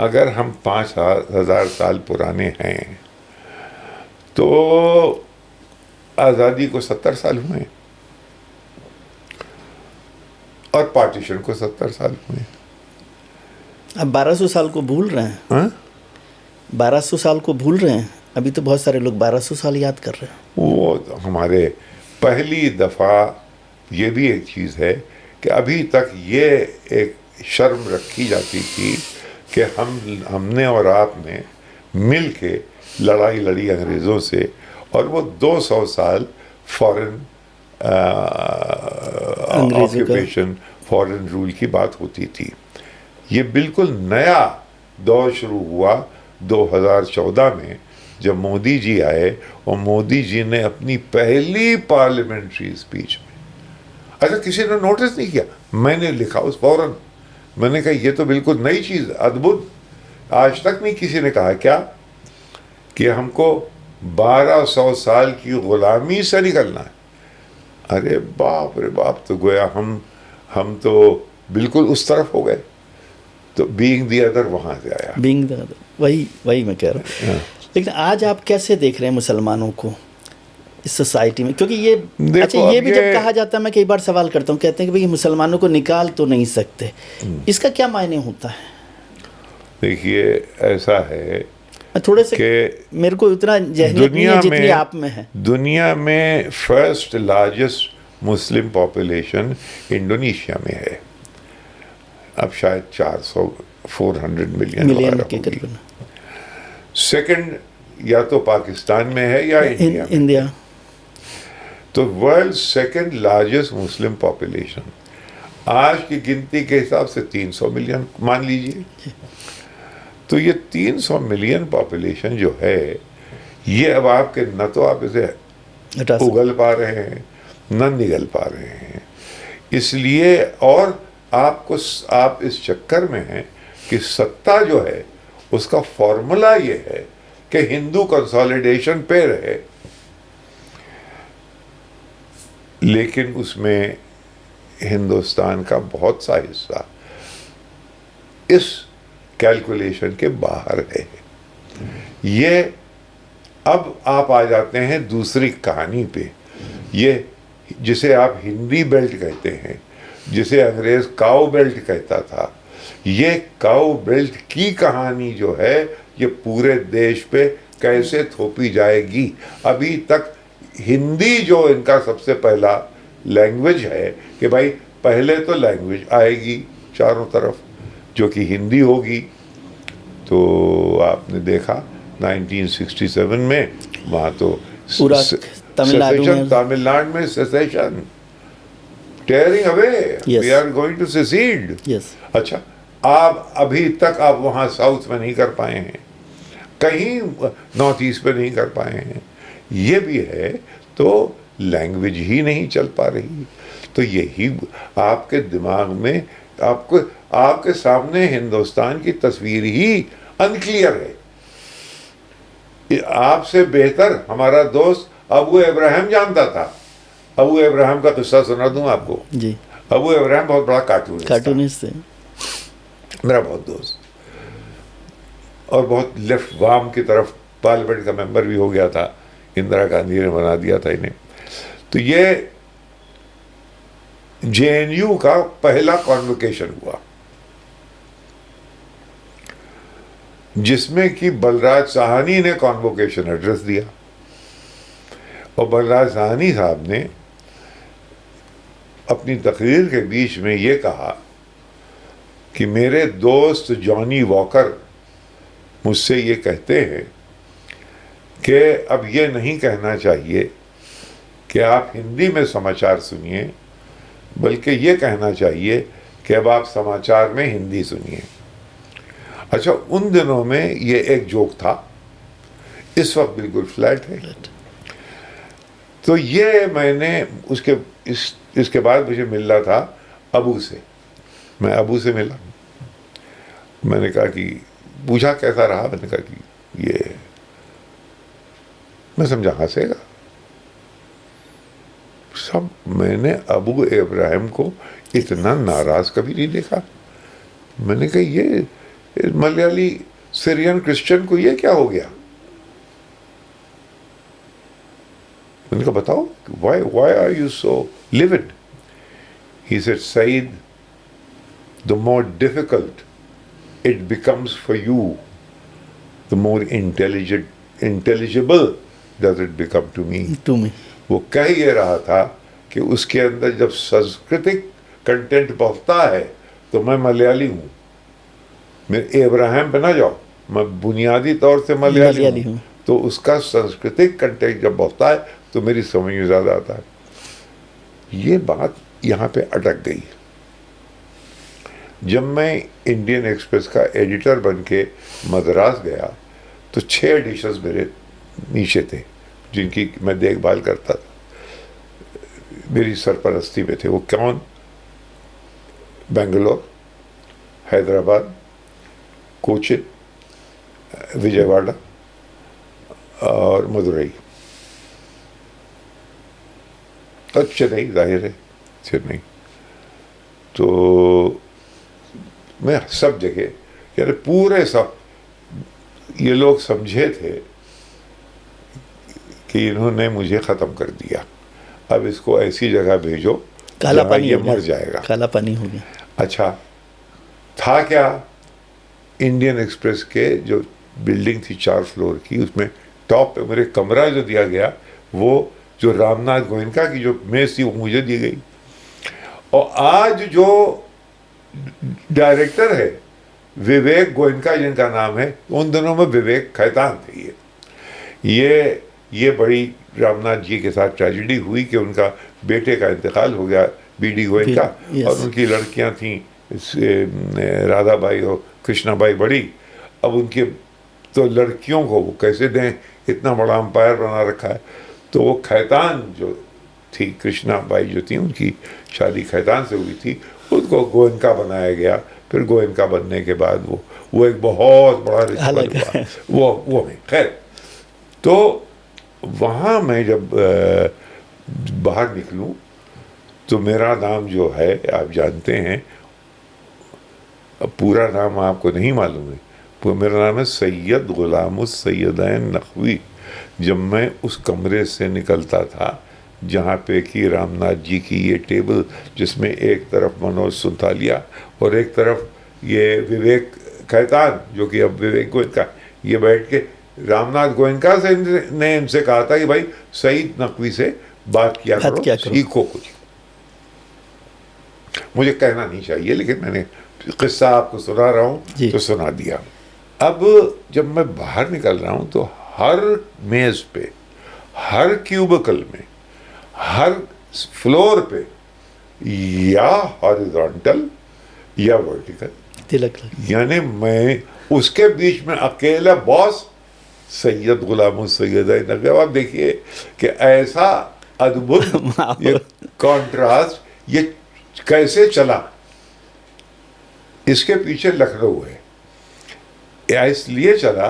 [SPEAKER 1] अगर हम 5000 साल पुराने हैं तो आज़ादी को 70 साल हुए और पार्टीशन को 70 साल हुए।
[SPEAKER 2] अब 1200 साल को भूल रहे हैं,
[SPEAKER 1] हाँ?
[SPEAKER 2] 1200 साल को भूल रहे हैं। अभी तो बहुत सारे लोग 1200 साल याद कर रहे हैं।
[SPEAKER 1] वो हमारे पहली दफ़ा ये भी एक चीज़ है कि अभी तक ये एक शर्म रखी जाती थी कि हमने और आपने मिल के लड़ाई लड़ी अंग्रेज़ों से, और वो 200 साल फॉरेन ऑक्यूपेशन, फॉरेन रूल की बात होती थी। ये बिल्कुल नया दौर शुरू हुआ 2014 में, जब मोदी जी आए और मोदी जी ने अपनी पहली पार्लियामेंट्री स्पीच में, अच्छा किसी ने नोटिस नहीं किया, मैंने लिखा उस फौरन, मैंने कहा ये तो बिल्कुल नई चीज, अद्भुत, आज तक नहीं किसी ने कहा क्या कि हमको 1200 साल की गुलामी से निकलना है। अरे बाप रे बाप, तो गोया हम तो बिल्कुल उस तरफ हो गए। तो बीइंग द अदर वहां से आया,
[SPEAKER 2] बीइंग द अदर, वही मैं कह रहा हूँ। लेकिन आज आप कैसे देख रहे हैं मुसलमानों को इस सोसाइटी में? क्योंकि ये अच्छा, ये भी जब कहा जाता है, मैं कई बार सवाल करता हूँ, कहते हैं कि भाई मुसलमानों को निकाल तो नहीं सकते, इसका क्या मायने होता है?
[SPEAKER 1] देखिए ऐसा है
[SPEAKER 2] थोड़े से मेरे को उतना जहनियत नहीं है जितनी आप में है।
[SPEAKER 1] दुनिया में first largest Muslim population Indonesia में है, अब शायद 400-400 मिलियन के करीब। सेकंड या तो पाकिस्तान में है या इंडिया। तो world second largest Muslim population आज की गिनती के हिसाब से 300 मिलियन मान लीजिए। तो ये 300 मिलियन पॉपुलेशन जो है, ये अब आपके न तो आप इसे उगल पा रहे हैं न निगल पा रहे हैं, इसलिए और आप इस चक्कर में हैं कि सत्ता जो है उसका फॉर्मूला ये है कि हिंदू कंसोलिडेशन पे रहे, लेकिन उसमें हिंदुस्तान का बहुत सा हिस्सा इस कैलकुलेशन के बाहर है। ये अब आप आ जाते हैं दूसरी कहानी पे, ये जिसे आप हिंदी बेल्ट कहते हैं, जिसे अंग्रेज काउ बेल्ट कहता था, ये काउ बेल्ट की कहानी जो है ये पूरे देश पे कैसे थोपी जाएगी। अभी तक हिंदी जो इनका सबसे पहला लैंग्वेज है कि भाई पहले तो लैंग्वेज आएगी चारों तरफ जो कि हिंदी होगी। तो आपने देखा 1967 में वहाँ तो
[SPEAKER 2] पूरा
[SPEAKER 1] तमिलनाडु में secession, tearing away, we are going to secede. अच्छा, आप अभी तक आप वहाँ साउथ में नहीं कर पाए हैं, कहीं नॉर्थ ईस्ट पे नहीं कर पाए हैं, ये भी है। तो लैंग्वेज ही नहीं चल पा रही। तो यही आपके दिमाग में आपके सामने हिंदुस्तान की तस्वीर ही अनक्लियर है। आपसे बेहतर हमारा दोस्त अबू इब्राहिम जानता था। अबू इब्राहिम का किस्सा सुना दूं आपको
[SPEAKER 2] जी।
[SPEAKER 1] अबू इब्राहिम बहुत बड़ा
[SPEAKER 2] कार्टूनिस्ट है,
[SPEAKER 1] मेरा बहुत दोस्त, और बहुत लेफ्ट वाम की तरफ पार्लियामेंट का मेंबर भी हो गया था, इंदिरा गांधी ने बना दिया था इन्हें। तो ये जेएनयू का पहला कॉन्वोकेशन हुआ जिसमें कि बलराज साहनी ने कॉन्वोकेशन एड्रेस दिया, और बलराज साहनी साहब ने अपनी तकरीर के बीच में ये कहा कि मेरे दोस्त जॉनी वॉकर मुझसे ये कहते हैं कि अब ये नहीं कहना चाहिए कि आप हिंदी में समाचार सुनिए, बल्कि ये कहना चाहिए कि अब आप समाचार में हिंदी सुनिए। अच्छा, उन दिनों में ये एक जोक था, इस वक्त बिल्कुल फ्लैट है। तो ये मैंने इसके बाद मुझे मिलना था अबू से, मैं अबू से मिला, मैंने कहा कि पूछा कैसा रहा, मैंने कहा कि ये मैं समझा हंसेगा सब। मैंने अबू इब्राहिम को इतना नाराज कभी नहीं देखा। मैंने कहा ये मलयाली सीरियन क्रिश्चियन को ये क्या हो गया? मैंने कहा बताओ, why are you so livid? He said, Saeed, the more difficult it becomes for you, the more intelligible does it become to me. वो कह ये रहा था कि उसके अंदर जब सांस्कृतिक कंटेंट बढ़ता है तो मैं मलयाली हूँ, मैं इब्राहिम पे ना जाओ, मैं बुनियादी तौर से मलयाली हूँ, तो उसका सांस्कृतिक कंटेंट जब बढ़ता है तो मेरी समझ में ज़्यादा आता है। ये बात यहाँ पे अटक गई। जब मैं इंडियन एक्सप्रेस का एडिटर बन के मद्रास गया तो 6 एडिशंस मेरे नीचे थे, जिनकी मैं देखभाल करता था, मेरी सरपरस्ती में थे। वो कौन? बेंगलोर, हैदराबाद, कोचिन, विजयवाड़ा और मदुरई और चेन्नई, जाहिर है चेन्नई। तो मैं सब जगह, यानी पूरे सब, ये लोग समझे थे कि इन्होंने मुझे ख़त्म कर दिया, अब इसको ऐसी जगह भेजो
[SPEAKER 2] काला
[SPEAKER 1] जहाँ
[SPEAKER 2] पानी
[SPEAKER 1] ये
[SPEAKER 2] हो गया,
[SPEAKER 1] मर जाएगा।
[SPEAKER 2] काला पानी हो गया।
[SPEAKER 1] अच्छा, था क्या? इंडियन एक्सप्रेस के जो बिल्डिंग थी 4 फ्लोर की, उसमें टॉप पे मेरे कमरा जो दिया गया, वो जो रामनाथ गोयनका की जो मेज थी वो मुझे दी गई। और आज जो डायरेक्टर है विवेक गोयनका जिनका नाम है, उन दिनों में विवेक खैतान थे। ये बड़ी रामनाथ जी के साथ ट्रेजेडी हुई कि उनका बेटे का इंतकाल हो गया, बीडी गोयनका, और उनकी लड़कियां थीं राधाबाई और कृष्णाबाई बड़ी। अब उनके तो लड़कियों को वो कैसे दें, इतना बड़ा अंपायर बना रखा है। तो वो खैतान जो थी, कृष्णाबाई जो थी, उनकी शादी खैतान से हुई थी, उसको गोयनका बनाया गया। फिर गोयनका बनने के बाद वो एक बहुत बड़ा रिचुअल हुआ वो में। खैर, तो वहाँ मैं जब बाहर निकलूं तो मेरा नाम जो है आप जानते हैं, अब पूरा नाम आपको नहीं मालूम है, मेरा नाम है सैयद गुलामुस सैयदैन नकवी। जब मैं उस कमरे से निकलता था जहाँ पे कि रामनाथ जी की ये टेबल, जिसमें एक तरफ मनोज सुंथालिया और एक तरफ ये विवेक खैतान, जो कि अब विवेक गोयनका, ये बैठ के रामनाथ गोयनका से ने इनसे कहा था कि भाई सईद नकवी से बात किया करो, सीखो कुछ। मुझे कहना नहीं चाहिए, लेकिन मैंने किस्सा आपको सुना रहा हूँ तो सुना दिया। अब जब मैं बाहर निकल रहा हूँ तो हर मेज पे, हर क्यूबिकल में, हर फ्लोर पे या हॉरिजॉन्टल या वर्टिकल
[SPEAKER 2] तिलक,
[SPEAKER 1] यानी मैं उसके बीच में अकेला बॉस सैयद गुलाम सैयद नकवी। आप देखिए कि ऐसा अद्भुत ये कॉन्ट्रास्ट ये कैसे चला। इसके पीछे लखनऊ है, इसलिए चला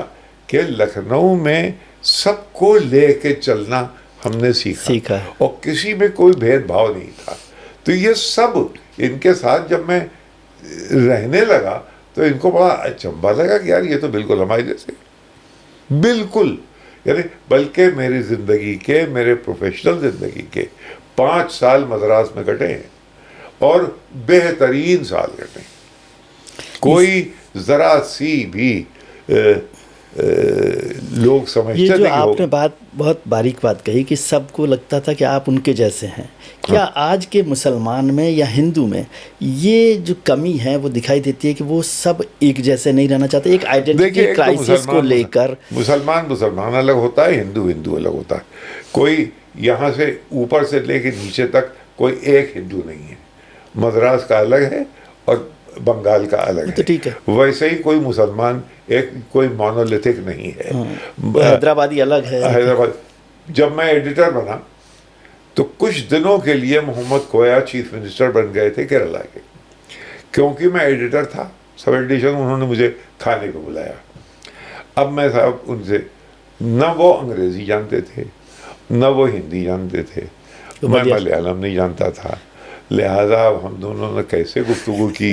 [SPEAKER 1] कि लखनऊ में सबको लेके चलना हमने सीखा और किसी में कोई भेदभाव नहीं था। तो ये सब इनके साथ जब मैं रहने लगा तो इनको बड़ा अचंभा लगा कि यार ये तो बिल्कुल हमारे जैसे, बिल्कुल। यानी बल्कि मेरी ज़िंदगी के, मेरे प्रोफेशनल ज़िंदगी के 5 साल मद्रास में कटे हैं और बेहतरीन साल कटे। कोई ज़रा सी भी लोग समझते
[SPEAKER 2] ये
[SPEAKER 1] थे
[SPEAKER 2] जो आपने बात बहुत बारीक बात कही कि सबको लगता था कि आप उनके जैसे हैं। क्या आज के मुसलमान में या हिंदू में ये जो कमी है वो दिखाई देती है कि वो सब एक जैसे नहीं रहना चाहते, एक आइडेंटिटी क्राइसिस को लेकर?
[SPEAKER 1] मुसलमान अलग होता है, हिंदू अलग होता है। कोई यहाँ से ऊपर से लेके नीचे तक कोई एक हिंदू नहीं है। मद्रास का अलग है और बंगाल का अलग
[SPEAKER 2] तो ठीक है।
[SPEAKER 1] वैसे ही कोई मुसलमान एक कोई मोनोलिथिक नहीं है।
[SPEAKER 2] हैदराबादी अलग है।
[SPEAKER 1] हैदराबाद, जब मैं एडिटर बना तो कुछ दिनों के लिए मोहम्मद कोया चीफ मिनिस्टर बन गए थे केरला के, क्योंकि मैं एडिटर था। सब एडिशन उन्होंने मुझे खाने को बुलाया। अब मैं साहब उनसे, न वो अंग्रेजी जानते थे न वो हिंदी जानते थे, मैं मलयालम नहीं जानता था। लिहाजा हम दोनों ने कैसे गुफ्तगू की,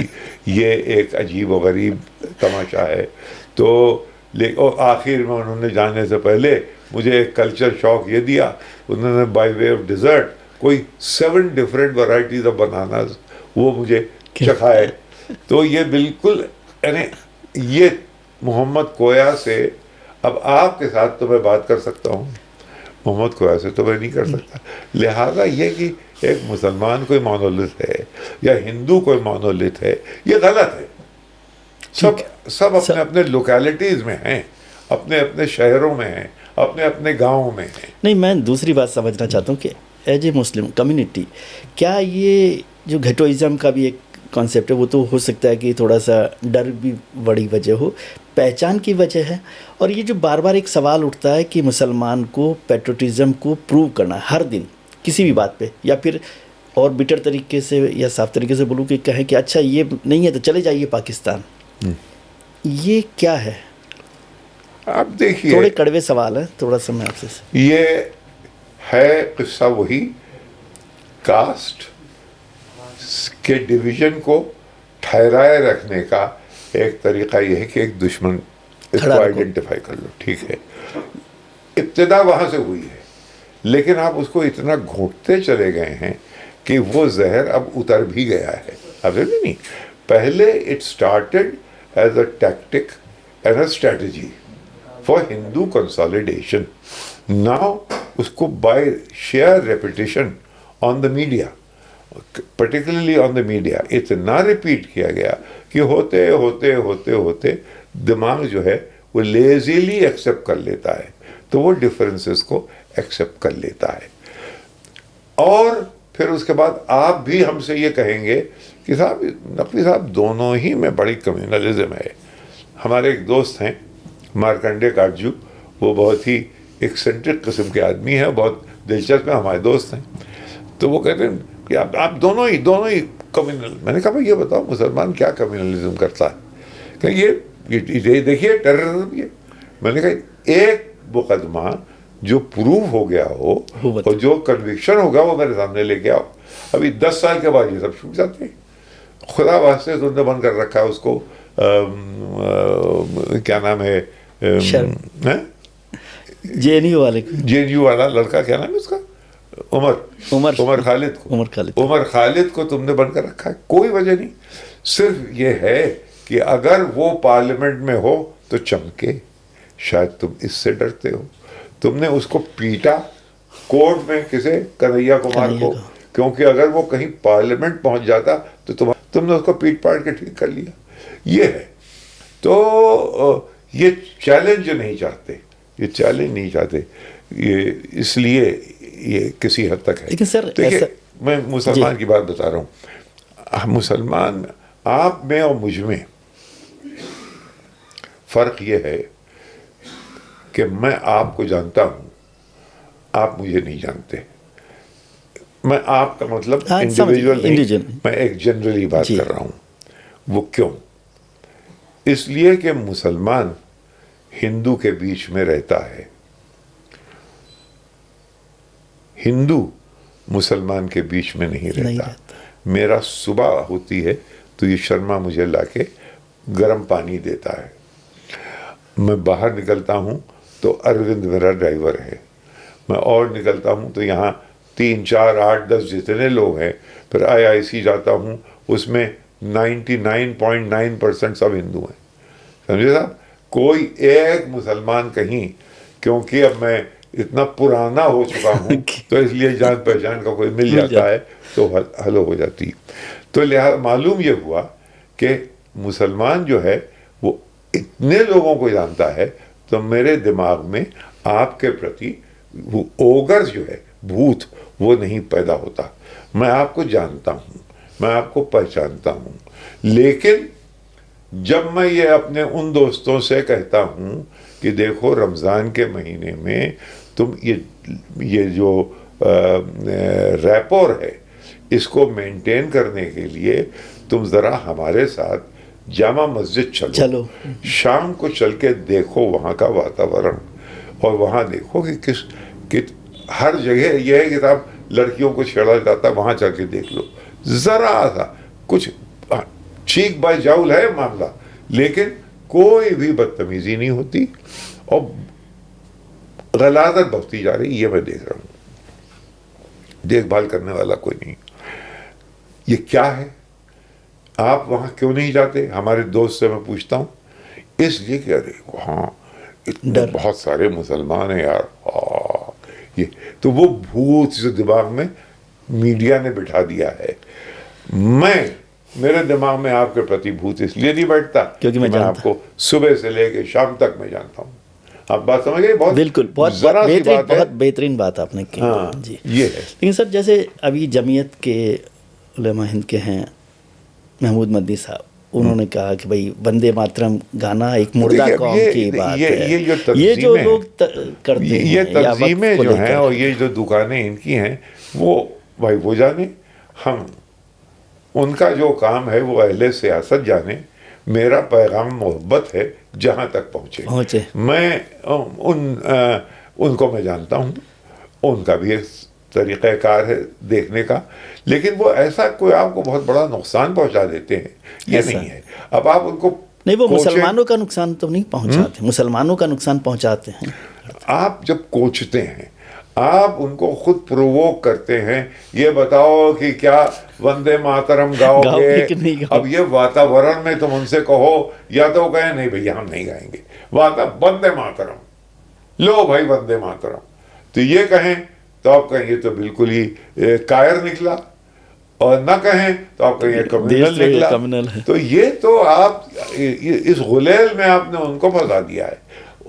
[SPEAKER 1] ये एक अजीब व गरीब तमाशा है। तो और आखिर में उन्होंने जाने से पहले मुझे एक कल्चर शॉक ये दिया, उन्होंने बाय वे ऑफ डिज़र्ट कोई 7 डिफरेंट वैरायटीज ऑफ बनानास वो मुझे चखाए। तो ये बिल्कुल, यानी ये मोहम्मद कोया से, अब आपके साथ तो मैं बात कर सकता हूँ, मोहम्मद कोया से तो मैं नहीं कर सकता। लिहाजा ये कि एक मुसलमान कोई मोनोलिथ है या हिंदू कोई मोनोलिथ है, ये गलत है। सब अपने अपने लोकेलिटीज़ में हैं, अपने अपने शहरों में हैं, अपने अपने गाँव में हैं।
[SPEAKER 2] नहीं, मैं दूसरी बात समझना चाहता हूँ कि एज ए मुस्लिम कम्युनिटी, क्या ये जो घेटोइज़म का भी एक कॉन्सेप्ट है, वो तो हो सकता है कि थोड़ा सा डर भी बड़ी वजह हो, पहचान की वजह है। और ये जो बार बार एक सवाल उठता है कि मुसलमान को पेट्रोटिज़म को प्रूव करना है हर दिन किसी भी बात पे, या फिर और बिटर तरीके से या साफ तरीके से बोलूँ कि कहें कि अच्छा ये नहीं है तो चले जाइए पाकिस्तान, ये क्या है?
[SPEAKER 1] आप देखिए,
[SPEAKER 2] थोड़े कड़वे सवाल है, थोड़ा सा मैं आपसे
[SPEAKER 1] ये है किस्सा वही कास्ट के डिवीजन को ठहराए रखने का एक तरीका यह है कि एक दुश्मन इसको
[SPEAKER 2] खड़ा रखो।
[SPEAKER 1] आइडेंटिफाई कर लो, ठीक है। इब्तिदा वहां से हुई है, लेकिन आप उसको इतना घोंटते चले गए हैं कि वो जहर अब उतर भी गया है। अब नहीं, पहले it started as a tactic and a strategy for Hindu consolidation. Now उसको by sheer repetition on the media, particularly on the media, इतना रिपीट किया गया कि होते होते होते होते दिमाग जो है वो लेजीली एक्सेप्ट कर लेता है, तो वो डिफरेंसेस को एक्सेप्ट कर लेता है। और फिर उसके बाद आप भी हमसे ये कहेंगे कि साहब नकवी साहब दोनों ही में बड़ी कम्युनलिज्म है। हमारे एक दोस्त हैं मार्कंडे काटजू, वो बहुत ही एक्सेंट्रिक किस्म के आदमी हैं, बहुत दिलचस्प है, हमारे दोस्त हैं। तो वो कहते हैं कि आप दोनों ही कम्युनल। मैंने कहा भाई ये बताओ मुसलमान क्या कम्युनलिज्म करता है? कहीं ये देखिए टेररिज्म। ये मैंने कहा एक मुकदमा जो प्रूव हो गया हो और जो कन्विक्शन होगा वो मेरे सामने लेके आओ। अभी 10 साल के बाद ये सब छूट जाते हैं। खुदा वास्ते तुमने बंद कर रखा है उसको, क्या नाम है,
[SPEAKER 2] जेएनयू वाले को,
[SPEAKER 1] जेएनयू वाला लड़का, क्या नाम है उसका, उमर खालिद को तुमने बंद कर रखा है। कोई वजह नहीं, सिर्फ ये है कि अगर वो पार्लियामेंट में हो तो चमके, शायद तुम इससे डरते हो। तुमने उसको पीटा कोर्ट में, किसे, कन्हैया कुमार को, क्योंकि अगर वो कहीं पार्लियामेंट पहुंच जाता तो तुमने उसको पीट पाट के ठीक कर लिया। ये है, तो ये चैलेंज नहीं चाहते, ये इसलिए ये किसी हद तक है।
[SPEAKER 2] लेकिन सर
[SPEAKER 1] देखिए, मैं मुसलमान की बात बता रहा हूँ। मुसलमान आप में और मुझ में फर्क ये है कि मैं आपको जानता हूं, आप मुझे नहीं जानते। मैं आपका मतलब इंडिविजुअल नहीं, मैं एक जनरली बात कर रहा हूं। वो क्यों? इसलिए कि मुसलमान हिंदू के बीच में रहता है, हिंदू मुसलमान के बीच में नहीं रहता। मेरा सुबह होती है तो ये शर्मा मुझे लाके गर्म पानी देता है, मैं बाहर निकलता हूं तो अरविंद मेरा ड्राइवर है, मैं और निकलता हूं तो यहाँ 3, 4, 8, 10 जितने लोग हैं, फिर IIC जाता हूं, उसमें 99.9% सब हिंदू हैं। समझे साहब? कोई एक मुसलमान कहीं, क्योंकि अब मैं इतना पुराना हो चुका हूं तो इसलिए जान पहचान का कोई मिल जाता है तो हल हो जाती। तो लिहाजा मालूम ये हुआ कि मुसलमान जो है वो इतने लोगों को जानता है, तो मेरे दिमाग में आपके प्रति वो ओगर्स जो है, भूत, वो नहीं पैदा होता। मैं आपको जानता हूं, मैं आपको पहचानता हूं। लेकिन जब मैं ये अपने उन दोस्तों से कहता हूं कि देखो रमज़ान के महीने में तुम ये जो रैपोर है, इसको मेंटेन करने के लिए तुम ज़रा हमारे साथ जामा मस्जिद चलो, शाम को चल के देखो वहाँ का वातावरण, और वहाँ देखो कि हर जगह यह है कि साहब लड़कियों को छेड़ा जाता, वहाँ चल के देख लो। ज़रा सा कुछ चीक बाय जाउल है मामला, लेकिन कोई भी बदतमीजी नहीं होती और गलाजत बढ़ती जा रही, ये मैं देख रहा हूँ। देखभाल करने वाला कोई नहीं। ये क्या है? आप वहां क्यों नहीं जाते? हमारे दोस्त से मैं पूछता हूँ, इसलिए कि अरे वहाँ इतने बहुत सारे मुसलमान हैं यार। ये तो वो भूत जो दिमाग में मीडिया ने बिठा दिया है। मेरे दिमाग में आपके प्रति भूत इसलिए नहीं बैठता क्योंकि मैं आपको सुबह से लेके शाम तक मैं जानता हूँ। आप बात समझ गए?
[SPEAKER 2] बिल्कुल, बहुत बेहतरीन बात आपने की।
[SPEAKER 1] हाँ, जी, ये है।
[SPEAKER 2] लेकिन सर, जैसे अभी जमीयत के उलेमा हिंद के हैं महमूद मदनी साहब, उन्होंने कहा कि भाई वंदे मातरम गाना एक मुर्दा
[SPEAKER 1] देखिए,
[SPEAKER 2] कौम की बात
[SPEAKER 1] ये
[SPEAKER 2] है।
[SPEAKER 1] जो
[SPEAKER 2] ये जो
[SPEAKER 1] तंजीमें
[SPEAKER 2] लोग करते
[SPEAKER 1] ये
[SPEAKER 2] हैं या वक्त
[SPEAKER 1] तंजीमें
[SPEAKER 2] को
[SPEAKER 1] जो हैं
[SPEAKER 2] लेकर,
[SPEAKER 1] और ये जो दुकानें इनकी हैं, वो भाई वो जाने, हम उनका जो काम है वो अहले सियासत जाने। मेरा पैगाम मोहब्बत है, जहाँ तक पहुँचे। मैं उनको मैं जानता हूँ, उनका भी एक तरीक़ाकार है देखने का, लेकिन वो ऐसा कोई आपको बहुत बड़ा नुकसान पहुँचा देते हैं, ये
[SPEAKER 2] ऐसा
[SPEAKER 1] नहीं है। अब आप उनको
[SPEAKER 2] नहीं, वो
[SPEAKER 1] कोचें-
[SPEAKER 2] मुसलमानों का नुकसान तो नहीं पहुंचाते, मुसलमानों का नुकसान पहुंचाते हैं।
[SPEAKER 1] आप जब कोचते हैं, आप उनको खुद प्रोवोक करते हैं, ये बताओ कि क्या वंदे मातरम गाओगे?
[SPEAKER 2] कि नहीं गाओगे?
[SPEAKER 1] अब ये वातावरण में तुम उनसे कहो, या तो कहें नहीं भैया हम नहीं गाएंगे वंदे मातरम, लो भाई वंदे मातरम, तो ये कहें तो आप कहें ये तो बिल्कुल ही कायर निकला, और ना कहें तो आप कहें कम्युनल निकला।
[SPEAKER 2] कम्युनल है।
[SPEAKER 1] तो ये तो आप इस गुलेल में आपने उनको फंसा दिया है।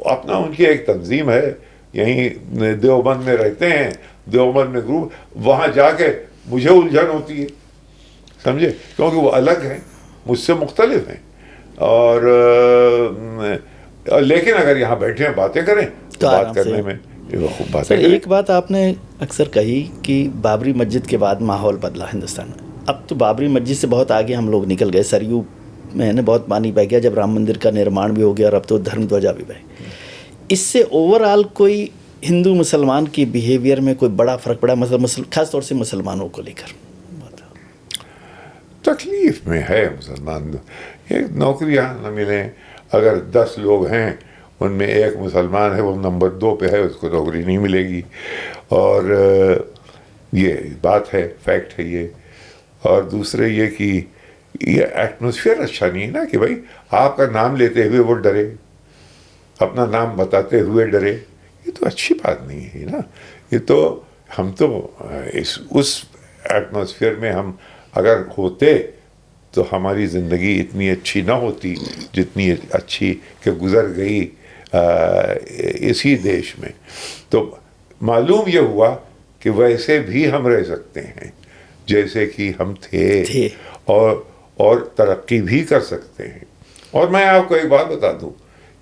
[SPEAKER 1] अपना उनकी एक तंजीम है, यहीं देवबंद में रहते हैं, देवबंद में ग्रुप, वहाँ जाके मुझे उलझन होती है, समझे, क्योंकि वो अलग हैं, मुझसे मुख्तलिफ हैं, और लेकिन अगर यहाँ बैठे हैं बातें करें तो बात करने में खूब बातें
[SPEAKER 2] सर,
[SPEAKER 1] करें।
[SPEAKER 2] एक बात आपने अक्सर कही कि बाबरी मस्जिद के बाद माहौल बदला हिंदुस्तान में। अब तो बाबरी मस्जिद से बहुत आगे हम लोग निकल गए, सरयू में है ना बहुत पानी बह गया जब राम मंदिर का निर्माण भी हो गया, और अब तो धर्म ध्वजा भी बह। इससे ओवरऑल कोई हिंदू मुसलमान की बिहेवियर में कोई बड़ा फ़र्क पड़ा, मतलब खास तौर से मुसलमानों को लेकर?
[SPEAKER 1] तकलीफ में है मुसलमान, एक नौकरियां न मिले, अगर 10 लोग हैं उनमें एक मुसलमान है, वो नंबर 2 पे है, उसको नौकरी नहीं मिलेगी, और ये बात है, फैक्ट है ये। और दूसरे ये कि ये एटमॉस्फेयर अच्छा नहीं है ना, कि भाई आपका नाम लेते हुए वो डरे, अपना नाम बताते हुए डरे, ये तो अच्छी बात नहीं है ना। ये तो हम तो उस एटमॉस्फेयर में हम अगर होते तो हमारी ज़िंदगी इतनी अच्छी ना होती जितनी अच्छी कि गुज़र गई इसी देश में। तो मालूम ये हुआ कि वैसे भी हम रह सकते हैं जैसे कि हम थे। और तरक्की भी कर सकते हैं। और मैं आपको एक बात बता दूं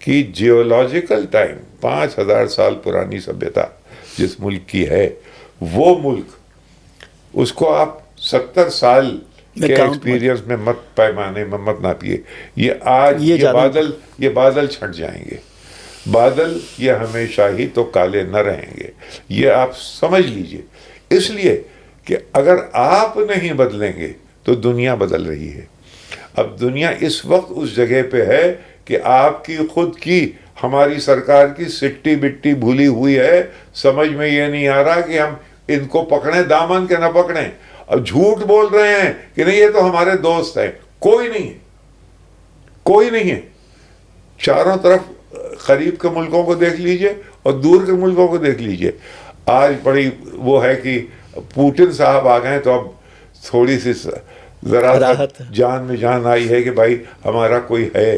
[SPEAKER 1] कि जियोलॉजिकल टाइम 5000 साल पुरानी सभ्यता जिस मुल्क की है, वो मुल्क, उसको आप 70 साल के एक्सपीरियंस में मत, पैमाने में मत नापिए। ये आज ये बादल छट जाएंगे, बादल ये हमेशा ही तो काले न रहेंगे, ये आप समझ लीजिए। इसलिए कि अगर आप नहीं बदलेंगे तो दुनिया बदल रही है। अब दुनिया इस वक्त उस जगह पे है कि आपकी खुद की, हमारी सरकार की सिट्टी बिट्टी भूली हुई है। समझ में ये नहीं आ रहा कि हम इनको पकड़ें दामन के न पकड़ें। अब झूठ बोल रहे हैं कि नहीं ये तो हमारे दोस्त हैं, कोई नहीं है, कोई नहीं है। चारों तरफ करीब के मुल्कों को देख लीजिए और दूर के मुल्कों को देख लीजिए। आज बड़ी वो है कि पुतिन साहब आ गए तो अब थोड़ी सी जरा जान में जान आई है कि भाई हमारा कोई है।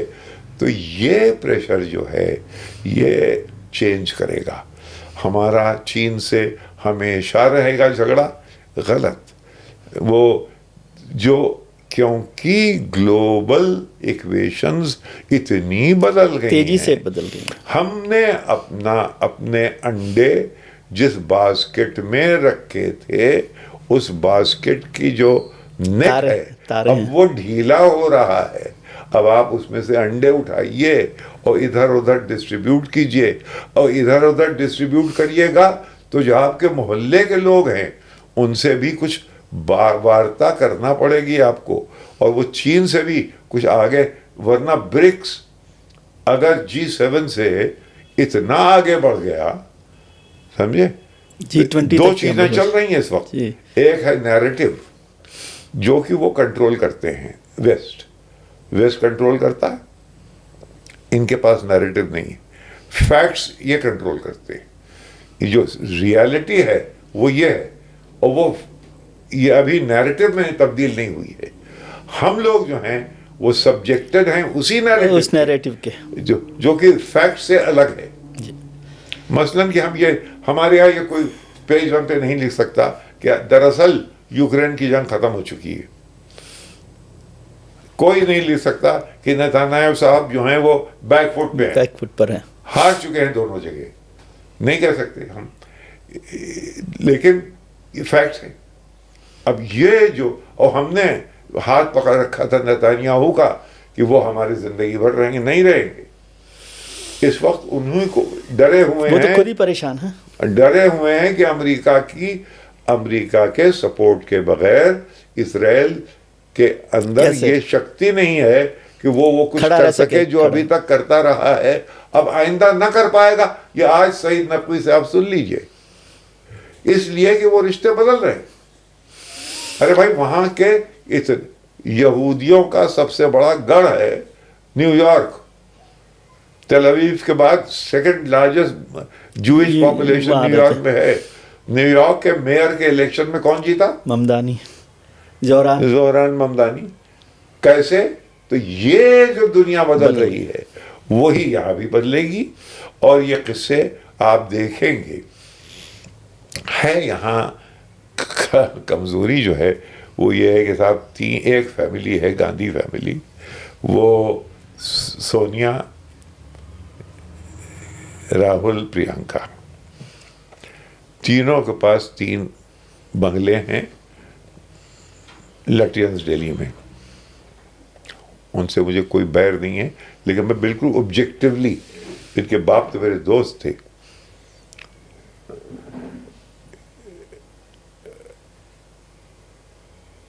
[SPEAKER 1] तो ये प्रेशर जो है ये चेंज करेगा। हमारा चीन से हमेशा रहेगा झगड़ा, गलत वो जो, क्योंकि ग्लोबल इक्वेशंस इतनी बदल गई,
[SPEAKER 2] तेजी से बदल गई।
[SPEAKER 1] हमने अपने अंडे जिस बास्केट में रखे थे, उस बास्केट की जो नेट है अब वो ढीला हो रहा है। अब आप उसमें से अंडे उठाइए और इधर उधर डिस्ट्रीब्यूट कीजिए, और इधर उधर डिस्ट्रीब्यूट करिएगा तो जो आपके मोहल्ले के लोग हैं उनसे भी कुछ वार्ता करना पड़ेगी आपको, और वो चीन से भी कुछ आगे, वरना ब्रिक्स अगर G7 से इतना आगे बढ़ गया, समझे,
[SPEAKER 2] G20
[SPEAKER 1] दो चीजें चल रही हैं इस वक्त। एक है नैरेटिव जो कि वो कंट्रोल करते हैं, वेस्ट कंट्रोल करता है, इनके पास नैरेटिव नहीं है। फैक्ट्स ये कंट्रोल करते हैं, ये जो रियलिटी है वो ये है, और वो ये अभी नैरेटिव में तब्दील नहीं हुई है। हम लोग जो हैं वो सब्जेक्टेड हैं उसी नैरेटिव
[SPEAKER 2] के
[SPEAKER 1] जो कि फैक्ट से अलग है। मसलन कि हम ये, हमारे यहाँ ये कोई पेज 1 पे नहीं लिख सकता कि दरअसल यूक्रेन की जंग खत्म हो चुकी है। कोई नहीं लिख सकता कि नेतन्याहू साहब जो हैं वो बैकफुट पे हैं,
[SPEAKER 2] बैकफुट पर है।
[SPEAKER 1] हार चुके हैं दोनों जगह, नहीं कह सकते हम, लेकिन ये फैक्ट है। अब ये जो, और हमने हाथ पकड़ रखा था नेतन्याहू का कि वो हमारी जिंदगी भर रहेंगे, नहीं रहेंगे। इस वक्त उन्हीं को डरे हुए
[SPEAKER 2] वो तो
[SPEAKER 1] हैं,
[SPEAKER 2] खुद ही परेशान है।
[SPEAKER 1] डरे हुए हैं कि अमेरिका के सपोर्ट के बगैर इसराइल के अंदर
[SPEAKER 2] कैसे?
[SPEAKER 1] ये शक्ति नहीं है कि वो कुछ
[SPEAKER 2] खड़ा
[SPEAKER 1] कर
[SPEAKER 2] रह
[SPEAKER 1] सके
[SPEAKER 2] सके,
[SPEAKER 1] जो अभी तक करता रहा है, अब आइंदा न कर पाएगा। ये आज सईद नकवी से आप सुन लीजिए, इसलिए कि वो रिश्ते बदल रहे हैं। अरे भाई, वहां के इस यहूदियों का सबसे बड़ा गढ़ है न्यूयॉर्क, तेल अवीव के बाद सेकंड लार्जेस्ट जूइश पॉपुलेशन
[SPEAKER 2] वहाँ
[SPEAKER 1] न्यूयॉर्क
[SPEAKER 2] रहते
[SPEAKER 1] में है। न्यूयॉर्क के मेयर के इलेक्शन में कौन जीता?
[SPEAKER 2] ममदानी, जोहरान
[SPEAKER 1] ममदानी। कैसे? तो ये जो दुनिया बदल रही है वही यहां भी बदलेगी। और ये किस्से आप देखेंगे है यहाँ। कमजोरी जो है वो ये है कि साहब एक फैमिली है, गांधी फैमिली, वो सोनिया, राहुल, प्रियंका, तीनों के पास 3 बंगले हैं लटियंस दिल्ली में। उनसे मुझे कोई बैर नहीं है, लेकिन मैं बिल्कुल ऑब्जेक्टिवली, इनके बाप तो मेरे दोस्त थे,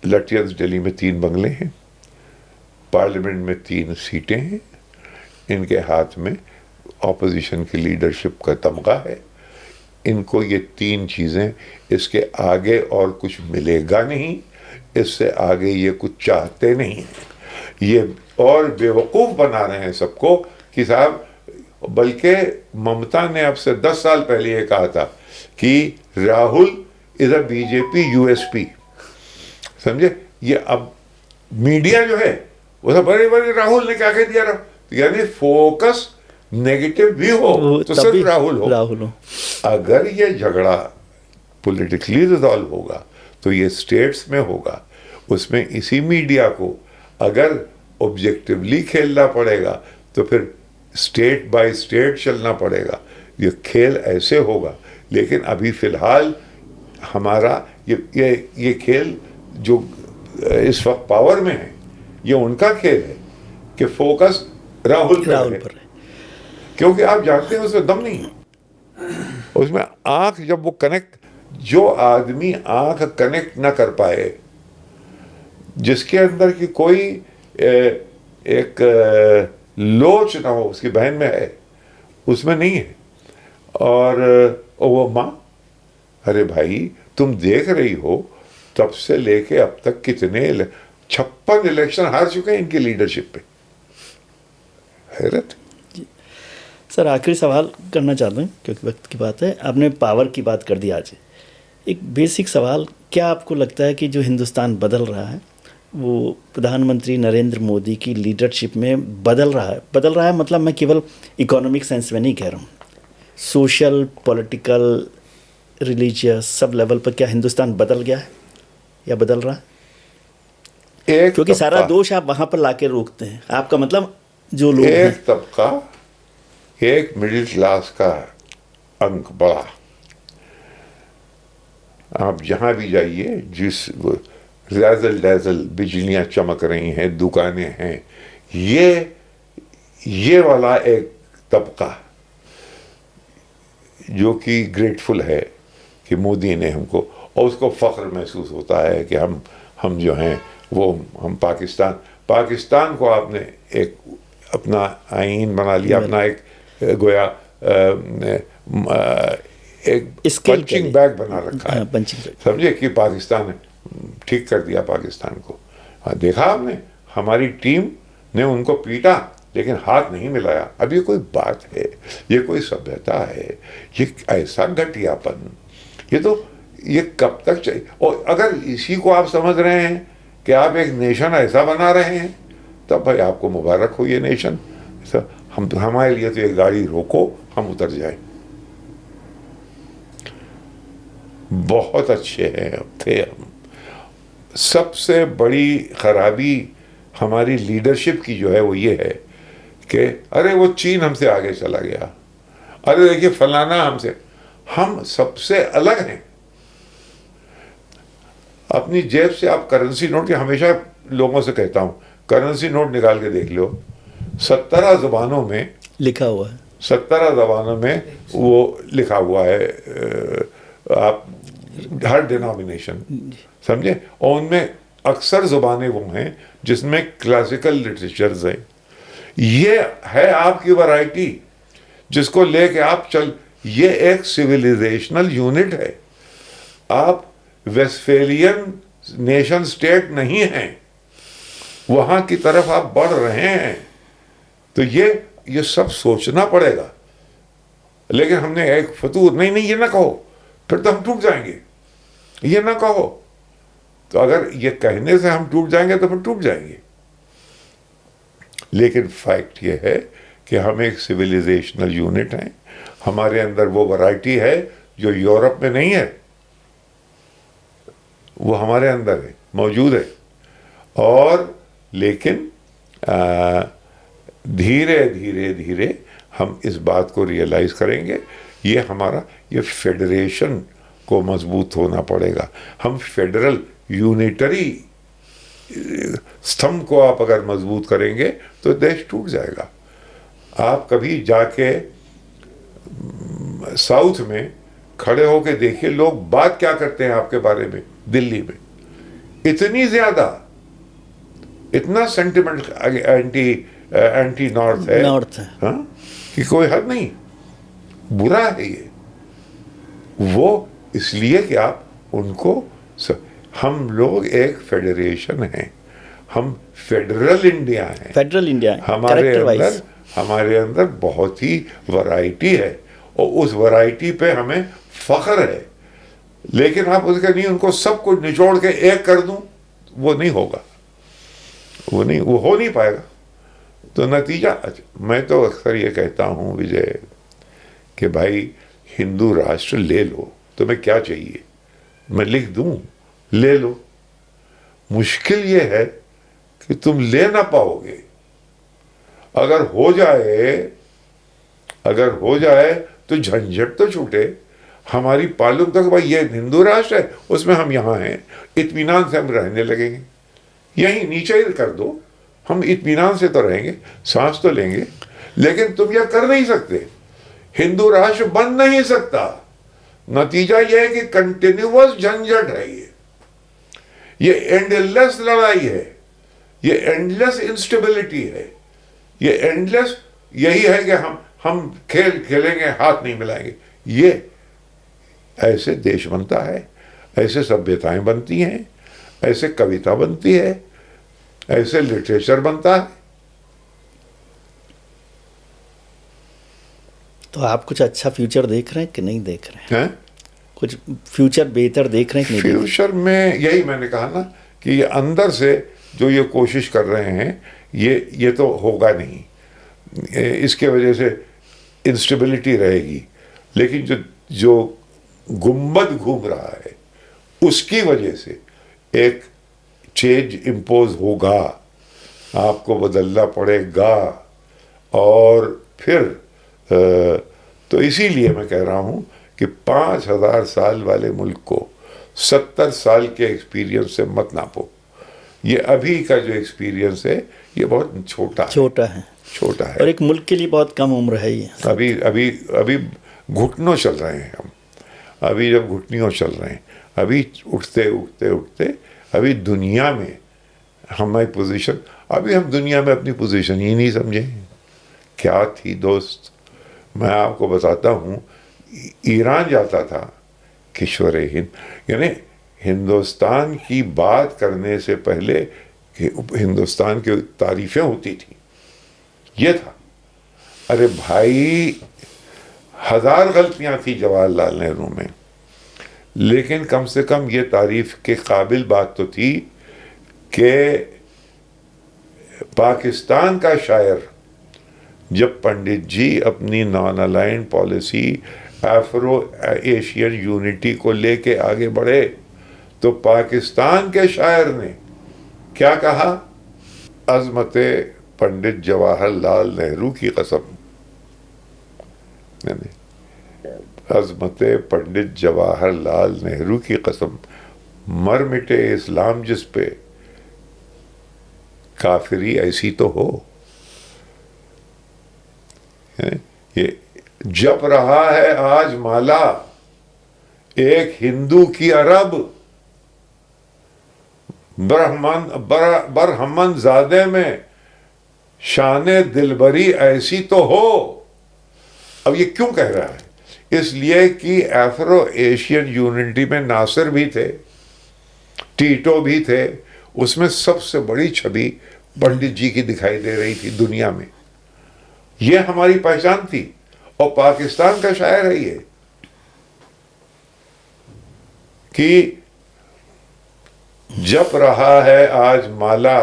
[SPEAKER 1] लटियंस दिल्ली में 3 बंगले हैं, पार्लियामेंट में 3 सीटें हैं, इनके हाथ में ऑपोजिशन की लीडरशिप का तमगा है। इनको ये 3 चीजें, इसके आगे और कुछ मिलेगा नहीं, इससे आगे ये कुछ चाहते नहीं हैं। ये और बेवकूफ बना रहे हैं सबको कि साहब, बल्कि ममता ने अब से 10 साल पहले ये कहा था कि Rahul is a BJP USP, समझे? ये अब मीडिया जो है वो सब बड़े बड़े राहुल ने क्या कह दिया, यानी फोकस नेगेटिव भी हो तो सिर्फ राहुल हो। अगर ये झगड़ा पॉलिटिकली रिजॉल्व होगा तो ये स्टेट्स में होगा, उसमें इसी मीडिया को अगर ऑब्जेक्टिवली खेलना पड़ेगा तो फिर स्टेट बाय स्टेट चलना पड़ेगा। ये खेल ऐसे होगा। लेकिन अभी फिलहाल हमारा ये खेल जो इस वक्त पावर में है, ये उनका खेल है कि फोकस राहुल पर है। क्योंकि आप जानते हैं उसमें दम नहीं है, उसमें आंख जब वो कनेक्ट, जो आदमी आंख कनेक्ट ना कर पाए, जिसके अंदर की कोई एक लोच ना हो, उसकी बहन में है, उसमें नहीं है। और वो माँ, अरे भाई तुम देख रही हो तब से लेके अब तक कितने 56 इलेक्शन हार चुके हैं इनकी लीडरशिप पे। हैरत।
[SPEAKER 2] सर आखिरी सवाल करना चाहता हूँ क्योंकि वक्त की बात है, आपने पावर की बात कर दी आज। एक बेसिक सवाल, क्या आपको लगता है कि जो हिंदुस्तान बदल रहा है वो प्रधानमंत्री नरेंद्र मोदी की लीडरशिप में बदल रहा है? बदल रहा है मतलब मैं केवल इकोनॉमिक सेंस में नहीं कह रहा हूँ, social, political, religious, sub level पर क्या हिंदुस्तान बदल गया है या बदल रहा है? क्योंकि सारा दोष आप वहाँ पर लाके रोकते हैं। आपका मतलब जो लोग
[SPEAKER 1] एक तबका, एक मिडिल क्लास का अंक बड़ा, आप जहां भी जाइए, जिस रैजल डैजल बिजलियां चमक रही हैं, दुकानें हैं, ये वाला एक तबका जो कि ग्रेटफुल है कि मोदी ने हमको, और उसको फख्र महसूस होता है कि हम जो हैं वो, हम पाकिस्तान को आपने एक अपना आईन बना लिया, अपना एक गोया एक पंचिंग बैग बना रखा है, समझे कि पाकिस्तान ठीक कर दिया पाकिस्तान को। देखा आपने, हमारी टीम ने उनको पीटा लेकिन हाथ नहीं मिलाया। अब ये कोई बात है? ये कोई सभ्यता है? ये ऐसा घटियापन, ये कब तक चाहिए? और अगर इसी को आप समझ रहे हैं कि आप एक नेशन ऐसा बना रहे हैं, तब भाई आपको मुबारक हो ये नेशन। हमारे लिए तो ये गाड़ी रोको, हम उतर जाएं। बहुत अच्छे हैं थे हम। सबसे बड़ी खराबी हमारी लीडरशिप की जो है वो ये है कि अरे वो चीन हमसे आगे चला गया, अरे देखिए फलाना हमसे, हम सबसे अलग हैं। अपनी जेब से आप करेंसी नोट, के हमेशा लोगों से कहता हूं करेंसी नोट निकाल के देख लो, 17 जुबानों में
[SPEAKER 2] लिखा हुआ है,
[SPEAKER 1] 17 जबानों में वो लिखा हुआ है, आप हर डिनोमिनेशन, समझे, और उनमें अक्सर जुबानें वो हैं जिसमें क्लासिकल लिटरेचर्स हैं। ये है आपकी वैरायटी जिसको लेके आप चल, ये एक सिविलाइजेशनल यूनिट है। आप वेस्टफेलियन नेशन स्टेट नहीं हैं, वहां की तरफ आप बढ़ रहे हैं। तो ये सब सोचना पड़ेगा। लेकिन हमने एक फतूर, नहीं नहीं ये ना कहो, फिर तो हम टूट जाएंगे, ये ना कहो। तो अगर ये कहने से हम टूट जाएंगे तो फिर टूट जाएंगे। लेकिन फैक्ट ये है कि हम एक सिविलाइजेशनल यूनिट हैं, हमारे अंदर वो वैरायटी है जो यूरोप में नहीं है, वो हमारे अंदर है, मौजूद है। और लेकिन धीरे धीरे धीरे हम इस बात को रियलाइज करेंगे, ये हमारा ये फेडरेशन को मजबूत होना पड़ेगा। हम फेडरल यूनिटरी स्तंभ को आप अगर मजबूत करेंगे तो देश टूट जाएगा। आप कभी जाके साउथ में खड़े होके देखिए लोग बात क्या करते हैं आपके बारे में। दिल्ली में इतनी ज्यादा, इतना सेंटिमेंट एंटी नॉर्थ है, हाँ, कि कोई हद नहीं। बुरा है ये, वो इसलिए कि आप उनको हम लोग एक फेडरेशन हैं, हम फेडरल इंडिया हैं,
[SPEAKER 2] फेडरल इंडिया
[SPEAKER 1] हमारे अंदर बहुत ही वैरायटी है और उस वैरायटी पे हमें फख्र है। लेकिन आप उसके नहीं, उनको सब कुछ निचोड़ के एक कर दूं, वो नहीं होगा, वो हो नहीं पाएगा। तो नतीजा, मैं तो अक्सर ये कहता हूं विजय कि भाई हिंदू राष्ट्र ले लो, तुम्हें क्या चाहिए मैं लिख दूं, ले लो। मुश्किल ये है कि तुम ले ना पाओगे। अगर हो जाए तो झंझट तो छूटे। हमारी पालुक तक भाई ये हिंदू राष्ट्र है, उसमें हम यहां हैं, इत्मीनान से हम रहने लगेंगे। यहीं नीचे ही कर दो, हम इत्मीनान से तो रहेंगे, सांस तो लेंगे। लेकिन तुम यह कर नहीं सकते, हिंदू राष्ट्र बन नहीं सकता। नतीजा यह है कि कंटिन्यूअस झंझट है, ये एंडलेस लड़ाई है, ये एंडलेस इंस्टेबिलिटी है, ये एंडलेस यही है कि हम खेलेंगे हाथ नहीं मिलाएंगे। ये ऐसे देश बनता है, ऐसे सभ्यताएं बनती हैं, ऐसे कविता बनती है, ऐसे लिटरेचर बनता है।
[SPEAKER 2] तो आप कुछ अच्छा फ्यूचर देख रहे हैं कि नहीं देख रहे हैं? कुछ फ्यूचर बेहतर देख रहे हैं कि नहीं?
[SPEAKER 1] फ्यूचर में यही मैंने कहा ना कि ये अंदर से जो ये कोशिश कर रहे हैं, ये तो होगा नहीं, इसके वजह से इंस्टेबिलिटी रहेगी। लेकिन जो गुंबद घूम रहा है उसकी वजह से एक चेंज इम्पोज होगा, आपको बदलना पड़ेगा। और फिर तो इसीलिए मैं कह रहा हूं कि 5000 साल वाले मुल्क को 70 साल के एक्सपीरियंस से मत नापो। ये अभी का जो एक्सपीरियंस है ये बहुत छोटा है
[SPEAKER 2] और एक मुल्क के लिए बहुत कम उम्र है ये।
[SPEAKER 1] अभी घुटनों चल रहे हैं हम, अभी जब घुटनियों चल रहे हैं, अभी उठते अभी दुनिया में हमारी पोजीशन, अभी हम दुनिया में अपनी पोजीशन ही नहीं समझे क्या थी। दोस्त मैं आपको बताता हूँ, ईरान जाता था किश्वर हिंद, यानी हिंदुस्तान की बात करने से पहले हिंदुस्तान की तारीफें होती थी, ये था। अरे भाई 1000 गलतियां थी जवाहरलाल नेहरू में, लेकिन कम से कम ये तारीफ के काबिल बात तो थी कि पाकिस्तान का शायर जब पंडित जी अपनी non align policy Afro Asian unity को लेके आगे बढ़े तो पाकिस्तान के शायर ने क्या कहा अजमत पंडित जवाहरलाल नेहरू की कसम, यानी अजमत पंडित जवाहरलाल नेहरू की कसम, मर मिटे इस्लाम जिस पे, काफिरी ऐसी तो हो। ये जप रहा है आज माला एक हिंदू की अरब, बरहमन ज़ादे में शाने दिलबरी ऐसी तो हो। अब ये क्यों कह रहा है? इसलिए कि अफ्रो एशियन यूनिटी में नासिर भी थे, टीटो भी थे, उसमें सबसे बड़ी छवि पंडित जी की दिखाई दे रही थी दुनिया में। ये हमारी पहचान थी, और पाकिस्तान का शायर है ये कि जप रहा है आज माला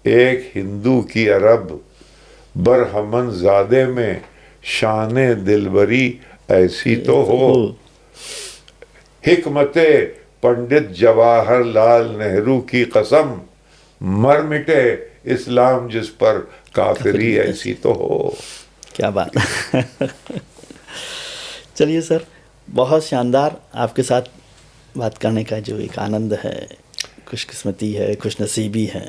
[SPEAKER 1] एक हिंदू की अरब, बरहमन ज़ादे में शाने दिलबरी ऐसी तो हो। हिकमते पंडित जवाहरलाल नेहरू की कसम, मर मिटे इस्लाम जिस पर काफिरी ऐसी तो हो।
[SPEAKER 2] क्या बात। चलिए सर, बहुत शानदार, आपके साथ बात करने का जो एक आनंद है, खुशकिस्मती है, खुशनसीबी है।